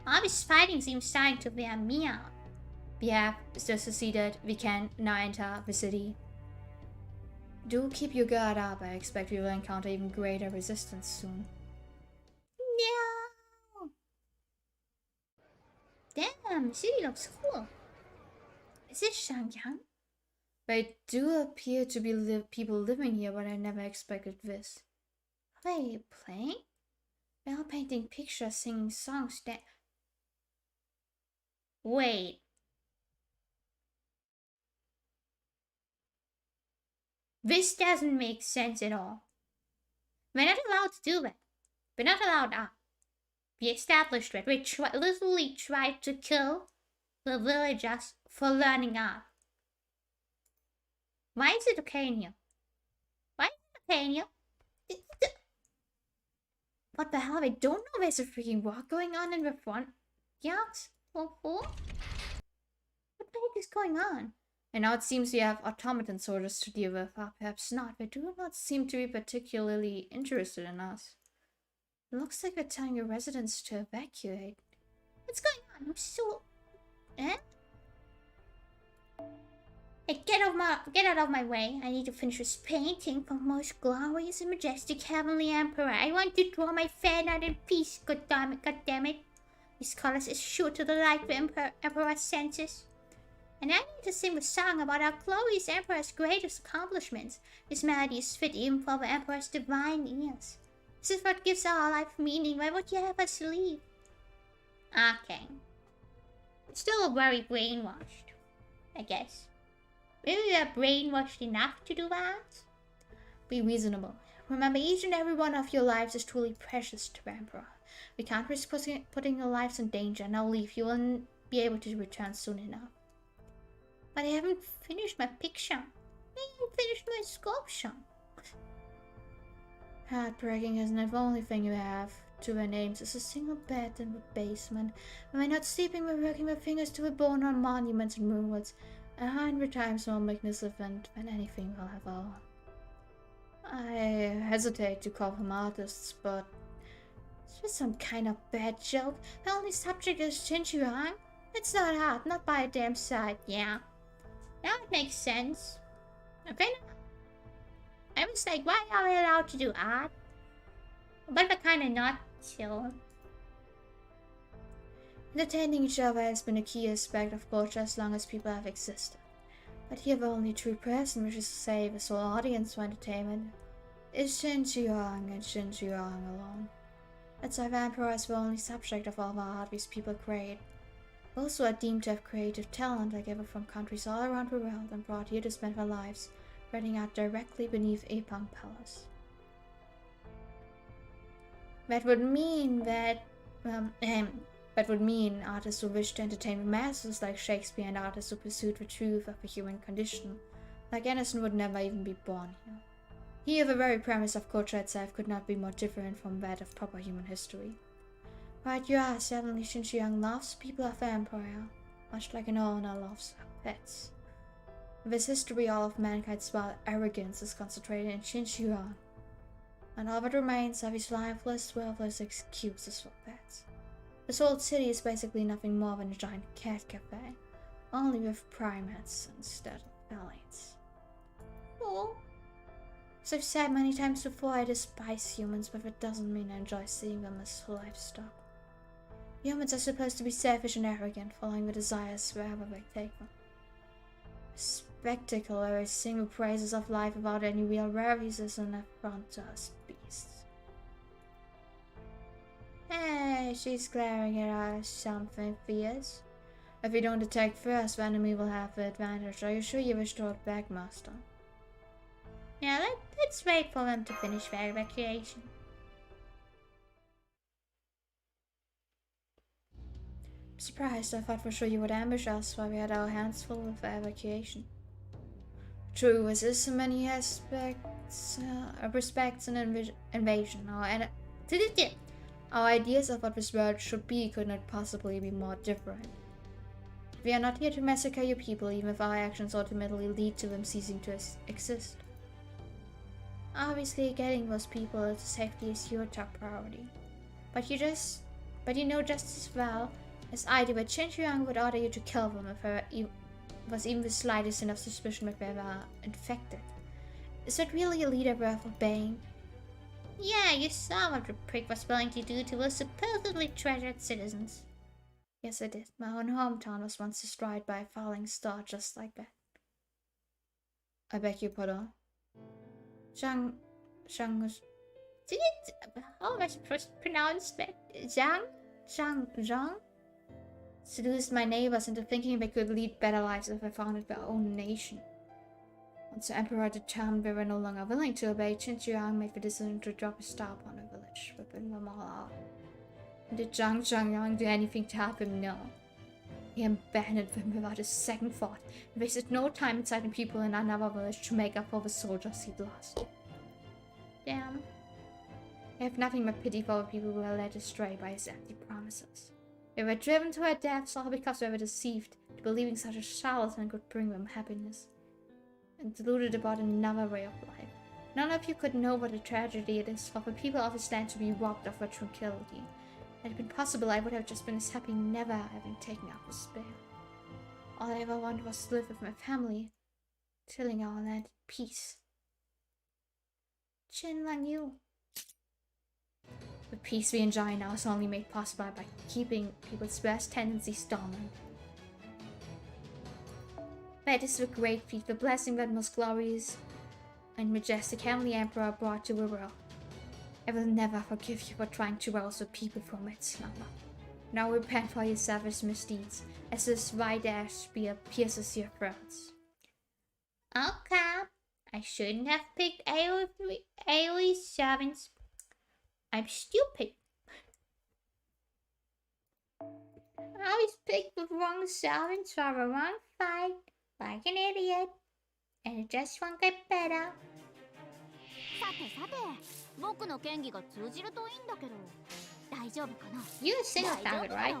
All this fighting seems starting to wear me out. We have just succeeded. We can now enter the city. Do keep your guard up. I expect we will encounter even greater resistance soon. No. Damn, the city looks cool. Is this Shangyang? There do appear to be people living here, but I never expected this. Are they playing? They're all painting pictures, singing songs. Wait. This doesn't make sense at all. We're not allowed to do that. We're not allowed out. We established that we literally tried to kill the villagers for learning art. Why is it okay in here? Why is it okay in here? What the hell? I don't know there's a freaking war going on in the front. Yes? What the heck is going on? And now it seems we have automaton soldiers to deal with. Or perhaps not. They do not seem to be particularly interested in us. It looks like they're telling your residents to evacuate. What's going on? I'm so... Eh? Hey, get out of my way. I need to finish this painting for most glorious and majestic heavenly emperor. I want to draw my fan out in peace. God damn it. These colors is sure to delight the emperor's senses. And I need to sing a song about our glorious emperor's greatest accomplishments. This melody is fit even for the emperor's divine ears. This is what gives our life meaning. Why would you have us leave? Okay. Still very brainwashed, I guess. Maybe we are brainwashed enough to do that? Be reasonable. Remember, each and every one of your lives is truly precious to the Emperor. We can't risk putting your lives in danger. Now leave. You won't be able to return soon enough. But I haven't finished my picture. I haven't finished my sculpture. Heartbreaking, isn't it? The only thing you have to our names is a single bed in the basement. When we're not sleeping, we're working our fingers to the bone on monuments and ruins. 100 times more magnificent than anything we'll have all. I hesitate to call them artists, but It's just some kind of bad joke. The only subject is Xinjiang. It's not hard, not by a damn sight. Yeah. That makes sense. Okay. I was like, why are we allowed to do art? But we're kinda not chill. Entertaining each other has been a key aspect of culture as long as people have existed. But here the only true person wishes to save his whole audience for entertainment is Xinjiang and Xinjiang alone. That's why the Emperor is the only subject of all the art these people create. Those who are deemed to have creative talent are gathered from countries all around the world and brought here to spend their lives spreading out directly beneath Epang Palace. That would mean artists who wish to entertain the masses like Shakespeare and artists who pursued the truth of the human condition, like Anderson, would never even be born here. Here the very premise of culture itself could not be more different from that of proper human history. But you are certainly Xinjiang loves people of the Empire, much like an owner loves pets. In this history, all of mankind's wild arrogance is concentrated in Xinjiang, and all that remains are these lifeless, worthless excuses for pets. This old city is basically nothing more than a giant cat cafe, only with primates instead of phthalates. Oh. As I've said many times before, I despise humans, but that doesn't mean I enjoy seeing them as livestock. Humans are supposed to be selfish and arrogant, following the desires wherever they take them. A spectacle where they sing the praises of life without any real worries is an affront to us beasts. Hey, she's glaring at us something fierce. If we don't attack first, the enemy will have the advantage. Are you sure you wish to hold back, Master? Yeah, let's wait for them to finish their evacuation. I'm surprised. I thought for sure you would ambush us while we had our hands full with the evacuation. True, this is in many respects an invasion. Our ideas of what this world should be could not possibly be more different. We are not here to massacre your people, even if our actions ultimately lead to them ceasing to exist. Obviously, getting those people to safety is your top priority. But you know just as well as I do that Xinjiang would order you to kill them if there was even the slightest enough suspicion that they were infected. Is that really a leader worth obeying? Yeah, you saw what the prick was willing to do to our supposedly treasured citizens. Yes, I did. My own hometown was once destroyed by a falling star just like that. I beg your pardon. Zhang was... How am I supposed to pronounce that? Zhang? Seduced my neighbors into thinking they could lead better lives if they founded their own nation. Once the Emperor determined they were no longer willing to obey, Xinjiang made the decision to drop a star upon the village, whipping them all out. And did Zhang do anything to help him? No. He abandoned them without a second thought, and wasted no time inciting people in another village to make up for the soldiers he'd lost. Damn. I have nothing but pity for the people who were led astray by his empty promises. They were driven to their deaths all because they were deceived into believing such a charlatan could bring them happiness, and deluded about another way of life. None of you could know what a tragedy it is for the people of this land to be robbed of their tranquility. Had it been possible, I would have just been as happy never having taken up the spell. All I ever wanted was to live with my family, tilling our land in peace. Chin Lang Yu. The peace we enjoy now is only made possible by keeping people's worst tendencies dormant. That is the great feat, the blessing that most glorious and majestic Heavenly Emperor brought to the world. I will never forgive you for trying to rouse the people from its slumber. Now repent for your savage misdeeds, as this white ash spear pierces your throats. Okay, I shouldn't have picked AoE servants. I'm stupid. I always picked the wrong servants for the wrong fight, like an idiot, and it just won't get better. さてさて、僕の剣技が通じるといいんだけど、大丈夫かな? You're a single target, right?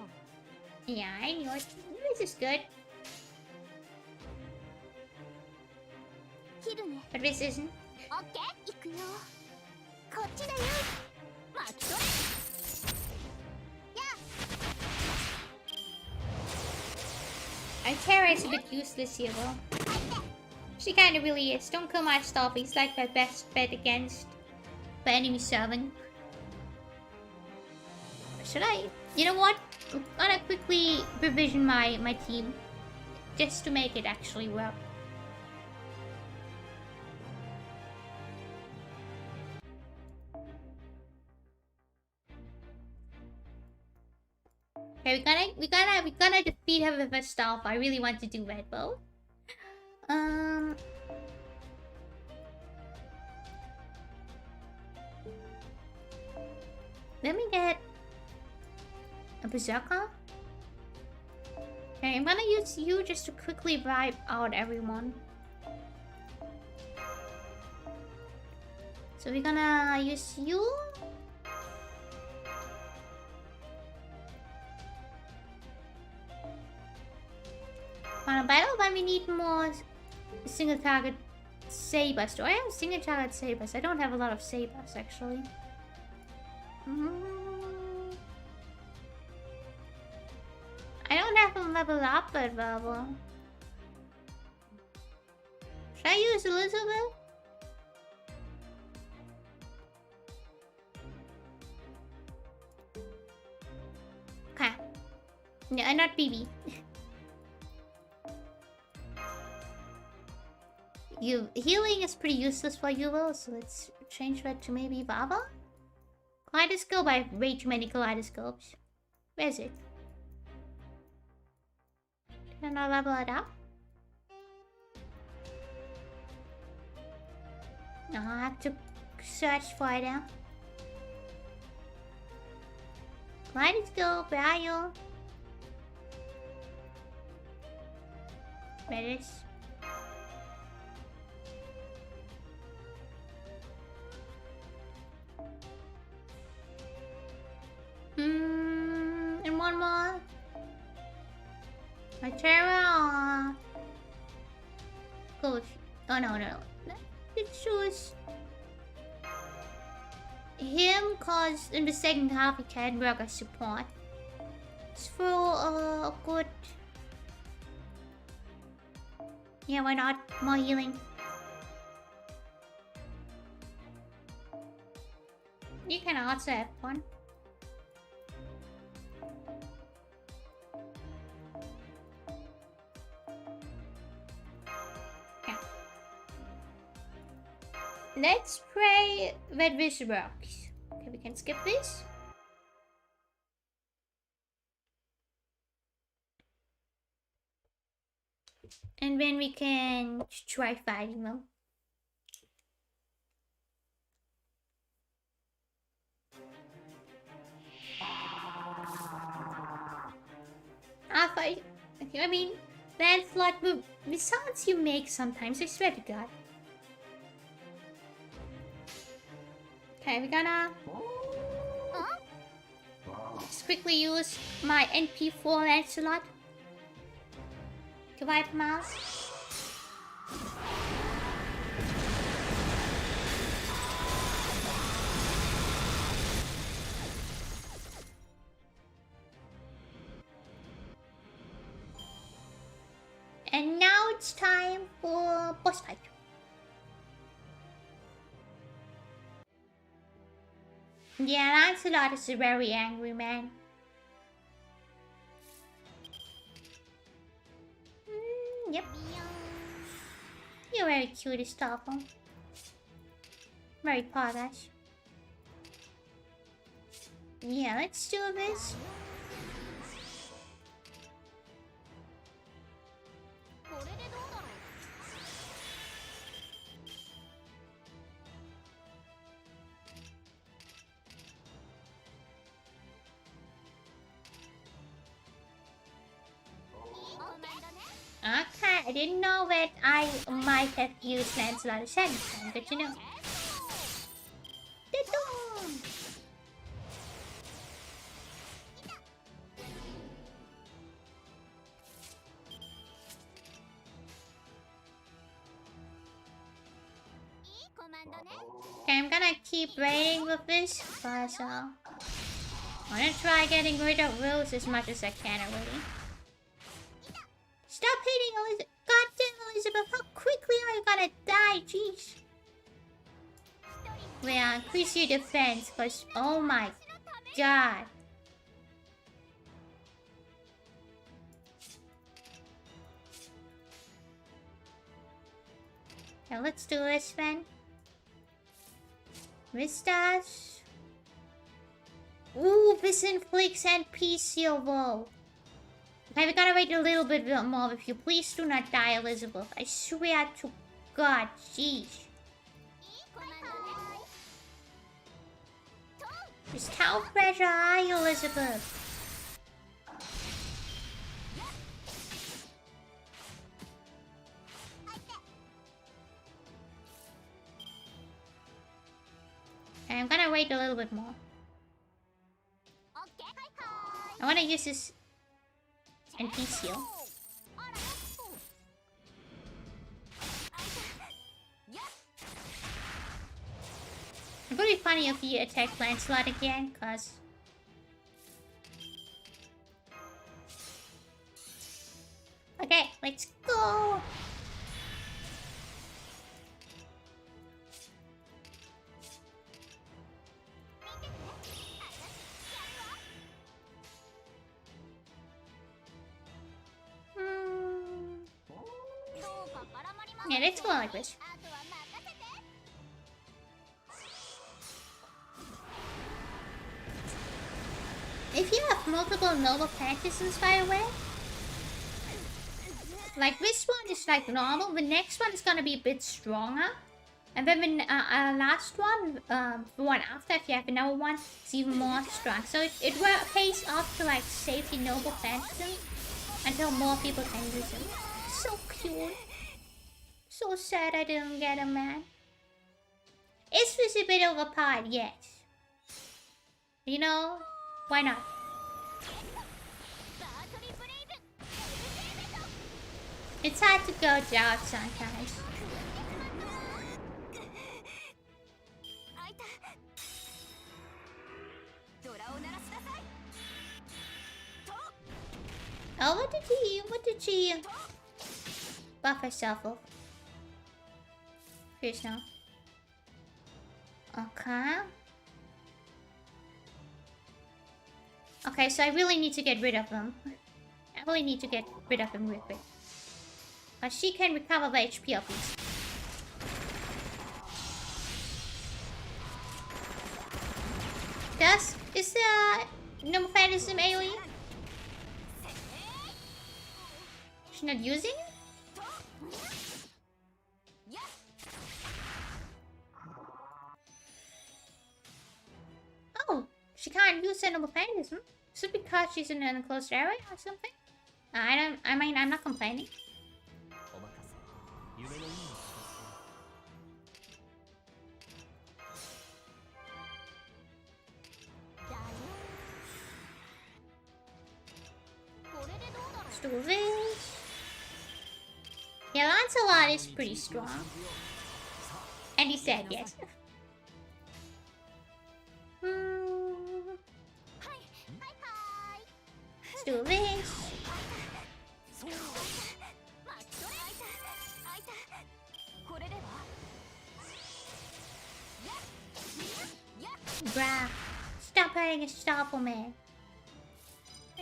Yeah, I knew it. This is good. 切るね。 But this isn't. オッケー、行くよ。こっちだよ。巻き取れ。My Terra is a bit useless here, though. She kinda really is. Don't kill my stuff. He's like my best bet against the enemy 7. Should I? You know what? I'm gonna quickly revision my team. Just to make it actually work. Okay, we're gonna defeat her with her staff. I really want to do Red Bow. Let me get a berserker. Okay, I'm gonna use you just to quickly wipe out everyone. So we're gonna use you. On a battle, but we need more single target sabers. Do I have single target sabers? I don't have a lot of sabers actually. I don't have them level up at level. Should I use Elizabeth? Okay. Yeah, not BB. Healing is pretty useless for you, Will, so let's change that to maybe Vava? Kaleidoscope, I have way too many kaleidoscopes. Where is it? Can I level it up? No, I have to search for it now. Kaleidoscope, where are you? Where is? And one more. My Terra. Coach. Oh no. Let's choose him, cause in the second half he can work as support. It's for a good. Yeah, why not? More healing. You can also have one. Let's pray that this works. Okay, we can skip this. And then we can try fighting them. I mean, Lancelot, the sounds you make sometimes, I swear to God. Okay, we're gonna just quickly use my NP4 Lancelot to wipe him out. And now it's time for boss fight. Yeah, Lancelot is a very angry man. Yep. You're very cute, Stoffel. Very polished. Yeah, let's do this. Okay, I didn't know that I might have used Lancelot a second time, but you know. Okay, I'm gonna keep raiding with this, but I'm gonna try getting rid of Rose as much as I can already. Stop! Elizabeth. Goddamn, Elizabeth, how quickly are you gonna die? Jeez. Yeah, increase your defense, cause oh my god. Now let's do this then. Vistas. Ooh, Vincent Flakes and PCO. Okay, we gotta wait a little bit more with you. Please do not die, Elizabeth. I swear to God, jeez. Just how fragile are you, Elizabeth? And I'm gonna wait a little bit more. I wanna use this NPC. It would be funny if you attack Lancelot again, cause... Okay, let's go! Yeah, let's go like this. If you have multiple noble practices, by the way, like this one is like normal, the next one is gonna be a bit stronger, and then the last one, the one after, if you have another one, is even more strong. So it pays off to like save your noble practices until more people can use them. So cute. So sad I didn't get him, man. Is this a bit overpowered? Yes. You know, why not? It's hard to go down sometimes. Oh, what did she buff herself up? Here's now. Okay. Okay, so I really need to get rid of them. I really need to get rid of them real quick. She can recover the HP of these. Is the no fantasy AoE? She's not using it? Oh, she can't use the noble fantasy. Is it because she's in an enclosed area or something? I mean, I'm not complaining. Let's do this. Yeah, Lancelot is pretty strong. And he said yes. Let's do this. Bruh, stop hurting a Stoffel, man.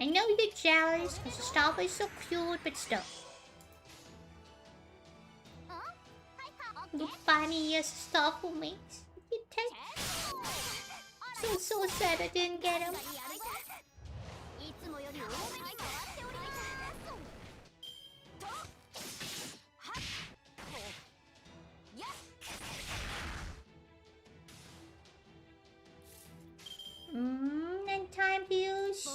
I know you're jealous because the Stoffel is so cute, but still. The funniest Stoffel makes. You take. So sad I didn't get him. And time to use.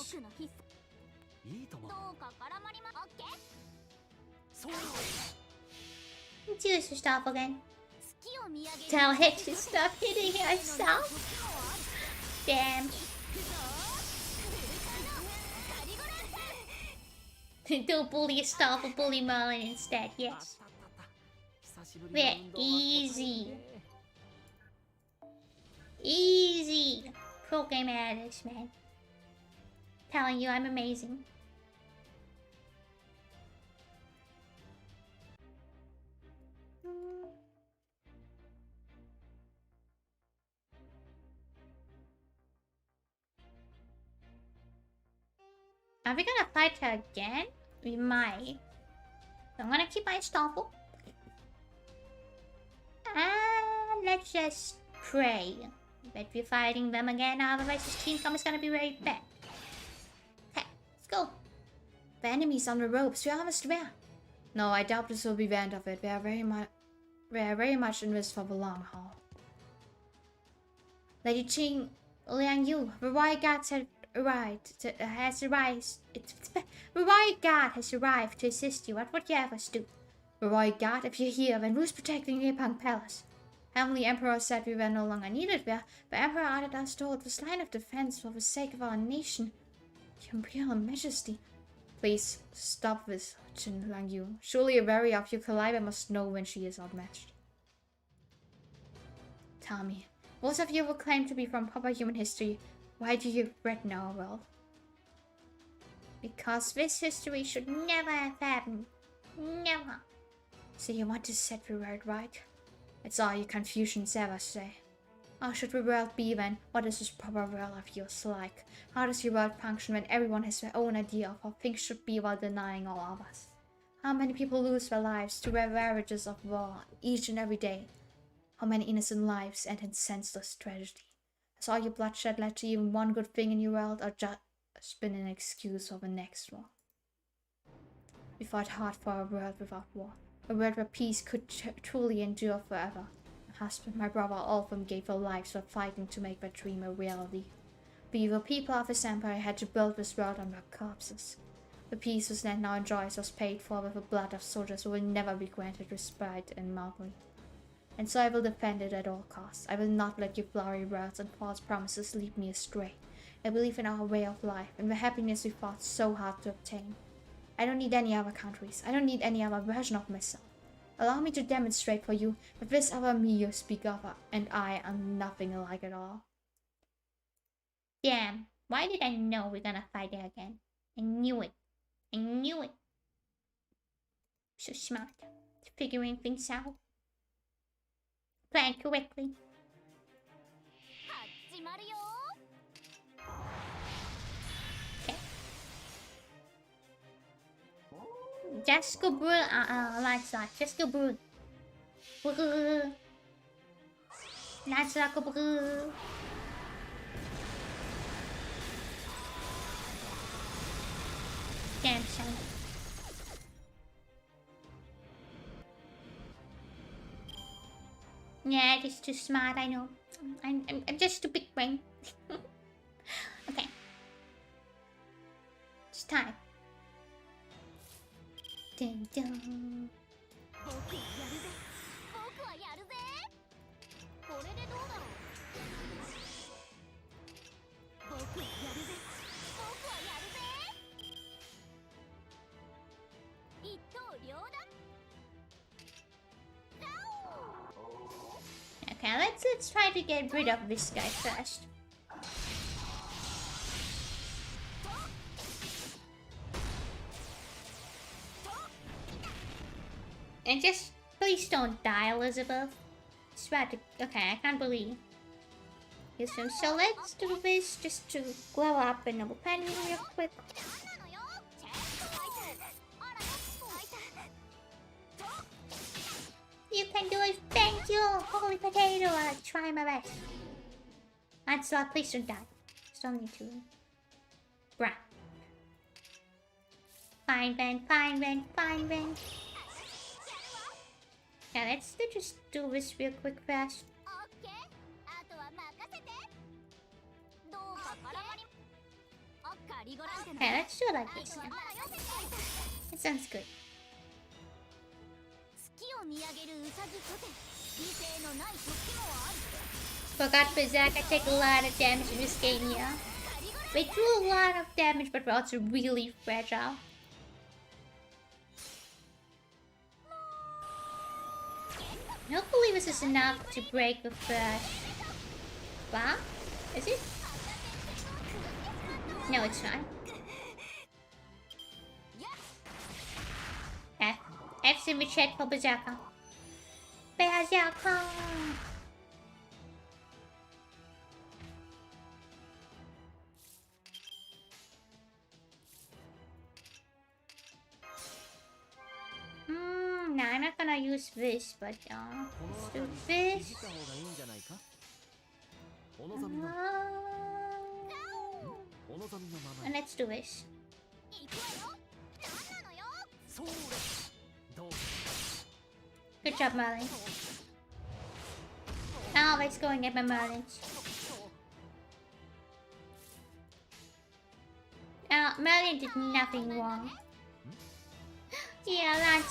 Let's use your stuff again. Tell it to stop hitting herself. Damn. Don't bully stuff, but bully Merlin instead, yes. We're easy. Easy. Pro game artist, man. Telling you I'm amazing. Are we gonna fight her again? We might. So I'm gonna keep my Stoffel. And let's just pray that we're fighting them again, otherwise this team comp is gonna be very bad. Okay, let's go. The enemy's on the ropes. We are almost there. No, I doubt this will be the end of it. We are very much in this for the long haul. Lady Qing, Liang Yu, the Royal Guards have arrived. The Royal Guard has arrived to assist you. What would you have us do? The Royal Guard, if you're here, then who's protecting the Yapang Palace? Heavenly Emperor said we were no longer needed there. The Emperor ordered us to hold this line of defense for the sake of our nation. Your Imperial Majesty. Please, stop this, Qin Liang Yu. Surely a warrior of your caliber must know when she is outmatched. Tell me, most of you will claim to be from proper human history. Why do you threaten our world? Because this history should never have happened. Never. So you want to set the world right? That's all you Confucians ever say. How should the world be then? What is this proper world of yours like? How does your world function when everyone has their own idea of how things should be while denying all of us? How many people lose their lives to the ravages of war each and every day? How many innocent lives end in senseless tragedy? Has all your bloodshed led to even one good thing in your world, or just been an excuse for the next war? We fought hard for a world without war, a world where peace could truly endure forever. My husband, my brother, all of them gave their lives for fighting to make that dream a reality. The evil people of this empire had to build this world on their corpses. The peace this land now enjoys was paid for with the blood of soldiers who will never be granted respite and monopoly. And so I will defend it at all costs. I will not let your flowery words and false promises lead me astray. I believe in our way of life and the happiness we fought so hard to obtain. I don't need any other countries. I don't need any other version of myself. Allow me to demonstrate for you that this other me you speak of and I are nothing alike at all. Damn, why did I know we're gonna fight it again? I knew it. I knew it. So smart. Figuring things out. Plan correctly. Okay. Just go brew. Like that. Just go brew. Let's go brew. Damn son. Yeah, it is too smart, I know. I'm just a big brain. Okay. It's time. Dun dun. Okay, let's try to get rid of this guy first. And just please don't die, Elizabeth. It's about to, okay, I can't believe. Okay, so let's do this just to glow up and double penny real quick. You can do it, thank you, holy potato. I'll try my best. Lancelot, please don't die. Still need to. Bruh. Fine, Ben, fine, Ben, fine, Ben. Yeah, let's just do this real quick fast. Okay, let's do it like this now. It sounds good. Forgot Berserk, I take a lot of damage in this game, yeah. We do a lot of damage, but we're also really fragile. Hopefully this is enough to break the first bar. Is it? No, it's not. F's in the chat for Berserker. Berserker! gonna use this, but let's do this. And let's do this. Good job, Merlin. Now let's go and get my Merlins. Merlin did nothing wrong. Yeah,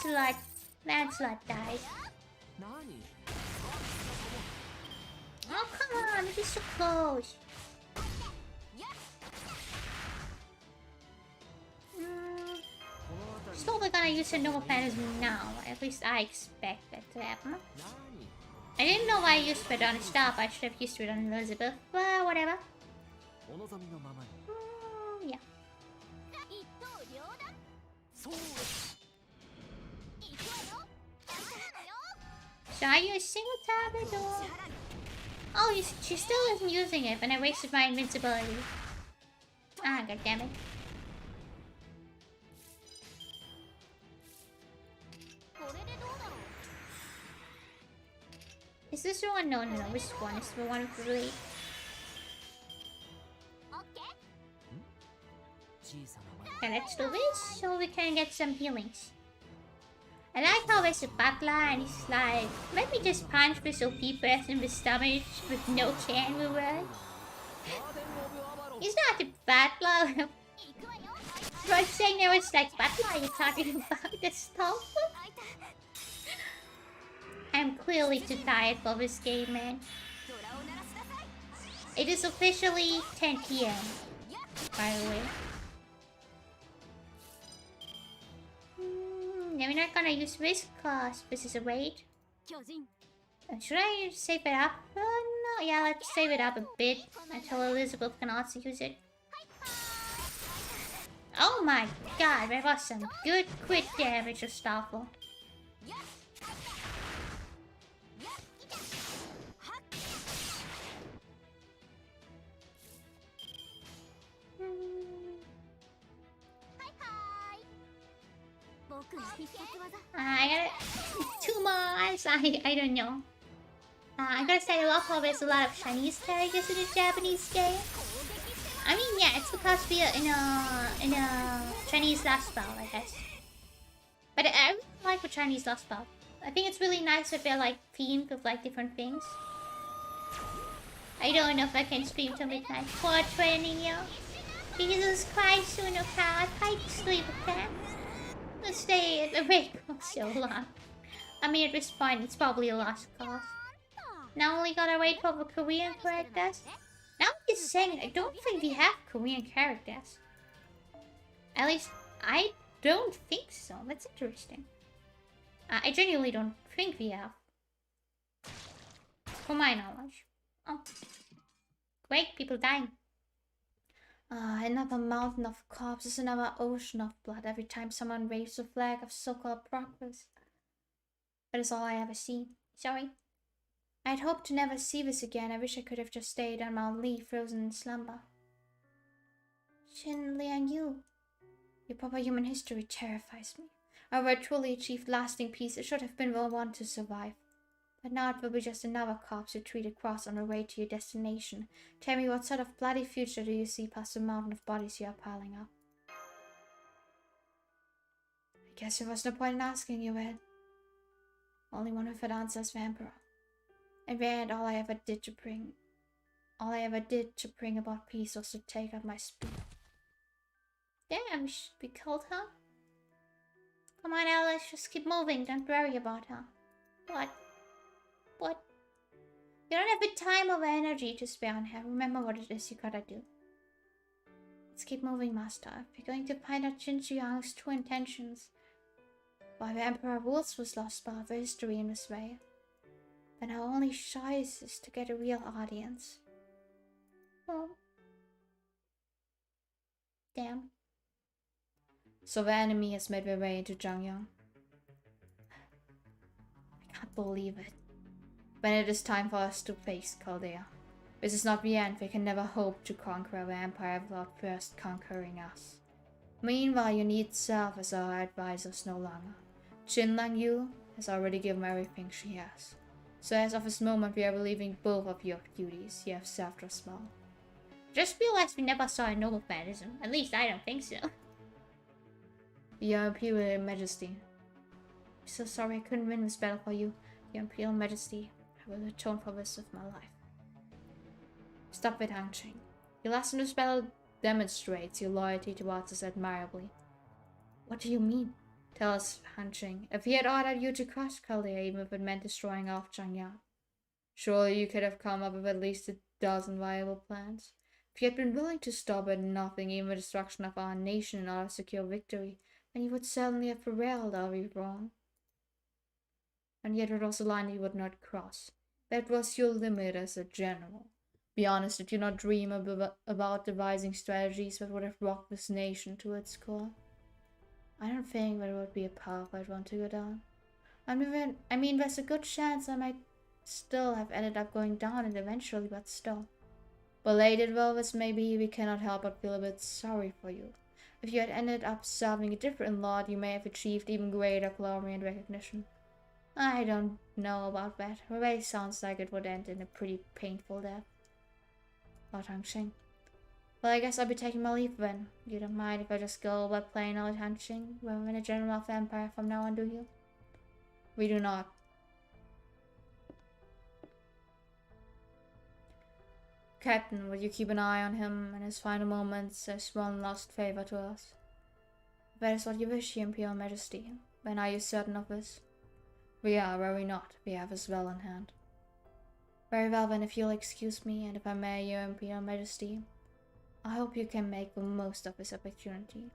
Lancelot died. Oh, come on, this is so close. He's probably gonna use a normal fantasy now. At least I expect that to happen. I didn't know why I used it on Staff. I should have used it on Elizabeth. Well, whatever. Yeah. Should I use single tablet or... Oh, she still isn't using it, but I wasted my invincibility. Ah, goddammit. Is this the one? No, which one? It's the one with the blade. Okay, let's do this so we can get some healings. I like how there's a butler and he's like, let me just punch this OP person in the stomach with no can removed. He's not a butler. I was saying there was like butler, you're talking about this stuff. I'm clearly too tired for this game, man. It is officially 10 PM, by the way. No, we're not gonna use this because this is a raid. Should I save it up? No, yeah, let's save it up a bit until Elizabeth can also use it. Oh my god, that was some good crit damage of Starfall. I got 2 months. I don't know. I gotta say, I love how there's a lot of Chinese characters in the Japanese game. I mean, yeah, it's because we are in a Chinese last spell, I guess. But I really like the Chinese last spell. I think it's really nice that they're like themed with like different things. I don't know if I can stream till midnight. For training, yo. Jesus Christ, soon of how I tried to sleep with that. Let's stay at the break for so long. I mean, at this point, it's probably a lost cause. Now only gotta wait for the Korean characters. Now I'm just saying, I don't think we have Korean characters. At least, I don't think so. That's interesting. I genuinely don't think we have. For my knowledge. Oh. Great, people dying. Another mountain of corpses, another ocean of blood every time someone waves a flag of so-called progress. That is all I ever see. Sorry. I'd hoped to never see this again. I wish I could have just stayed on Mount Lee, frozen in slumber. Shin Liang Yu. Your proper human history terrifies me. Our word truly achieved lasting peace. It should have been the one to survive. But now it will be just another corpse you treat across on the way to your destination. Tell me, what sort of bloody future do you see past the mountain of bodies you are piling up? I guess there was no point in asking you, Ed. Only one who could answer is the Emperor. In the end, all I ever did to bring about peace was to take out my spear. Damn, she should be killed, huh? Come on, Alice, just keep moving. Don't worry about her. What? What? You don't have the time or the energy to spare on her. Remember what it is you gotta do. Let's keep moving, Master. If you're going to find out Jin Jiang's true intentions, why the Emperor rules was lost part of the history in this way, then our only choice is to get a real audience. Oh. Damn. So the enemy has made their way into Zhangyang. I can't believe it. When it is time for us to face Chaldea. This is not the end. We can never hope to conquer the Empire without first conquering us. Meanwhile, you need serve as our advisors no longer. Jin Lang Yu, has already given everything she has. So as of this moment, we are relieving both of your duties. You have served us well. Just realized we never saw a noble baptism. At least I don't think so. Your Imperial Majesty. I'm so sorry I couldn't win this battle for you. Your Imperial Majesty, I will atone for this with my life. Stop it, Hangqing. Your loss in this battle demonstrates your loyalty towards us admirably. What do you mean? Tell us, Hangqing. If he had ordered you to crush Kaldea, even if it meant destroying off Changyang, surely you could have come up with at least a dozen viable plans. If you had been willing to stop at nothing, even the destruction of our nation in order to secure victory, then you would certainly have prevailed, are we wrong? And yet it was a line you would not cross. That was your limit as a general. Be honest, did you not dream about devising strategies that would have rocked this nation to its core? I don't think that would be a path I'd want to go down. I mean, there's a good chance I might still have ended up going down it eventually, but still. Belated though this may be, we cannot help but feel a bit sorry for you. If you had ended up serving a different lord, you may have achieved even greater glory and recognition. I don't know about that. It really sounds like it would end in a pretty painful death. Lord Hangqing. Well, I guess I'll be taking my leave then. You don't mind if I just go by plain old Hangqing rather than a general of the Empire from now on, do you? We do not. Captain, would you keep an eye on him in his final moments as one last favor to us? If that is what you wish, Your Imperial Majesty. Then are you certain of this? We are, were we not? We have as well in hand. Very well then, if you'll excuse me, and if I may, Your Imperial Majesty, I hope you can make the most of this opportunity.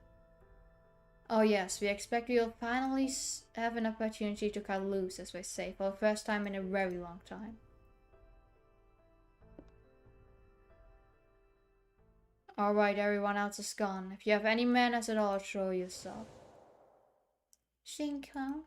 Oh yes, we expect you'll finally have an opportunity to cut loose, as we say, for the first time in a very long time. Alright, everyone else is gone. If you have any manners at all, show yourself. Shinko.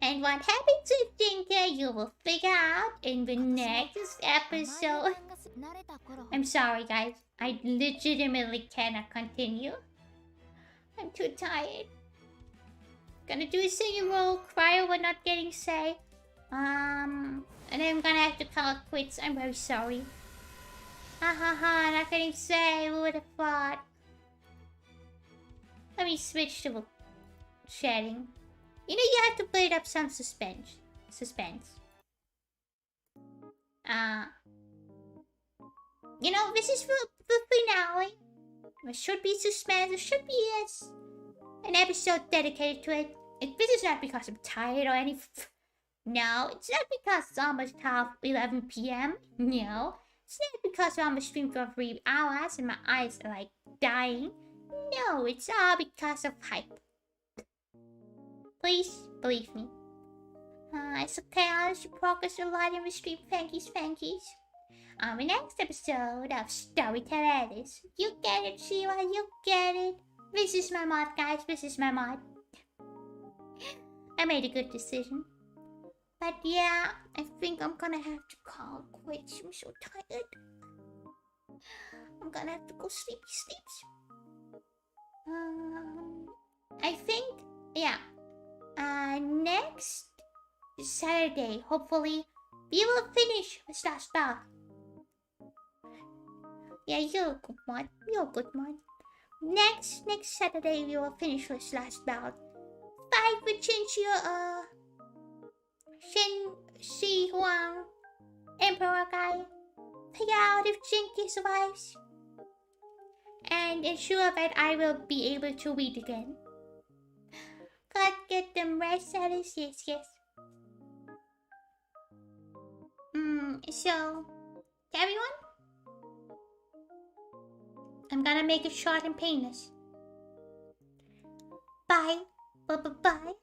And what happened to Shinko, you will figure out in the next episode. I'm sorry, guys. I legitimately cannot continue. I'm too tired. Gonna do a singing roll, cry over not getting say. And then I'm gonna have to call it quits. I'm very sorry. Ha ha ha, not getting say. Who would have thought? Let me switch to chatting. You know, you have to build up some suspense. You know, this is the finale. There should be suspense. There should be an episode dedicated to it. This is not because I'm tired or anything. No, it's not because it's almost 11 p.m. No, it's not because I'm on the stream for 3 hours and my eyes are like dying. No, it's all because of hype. Please believe me. It's okay, I'll just progress a lot in the stream. Thankies. On the next episode of Storytell Alice. You get it, Sheila, you get it. This is my mod, guys, this is my mod. I made a good decision. But yeah, I think I'm gonna have to call quits. I'm so tired. I'm gonna have to go sleep. I think, yeah. Next Saturday, hopefully, we will finish this last bout. Yeah, you're a good one. Next Saturday, we will finish this last bout. Fight with Shin Shi Huang, Emperor guy. Figure out if Jinky survives. And ensure that I will be able to read again. Gotta get them rest, Alice. Yes. So, everyone, I'm gonna make it short and painless. Bye. Bye.